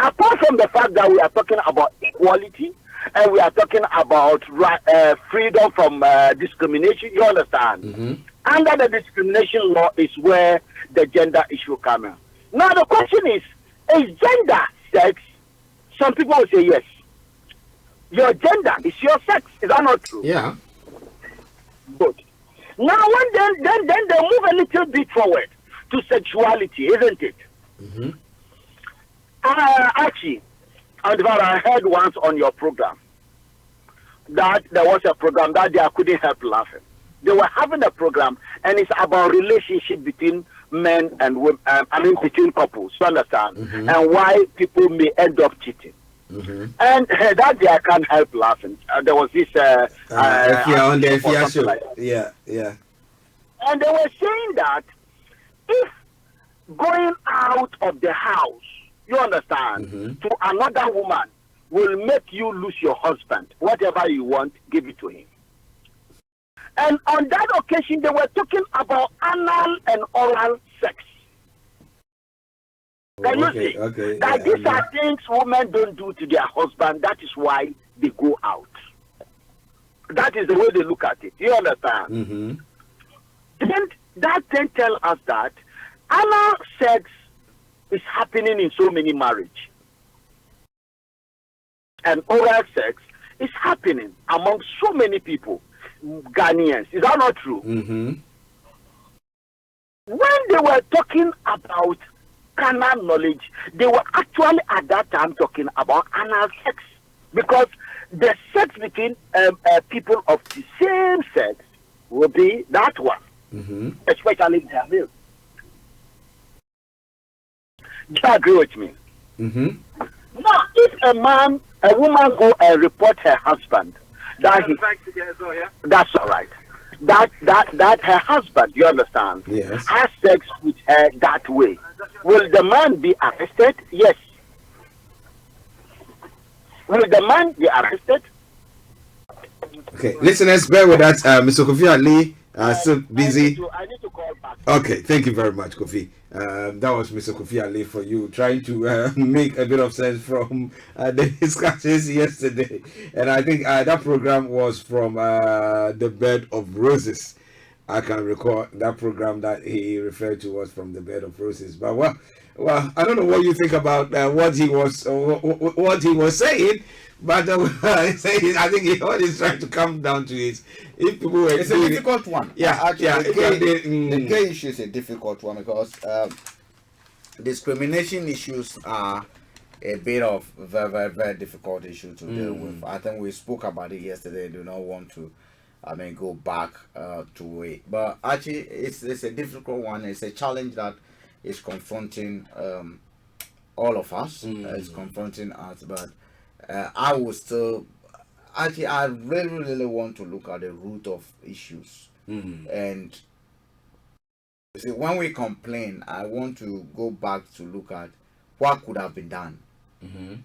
Apart from the fact that we are talking about equality and we are talking about freedom from discrimination, you understand? Under the discrimination law is where the gender issue comes in. Now the question is gender sex? Some people will say yes. Your gender is your sex. Is that not true? Yeah. Good. Now when then they move a little bit forward to sexuality, isn't it? Actually, I heard once on your program that there was a program that I couldn't help laughing. They were having a program, and it's about relationship between men and women, between couples, you understand? And why people may end up cheating. And that day I can't help laughing. There was this... if you're on the show. Like yeah. And they were saying that if going out of the house, you understand, to another woman will make you lose your husband, whatever you want, give it to him. And on that occasion, they were talking about anal and oral sex. Can you see? That these are things women don't do to their husband. That is why they go out. That is the way they look at it. You understand? Then that then tell us that anal sex is happening in so many marriages. And oral sex is happening among so many people, Ghanaians. Is that not true? When they were talking about carnal knowledge, they were actually at that time talking about anal sex, because the sex between people of the same sex will be that one, especially if they are male. Do you agree with me? Now, if a woman go and report her husband, that's all right. That her husband, you understand, has sex with her that way. Will the man be arrested? Yes. Will the man be arrested? Okay, listeners, bear with us. Mr. Kofi Ali, still busy. I need to call back. Okay, thank you very much, Kofi. That was Mr. Kofi Ali for you, trying to make a bit of sense from the discussions yesterday. And I think that program was from the Bed of Roses. I can recall that program that he referred to was from the Bed of Roses. But well, I don't know what you think about what he was saying. But I think what he's trying to come down to is if people were it's a difficult one. The gay issue is a difficult one because discrimination issues are a bit of very, very, very difficult issue to deal with. I think we spoke about it yesterday. I do not want to go back to it. But actually it's a difficult one. It's a challenge that is confronting all of us. It's confronting us, but I will still actually I really want to look at the root of issues. And you see, when we complain, I want to go back to look at what could have been done.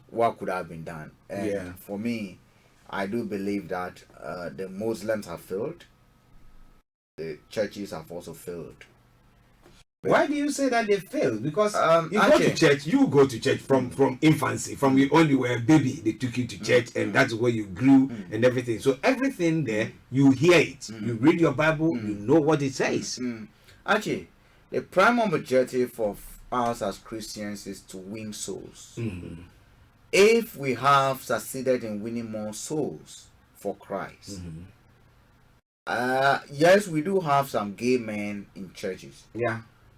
What could have been done. And for me, I do believe that the Muslims have failed. The churches have also failed. Why do you say that they failed? Because you go to church from infancy, from you only were a baby, they took you to church, and that's where you grew and everything. So everything there, you hear it. You read your Bible, you know what it says. Actually, the prime objective of us as Christians is to win souls. If we have succeeded in winning more souls for Christ, yes, we do have some gay men in churches.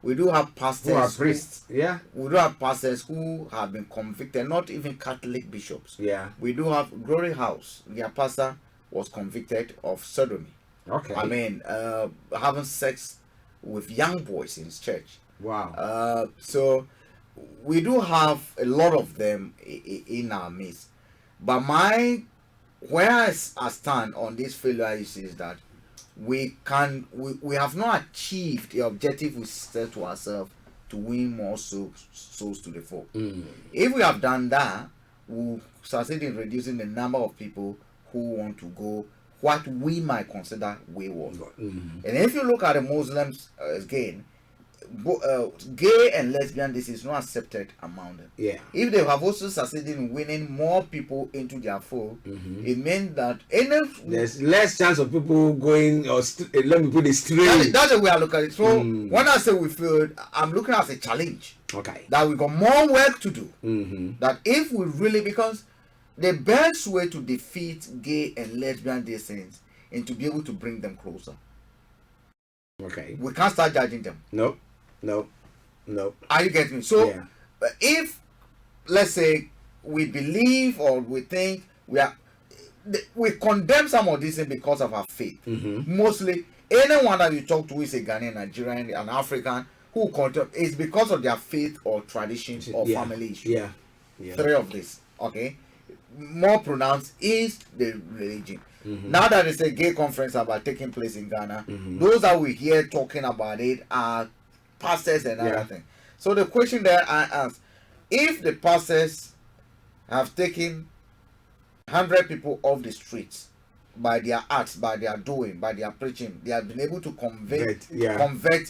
We do have pastors who are priests. We do have pastors who have been convicted, not even Catholic bishops. We do have Glory House. Their pastor was convicted of sodomy. I mean, having sex with young boys in his church. Wow. So we do have a lot of them in our midst. But where I stand on this failure is that we have not achieved the objective we set to ourselves to win more souls to the fold. If we have done that, we'll succeed in reducing the number of people who want to go what we might consider wayward. And if you look at the Muslims again, gay and lesbian, this is not accepted among them. If they have also succeeded in winning more people into their fold, it means that there's less chance of people going or let me put it straight. That's the way I look at it. So when I say we failed, I'm looking at it as a challenge. That we got more work to do. That if we really, because the best way to defeat gay and lesbian these things is to be able to bring them closer. We can't start judging them. No. Are you getting me? So if, let's say, we believe or we think we condemn some of these things because of our faith. Mostly anyone that you talk to is a Ghanaian, Nigerian, an African who condemn is because of their faith or traditions or family issues. Three of this. More pronounced is the religion. Now that it's a gay conference about taking place in Ghana, those that we hear talking about it are pastors and everything. So the question there I ask, if the pastors have taken 100 people off the streets by their acts, by their doing, by their preaching, they have been able to convert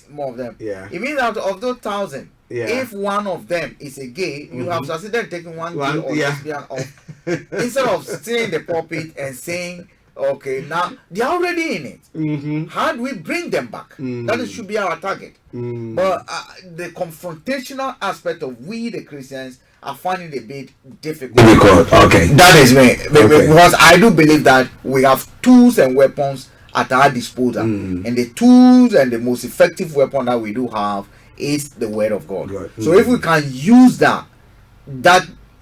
more of them. It means out of those 1,000, If one of them is a gay, you have succeeded in taking one gay or lesbian off. Instead of sitting in the pulpit and saying, okay, now they're already in it. How do we bring them back? That should be our target. But the confrontational aspect of we, the Christians, are finding it a bit difficult. Okay. That is me. Because I do believe that we have tools and weapons at our disposal. And the tools and the most effective weapon that we do have is the word of God. So if we can use that,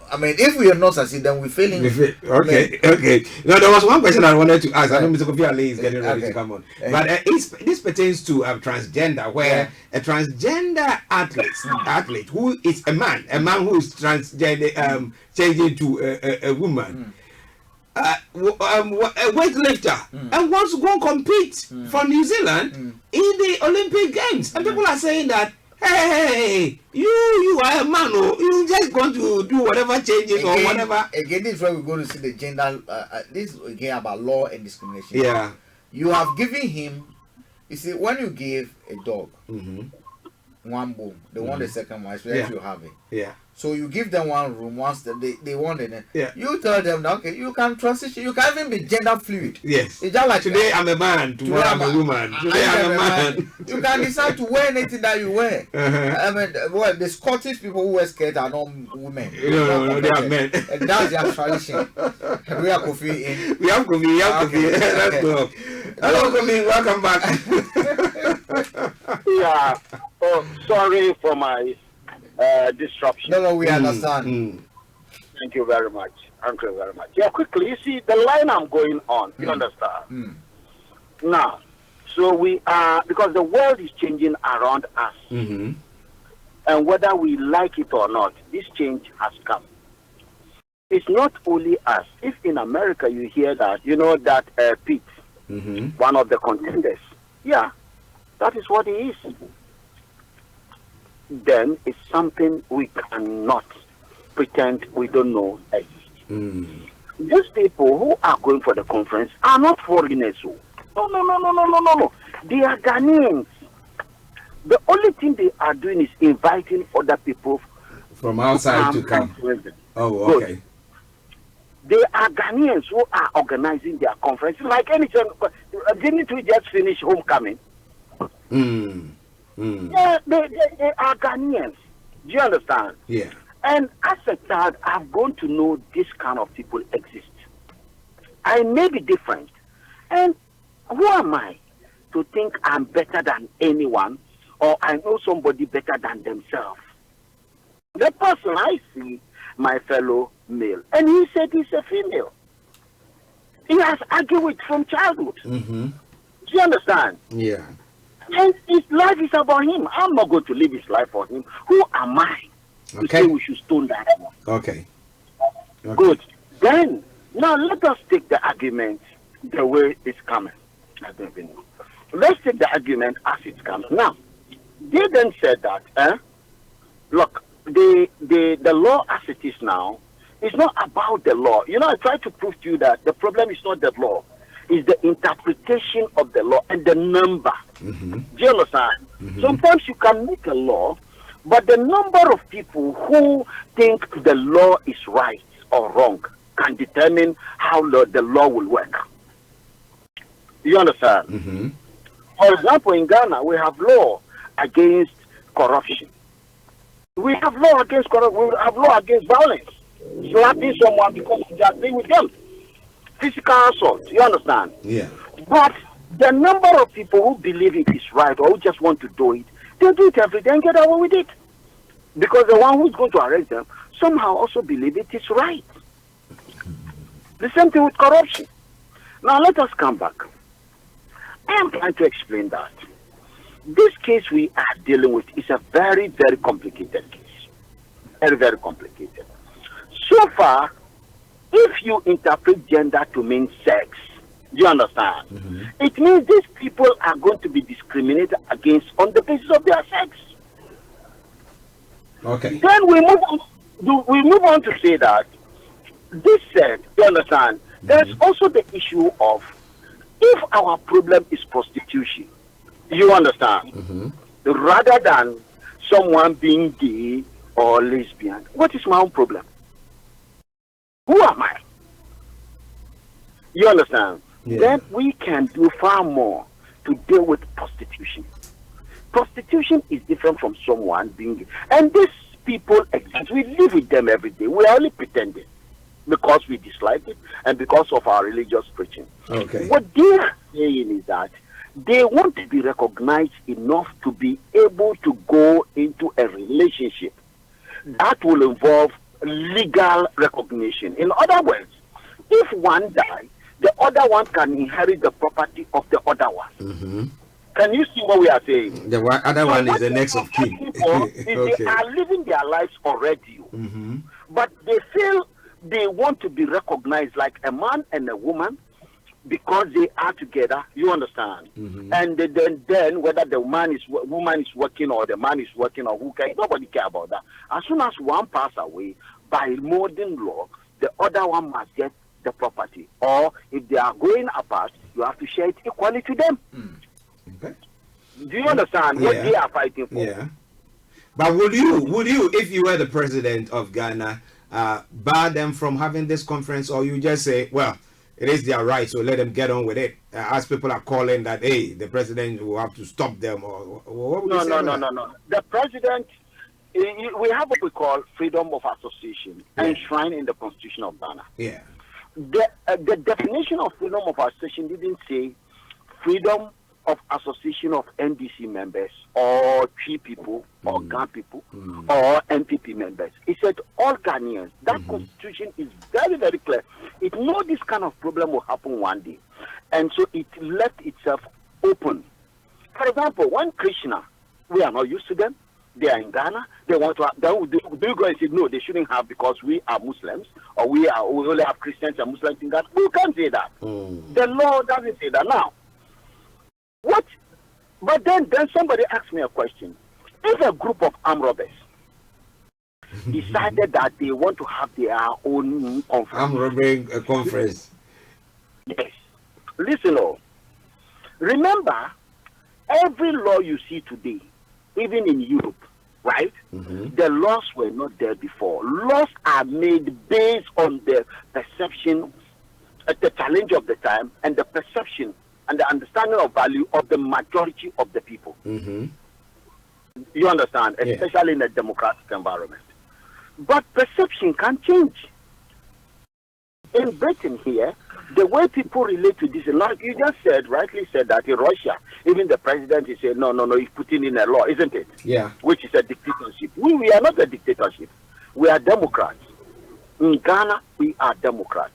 I mean, if we are not succeeding, then we're failing. Okay. Now, there was one question I wanted to ask. I know Mr. Kofi Ali is getting ready to come on. But this pertains to transgender, where a transgender athlete who is a man who is transgender, changing to a woman, a weightlifter, and wants to go and compete for New Zealand in the Olympic Games. And people are saying that, hey, you are a man, you just going to do whatever changes or whatever. Again, this is where we're going to see the gender. This is again about law and discrimination. Yeah. You have given him, you see, when you give a dog one bone, they want the second one, especially if you have it. Yeah. So you give them one room once they want it. You tell them that, okay, you can transition, you can even be gender fluid. Yes. It's just like today I'm a man, tomorrow I'm a woman. Today I'm a man. You can decide to wear anything that you wear. I mean, well, the Scottish people who wear skirts are not women. No, they are men. And that's their tradition. We have Kofi in. We have Kofi. Let's go. Hello, Kofi. Welcome back. Yeah. Oh, sorry for my disruption. No, we understand. Thank you very much. Thank you very much. Yeah, quickly, you see, the line I'm going on, you understand? Now, so we are, because the world is changing around us, and whether we like it or not, this change has come. It's not only us. If in America you hear that, you know that Pete, one of the contenders, that is what he is. Then it's something we cannot pretend we don't know exists. These people who are going for the conference are not foreigners. No. They are Ghanaians. The only thing they are doing is inviting other people from outside to come. Oh, okay. They are Ghanaians who are organizing their conference. Like anything, didn't we just finish homecoming? Yeah, they are Ghanaians. Do you understand? Yeah. And as a child, I've grown to know this kind of people exist. I may be different. And who am I to think I'm better than anyone or I know somebody better than themselves? The person I see, my fellow male, and he said he's a female. He has argued with from childhood. Do you understand? Yeah. And his life is about him. I'm not going to live his life for him. Who am I to say we should stone that one? Okay. Good. Then, now let us take the argument the way it's coming. I don't even know. Let's take the argument as it comes. Now, they then said that, look, the law as it is now is not about the law. You know, I try to prove to you that the problem is not the law. It's the interpretation of the law and the number. Do you understand? Sometimes you can make a law, but the number of people who think the law is right or wrong can determine how the law will work. You understand? For example, in Ghana, we have law against corruption. We have law against corruption. We have law against violence. Slapping someone because you are agreeing with them. Physical assault. You understand? Yeah. But the number of people who believe it is right or who just want to do it, they do it every day and get away with it. Because the one who's going to arrest them somehow also believe it is right. The same thing with corruption. Now let us come back. I am trying to explain that this case we are dealing with is a very, very complicated case. Very, very complicated. So far, if you interpret gender to mean sex, do you understand? It means these people are going to be discriminated against on the basis of their sex. Okay. Then we move on to say that this said, you understand, there's also the issue of if our problem is prostitution, you understand, rather than someone being gay or lesbian. What is my own problem? Who am I? You understand? Yeah. Then we can do far more to deal with prostitution. Prostitution is different from someone being gay. And these people exist. We live with them every day. We are only pretending because we dislike it and because of our religious preaching. Okay. What they are saying is that they want to be recognized enough to be able to go into a relationship that will involve legal recognition. In other words, if one dies, the other one can inherit the property of the other one. Mm-hmm. Can you see what we are saying? The other one is the next of kin. Is they are living their lives already, Mm-hmm. but they feel they want to be recognized like a man and a woman because they are together. You understand? Mm-hmm. And then whether the woman is working or the man is working or who cares, nobody care about that. As soon as one pass away, by modern law, the other one must get the property. Or if they are going apart, you have to share it equally to them. Okay. Do you understand what they are fighting for? Yeah. But would you, if you were the president of Ghana, bar them from having this conference, or you just say, well, it is their right, so let them get on with it? As people are calling that, hey, the president will have to stop them, or what would you say? No. The president, we have what we call freedom of association enshrined in the Constitution of Ghana. Yeah. The definition of freedom of association didn't say freedom of association of NDC members or Tree people or GAN people or NPP members. It said all Ghanaians. That constitution is very, very clear. It knows this kind of problem will happen one day. And so it left itself open. For example, when Krishna, we are not used to them, they are in Ghana, they want to have, do you go and say, no, they shouldn't have because we are Muslims or we only have Christians and Muslims in Ghana? You can't say that. The law doesn't say that. Now, what? But then somebody asked me a question. If a group of armed robbers decided that they want to have their own conference, armed robbery conference. Yes. Listen, remember, every law you see today, even in Europe, right? The laws were not there before. Laws are made based on the perception, the challenge of the time, and the perception and the understanding of value of the majority of the people. You understand? Especially in a democratic environment. But perception can change. In Britain here, the way people relate to this, like you just said, rightly said that in Russia, even the president is saying, no, he's putting in a law, isn't it? Yeah. Which is a dictatorship. We are not a dictatorship. We are Democrats. In Ghana, we are Democrats.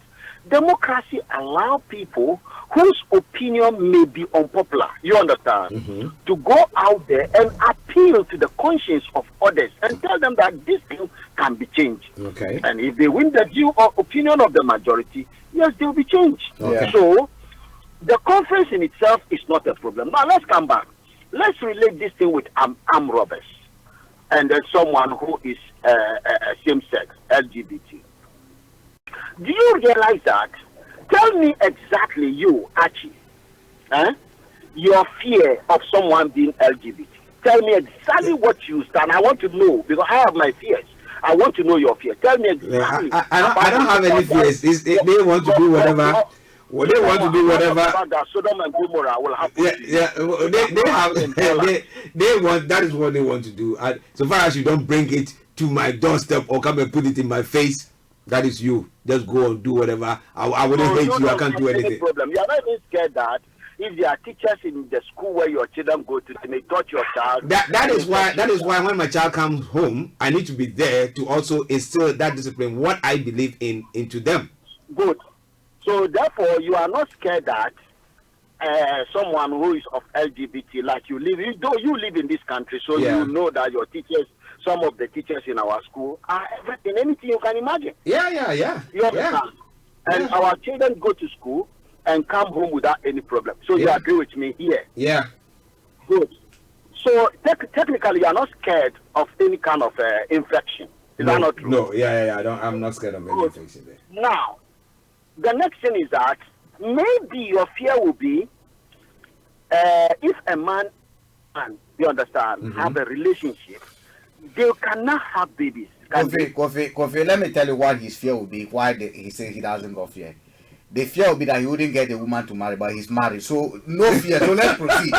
Democracy allows people whose opinion may be unpopular, you understand, to go out there and appeal to the conscience of others and tell them that this thing can be changed. Okay. And if they win the view or opinion of the majority, yes, they will be changed. Okay. So the conference in itself is not a problem. Now let's come back. Let's relate this thing with armed robbers and then someone who is same-sex, LGBT. Do you realize that? Tell me exactly, you, Archie, your fear of someone being LGBT. Tell me exactly what you stand. I want to know, because I have my fears. I want to know your fear. Tell me exactly. I don't have any fears. They want to do whatever. They want to do whatever. Sodom and Gomorrah will happen. They want. That is what they want to do. And so far as you don't bring it to my doorstep or come and put it in my face, that is you. Just go and do whatever. I wouldn't hate you. I can't do anything. Problem. You are not even scared that if there are teachers in the school where your children go to, they may touch your child. That is why when my child comes home, I need to be there to also instill that discipline, what I believe in, into them. Good. So therefore, you are not scared that someone who is of LGBT, like you live in this country, so you know that your teachers, some of the teachers in our school are everything, anything you can imagine. Yeah. You understand? And our children go to school and come home without any problem. So you agree with me here? Yeah. Good. So technically, you are not scared of any kind of infection. Is that not true? No. Yeah. I'm not scared of any infection there. Now, the next thing is that maybe your fear will be if a man and you understand have a relationship they cannot have babies. Kofi, let me tell you what his fear will be. Why he says he doesn't got fear. The fear will be that he wouldn't get a woman to marry, but he's married. So no fear. So let's proceed.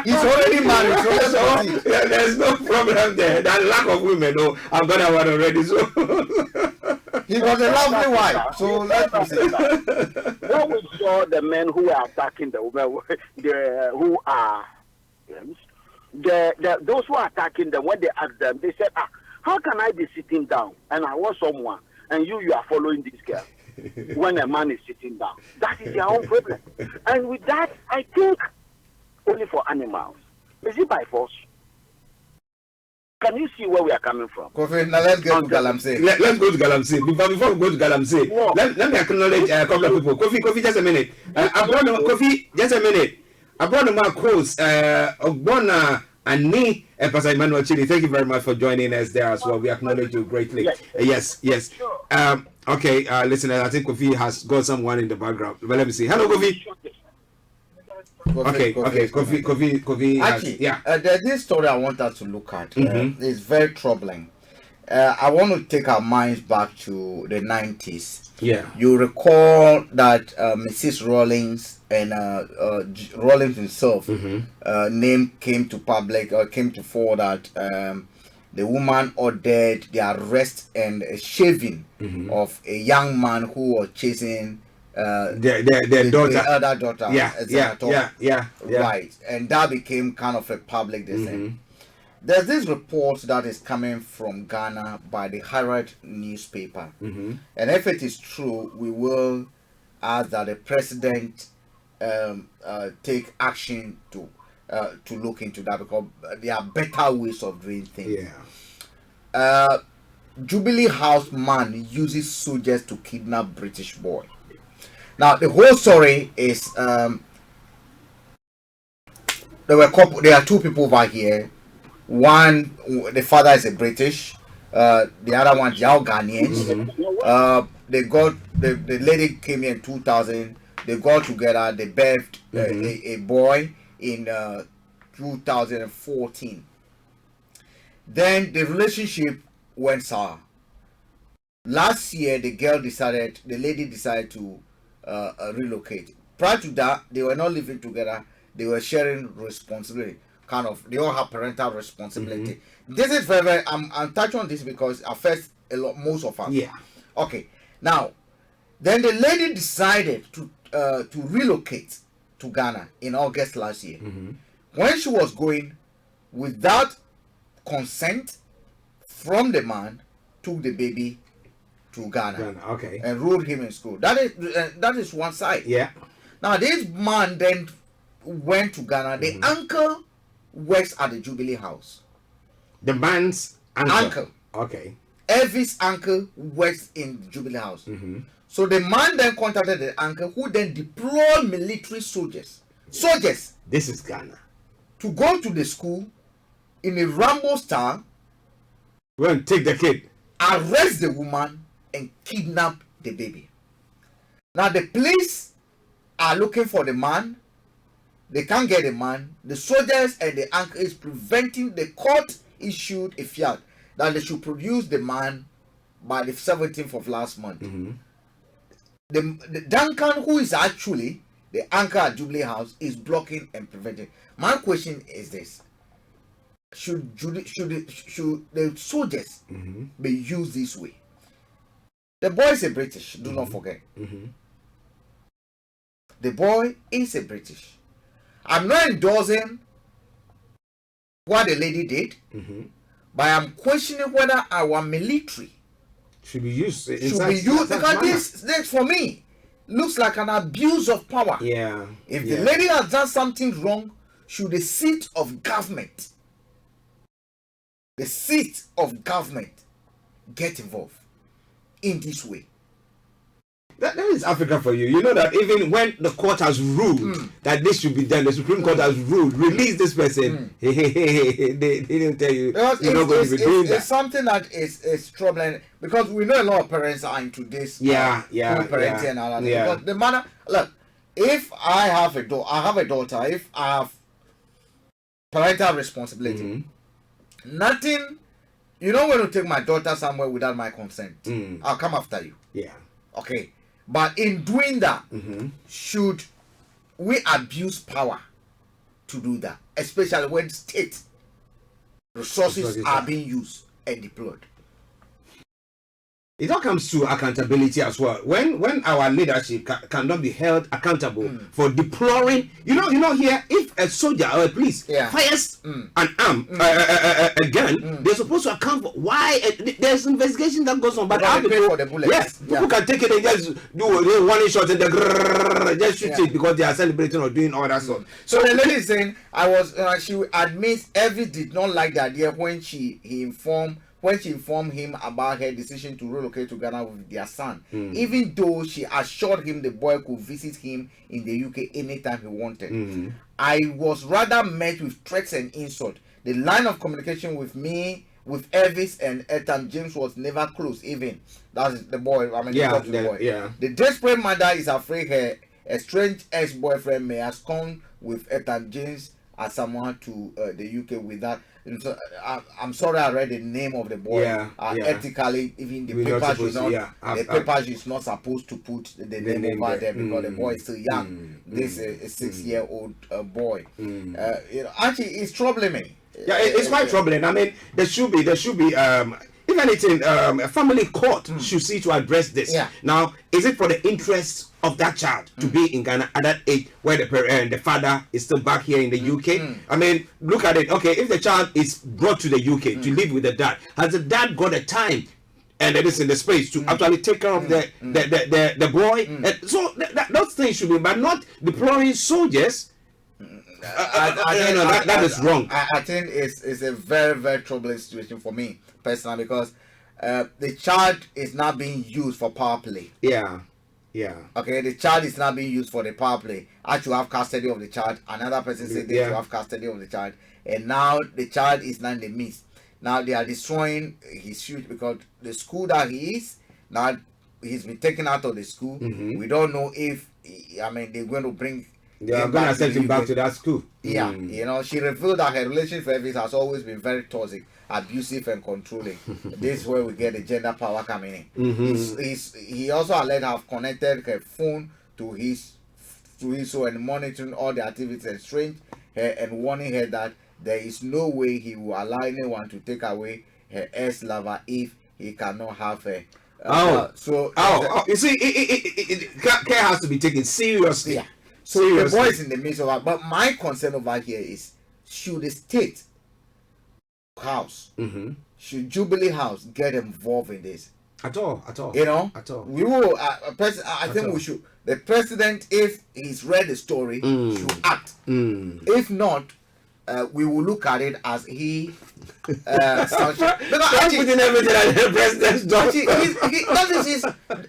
He's already married. So let's proceed. Yeah, there's no problem there. That lack of women. No, I've got one already. So he was a lovely wife. So let's proceed. When we saw the men who are attacking the women, who are those who are attacking them, when they asked them, they said, how can I be sitting down and I want someone and you are following this girl when a man is sitting down? That is their own problem. And with that, I think only for animals. Is it by force? Can you see where we are coming from? Kofi, now let's go to Galamsey. Let's go to Galamsey. Before we go to Galamsey, let me acknowledge a couple of people. Kofi, just a minute. Kofi, just a minute. I brought my course, Ogbonna Ani and Pastor Emmanuel Chidi. Thank you very much for joining us there as well. We acknowledge you greatly. Yes. Okay, listeners, I think Kofi has got someone in the background. But let me see. Hello, Kofi. Kofi. Actually, there's this story I want us to look at. It's very troubling. I want to take our minds back to the 90s. Yeah. You recall that Mrs. Rawlings and Rawlings himself name came to public or came to fore that the woman ordered the arrest and shaving of a young man who was chasing their daughter, the other daughter. Yeah. Right, and that became kind of a public decision. There's this report that is coming from Ghana by the Herald newspaper, and if it is true, we will ask that the president take action to look into that, because there are better ways of doing things. Jubilee House man uses soldiers to kidnap British boy. Now the whole story is there are two people over here. One, the father is a British, the other one, they are Ghanaians. They got the lady came here in 2000. They got together. They birthed a boy in 2014. Then the relationship went sour. Last year, the lady decided to relocate. Prior to that, they were not living together. They were sharing responsibility. They all have parental responsibility. This is very. I'm touching on this because it affects most of us. Yeah. Okay. Now, then the lady decided to relocate to Ghana in August last year. When she was going, without consent from the man, took the baby to Ghana. Okay. And enrolled him in school. That is one side. Yeah. Now this man then went to Ghana. The uncle works at the Jubilee House. The man's uncle. Okay. Elvis' uncle works in the Jubilee House. So the man then contacted the uncle, who then deployed military soldiers. This is Ghana. To go to the school in a Rambo style. Go and take the kid. Arrest the woman and kidnap the baby. Now the police are looking for the man. They can't get the man. The soldiers and the uncle is preventing. The court issued a fiat that they should produce the man by the 17th of last month. The Duncan, who is actually the anchor at Jubilee House, is blocking and preventing. My question is this: should the soldiers be used this way? The boy is a British. Do not forget. The boy is a British. I'm not endorsing what the lady did, but I'm questioning whether our military should be used. Because this for me looks like an abuse of power. Yeah. If the lady has done something wrong, should the seat of government get involved in this way? That is Africa for you. You know that even when the court has ruled that this should be done, the Supreme Court has ruled, release this person. They didn't tell you you're not going to be doing that. It's something that is troubling, because we know a lot of parents are into this. Parenting and all that. Because the manner, look, if I have a daughter, if I have parental responsibility. Nothing. You don't want to take my daughter somewhere without my consent. I'll come after you. Yeah. Okay. But in doing that, should we abuse power to do that, especially when state resources are being used and deployed? It all comes to accountability as well. When our leadership cannot be held accountable for deploying, you know here, if a soldier or a police fires an arm, a gun, they're supposed to account for why there's investigation that goes on. But how people, for the bullet. Yes, people can take it and just do one shot and just shoot it because they are celebrating or doing all that stuff. So the lady is saying, she admits Evie did not like the idea when she informed him about her decision to relocate to Ghana with their son, even though she assured him the boy could visit him in the UK anytime he wanted. I was rather met with threats and insult. The line of communication with me, with Elvis and Ethan James was never close, even. That's the boy. I mean, the boy. The desperate mother is afraid her estranged ex-boyfriend may have come with Ethan James as someone to the UK with that. So, I'm sorry I read the name of the boy. Ethically, even the paper is not supposed to put the name over there because the boy is still young. This is a 6-year-old boy. Actually, it's troubling me. Yeah, it's quite troubling. I mean, there should be if anything, a family court should see to address this. Now, is it for the interest of that child to be in Ghana at that age where the father is still back here in the UK? I mean, look at it. Okay, if the child is brought to the UK to live with the dad, has the dad got the time and it is in the space to actually take care of the boy? And so those things should be, but not deploying soldiers. That is wrong. I think it's a very, very troubling situation for me personally because the child is not being used for power play. Okay, the child is not being used for the power play. I should have custody of the child. Another person said they should have custody of the child, and now the child is not in the midst. Now they are destroying his future because the school that he is now, he's been taken out of the school. We don't know if they're going to bring. They are going to send him back to that school. She revealed that her relationship with Elvis has always been very toxic, abusive, and controlling. This is where we get the gender power coming in. He also alleged have connected her phone to his and monitoring all the activities and strange her and warning her that there is no way he will allow anyone to take away her ex-lover if he cannot have her. You see, care has to be taken seriously. So the boy is in the midst of that. But my concern over here is, should the state house, should Jubilee House get involved in this? At all. We will. I think we should. The president, if he's read the story, should act. If not, we will look at it as he. Putting everything at the president's door.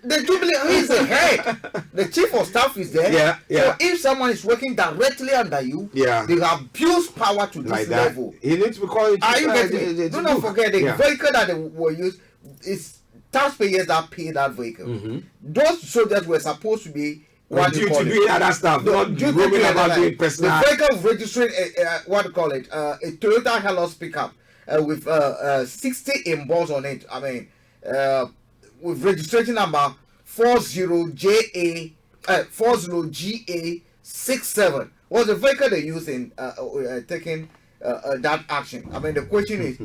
The Jubilee. He's the head. The chief of staff is there. So if someone is working directly under you, they abuse power to this level. He needs to call it. Are you getting me? Do not forget the vehicle that they were used is taxpayers that pay that vehicle. Those soldiers were supposed to be due to doing other stuff, not roaming about doing personal. The vehicle was registering a Toyota Hilux pickup with 60 inboards on it. I mean, with registration number 40GA67 was the vehicle they used in taking that action. I mean, the question is,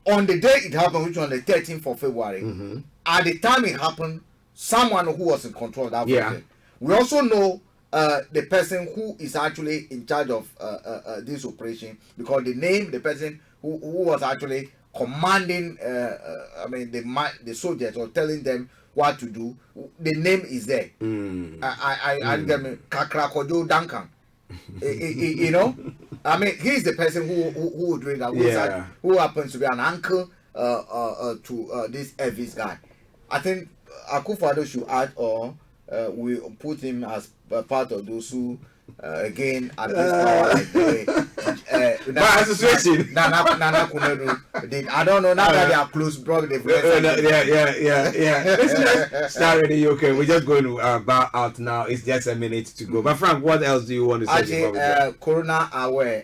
on the day it happened, which was on the 13th of February, at the time it happened, someone who was in control of that vehicle. We also know the person who is actually in charge of this operation, because the person who was actually commanding the soldiers or telling them what to do, the name is there. I get me, Kakrakojo Duncan. I mean, he's the person who would do that. Who happens to be an uncle to this Elvis guy. I think Akufo-Addo should add, or we put him as part of those who again at this power by association. Nana Kunedu did. I don't know now that they are close brother. Yeah. Let's start in the UK. We're just going to bow out now. It's just a minute to go. But Frank, what else do you want to say? Actually, Corona aware.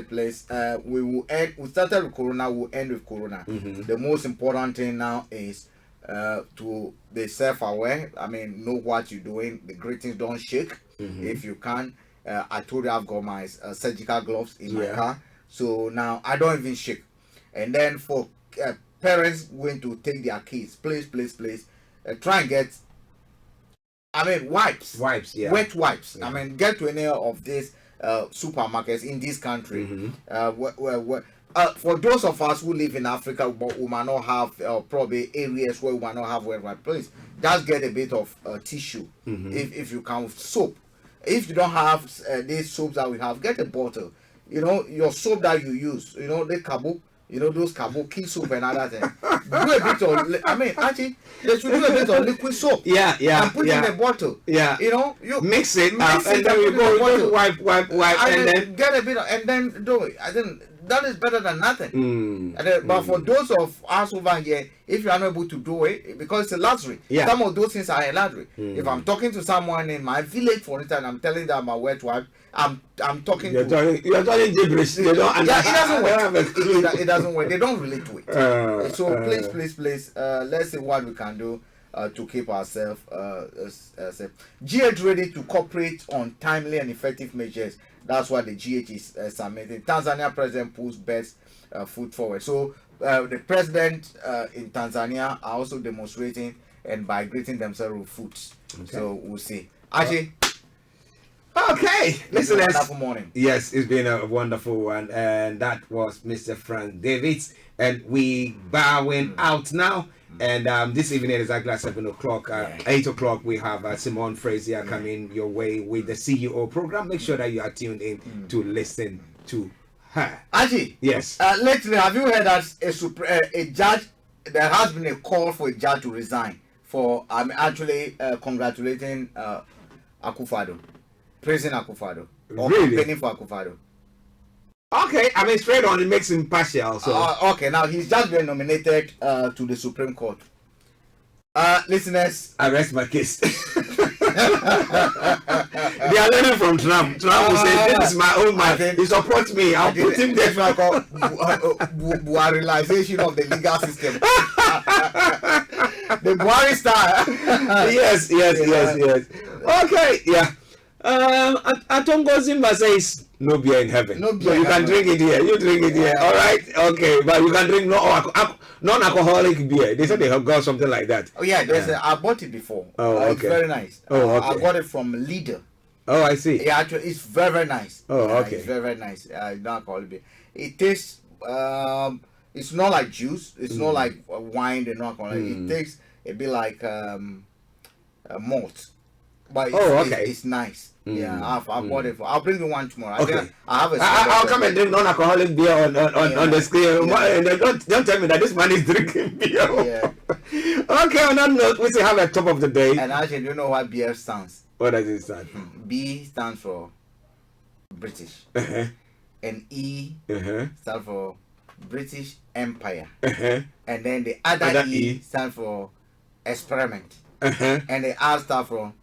Place. We will end. We started with Corona. We'll end with Corona. The most important thing now is to be self-aware. I mean, know what you're doing. The greetings don't shake. If you can. I told you I've got my surgical gloves in my car, so now I don't even shake. And then for parents going to take their kids, please, try and get, wipes, wet wipes. I mean, get to any of these supermarkets in this country. For those of us who live in Africa, but we might not have probably areas where we might not have wet wipes, please just get a bit of tissue, if you can, soap. If you don't have these soaps that we have, get a bottle. You know, your soap that you use, you know, the Kabo, you know, those Kabo key soap and other things. Do a bit of, actually, they should do a bit of liquid soap. And put it in a bottle. You know, you mix it and then you go wipe, and then get a bit of, and then do it. I think that is better than nothing. But for those of us over here, if you are not able to do it, because it's a luxury. Some of those things are a luxury. If I'm talking to someone in my village, for instance, I'm telling them I'm a wet wipe, I'm talking you're talking gibberish. They don't understand. It doesn't work. They don't relate to it. So please, let's see what we can do to keep ourselves safe. GH ready to cooperate on timely and effective measures. That's what the GH is submitting. Tanzania president puts best foot forward. So the president in Tanzania are also demonstrating and by greeting themselves with foods. So we'll see. Actually, okay, listen. Wonderful morning. Yes, it's been a wonderful one, and that was Mr. Frank Davids, and we bowing out now. And this evening exactly at 7 o'clock, 8 o'clock, we have Simone Frazier coming your way with the CEO program. Make sure that you are tuned in to listen to her. Aji, yes. Lately, have you heard that a judge, there has been a call for a judge to resign for actually congratulating Akufo-Addo, praising Akufo-Addo, or campaigning for Akufo-Addo. Okay, I mean straight on, it makes him partial. So okay, now he's just been nominated to the Supreme Court. Listeners, I rest my case. They are learning from Trump. Trump will say, "This is my own man. He supports me. I'll put him there." Buhariization of the legal system. The Buhari style. Yes. Okay, yeah. Atongo Zimba says no beer in heaven. No beer. So you can drink it here. You drink it here. All right. Okay, but you can drink non-alcoholic beer. They said they have got something like that. Oh yeah, I bought it before. Oh, okay. It's very nice. Oh, okay. I got it from Leader. Oh, I see. Yeah, actually, it's very nice. Oh, okay. It's very nice. Non-alcoholic beer. It tastes. It's not like juice. It's not like wine. And non-alcoholic. It tastes a bit like malt. But it's nice. Yeah, I've bought it for. I'll bring you one tomorrow. Okay. I'll come and drink non-alcoholic beer on the scale. And don't tell me that this man is drinking beer. Yeah. Okay, on that note, we still have a top of the day. And actually, do you know what beer stands? What does it stand? B stands for British. And E stands for British Empire. And then the other E stands for experiment. And the R stands for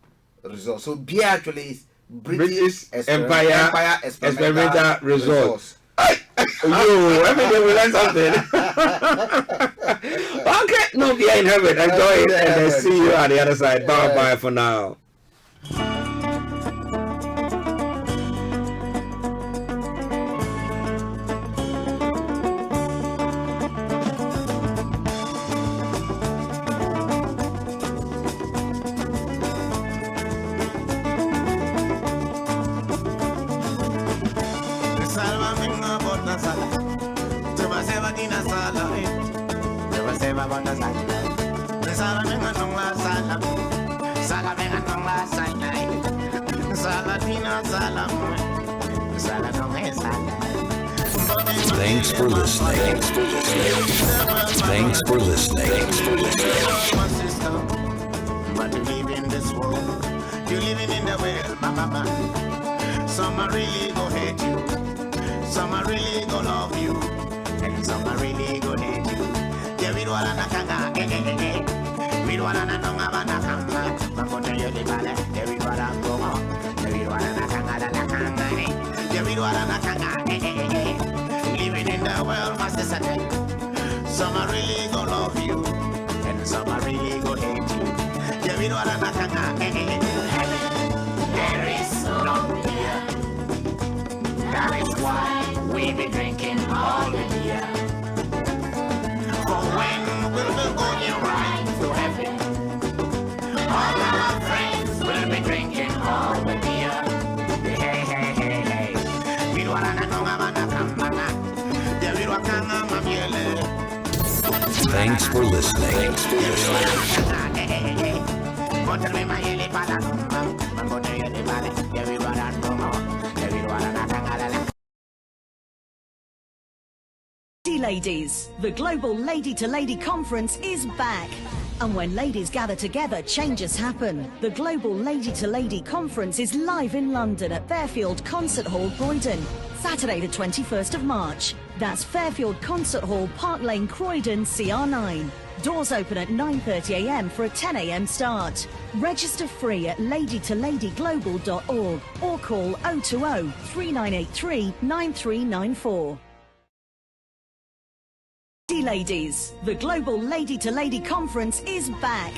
result. So beer actually is British Empire Experimental Resource. Every day we learn something. Okay, no beer in heaven. Enjoy it, and then see you on the other side. Bye for now. Thanks for listening. Thanks for listening. But you live in this world, you living in the the world, mama. Some are really go hate you, some are really go love you, and some are really go hate you. Yeah, we don't wanna kanga, we don't wanna kanga, but go to your libale. Yeah, we don't wanna go, yeah, we don't wanna kanga, yeah, we don't wanna kanga. Living in the world, my sister. Some are really go love you, and some are really go hate you. Yeah, we don't wanna kanga. There is no fear. That is why we be drinking all the beer. For when we'll be going right to heaven, all our friends will be drinking all the beer. Hey, hey, hey, hey. We don't wanna know about kanga. Yeah, we don't wanna Thanks for listening. Ladies, the Global Lady to Lady Conference is back. And when ladies gather together, changes happen. The Global Lady to Lady Conference is live in London at Fairfield Concert Hall, Croydon, Saturday the 21st of March. That's Fairfield Concert Hall, Park Lane, Croydon, CR9. Doors open at 9:30 a.m. for a 10 a.m. start. Register free at ladytoladyglobal.org or call 020 3983 9394. Ladies, the Global Lady to Lady Conference is back.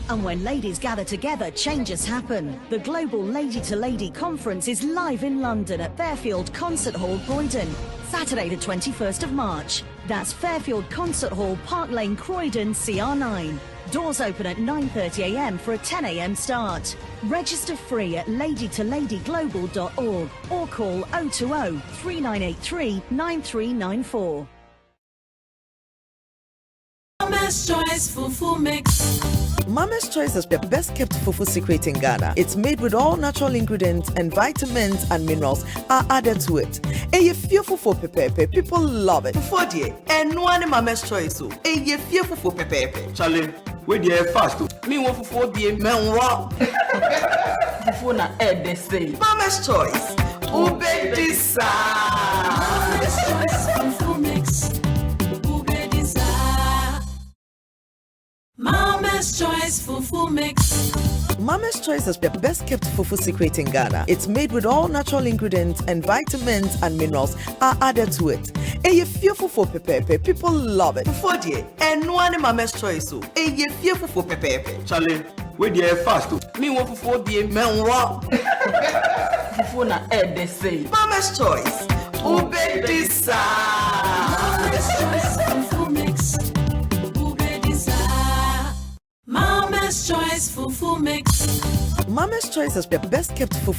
And when ladies gather together, changes happen. The Global Lady to Lady Conference is live in London at Fairfield Concert Hall, Croydon, Saturday the 21st of March. That's Fairfield Concert Hall, Park Lane, Croydon, CR9. Doors open at 9:30 a.m. for a 10 a.m. start. Register free at ladytoladyglobal.org or call 020 3983 9394. Mama's Choice Fufu Mix. Mama's Choice is the best kept fufu secret in Ghana. It's made with all natural ingredients and vitamins and minerals are added to it. And you feel fufu pepepe, people love it. For dear, and no one Mama's Choice. And you feel fufu pepepe. Charlie, where do you fast? Me want fufu dear, man what? Fufu na add they say. Mama's Choice. Ube disa. Mama's Choice Fufu Mix. Mama's Choice Fufu Mix. Mama's Choice is the best kept fufu secret in Ghana. It's made with all natural ingredients and vitamins and minerals are added to it. And you feel fufu pepepe, people love it. For dear, and no one Mama's Choice. And you feel fufu pepepe. Charlie, where do you fast? Me want fufu dear, man what? Fufu na add they say. Mama's Choice. Ube disa. Mama's Choice Fufu Mix. Mama's Choice Fufu Mix. Mama's Choice is the best kept fufu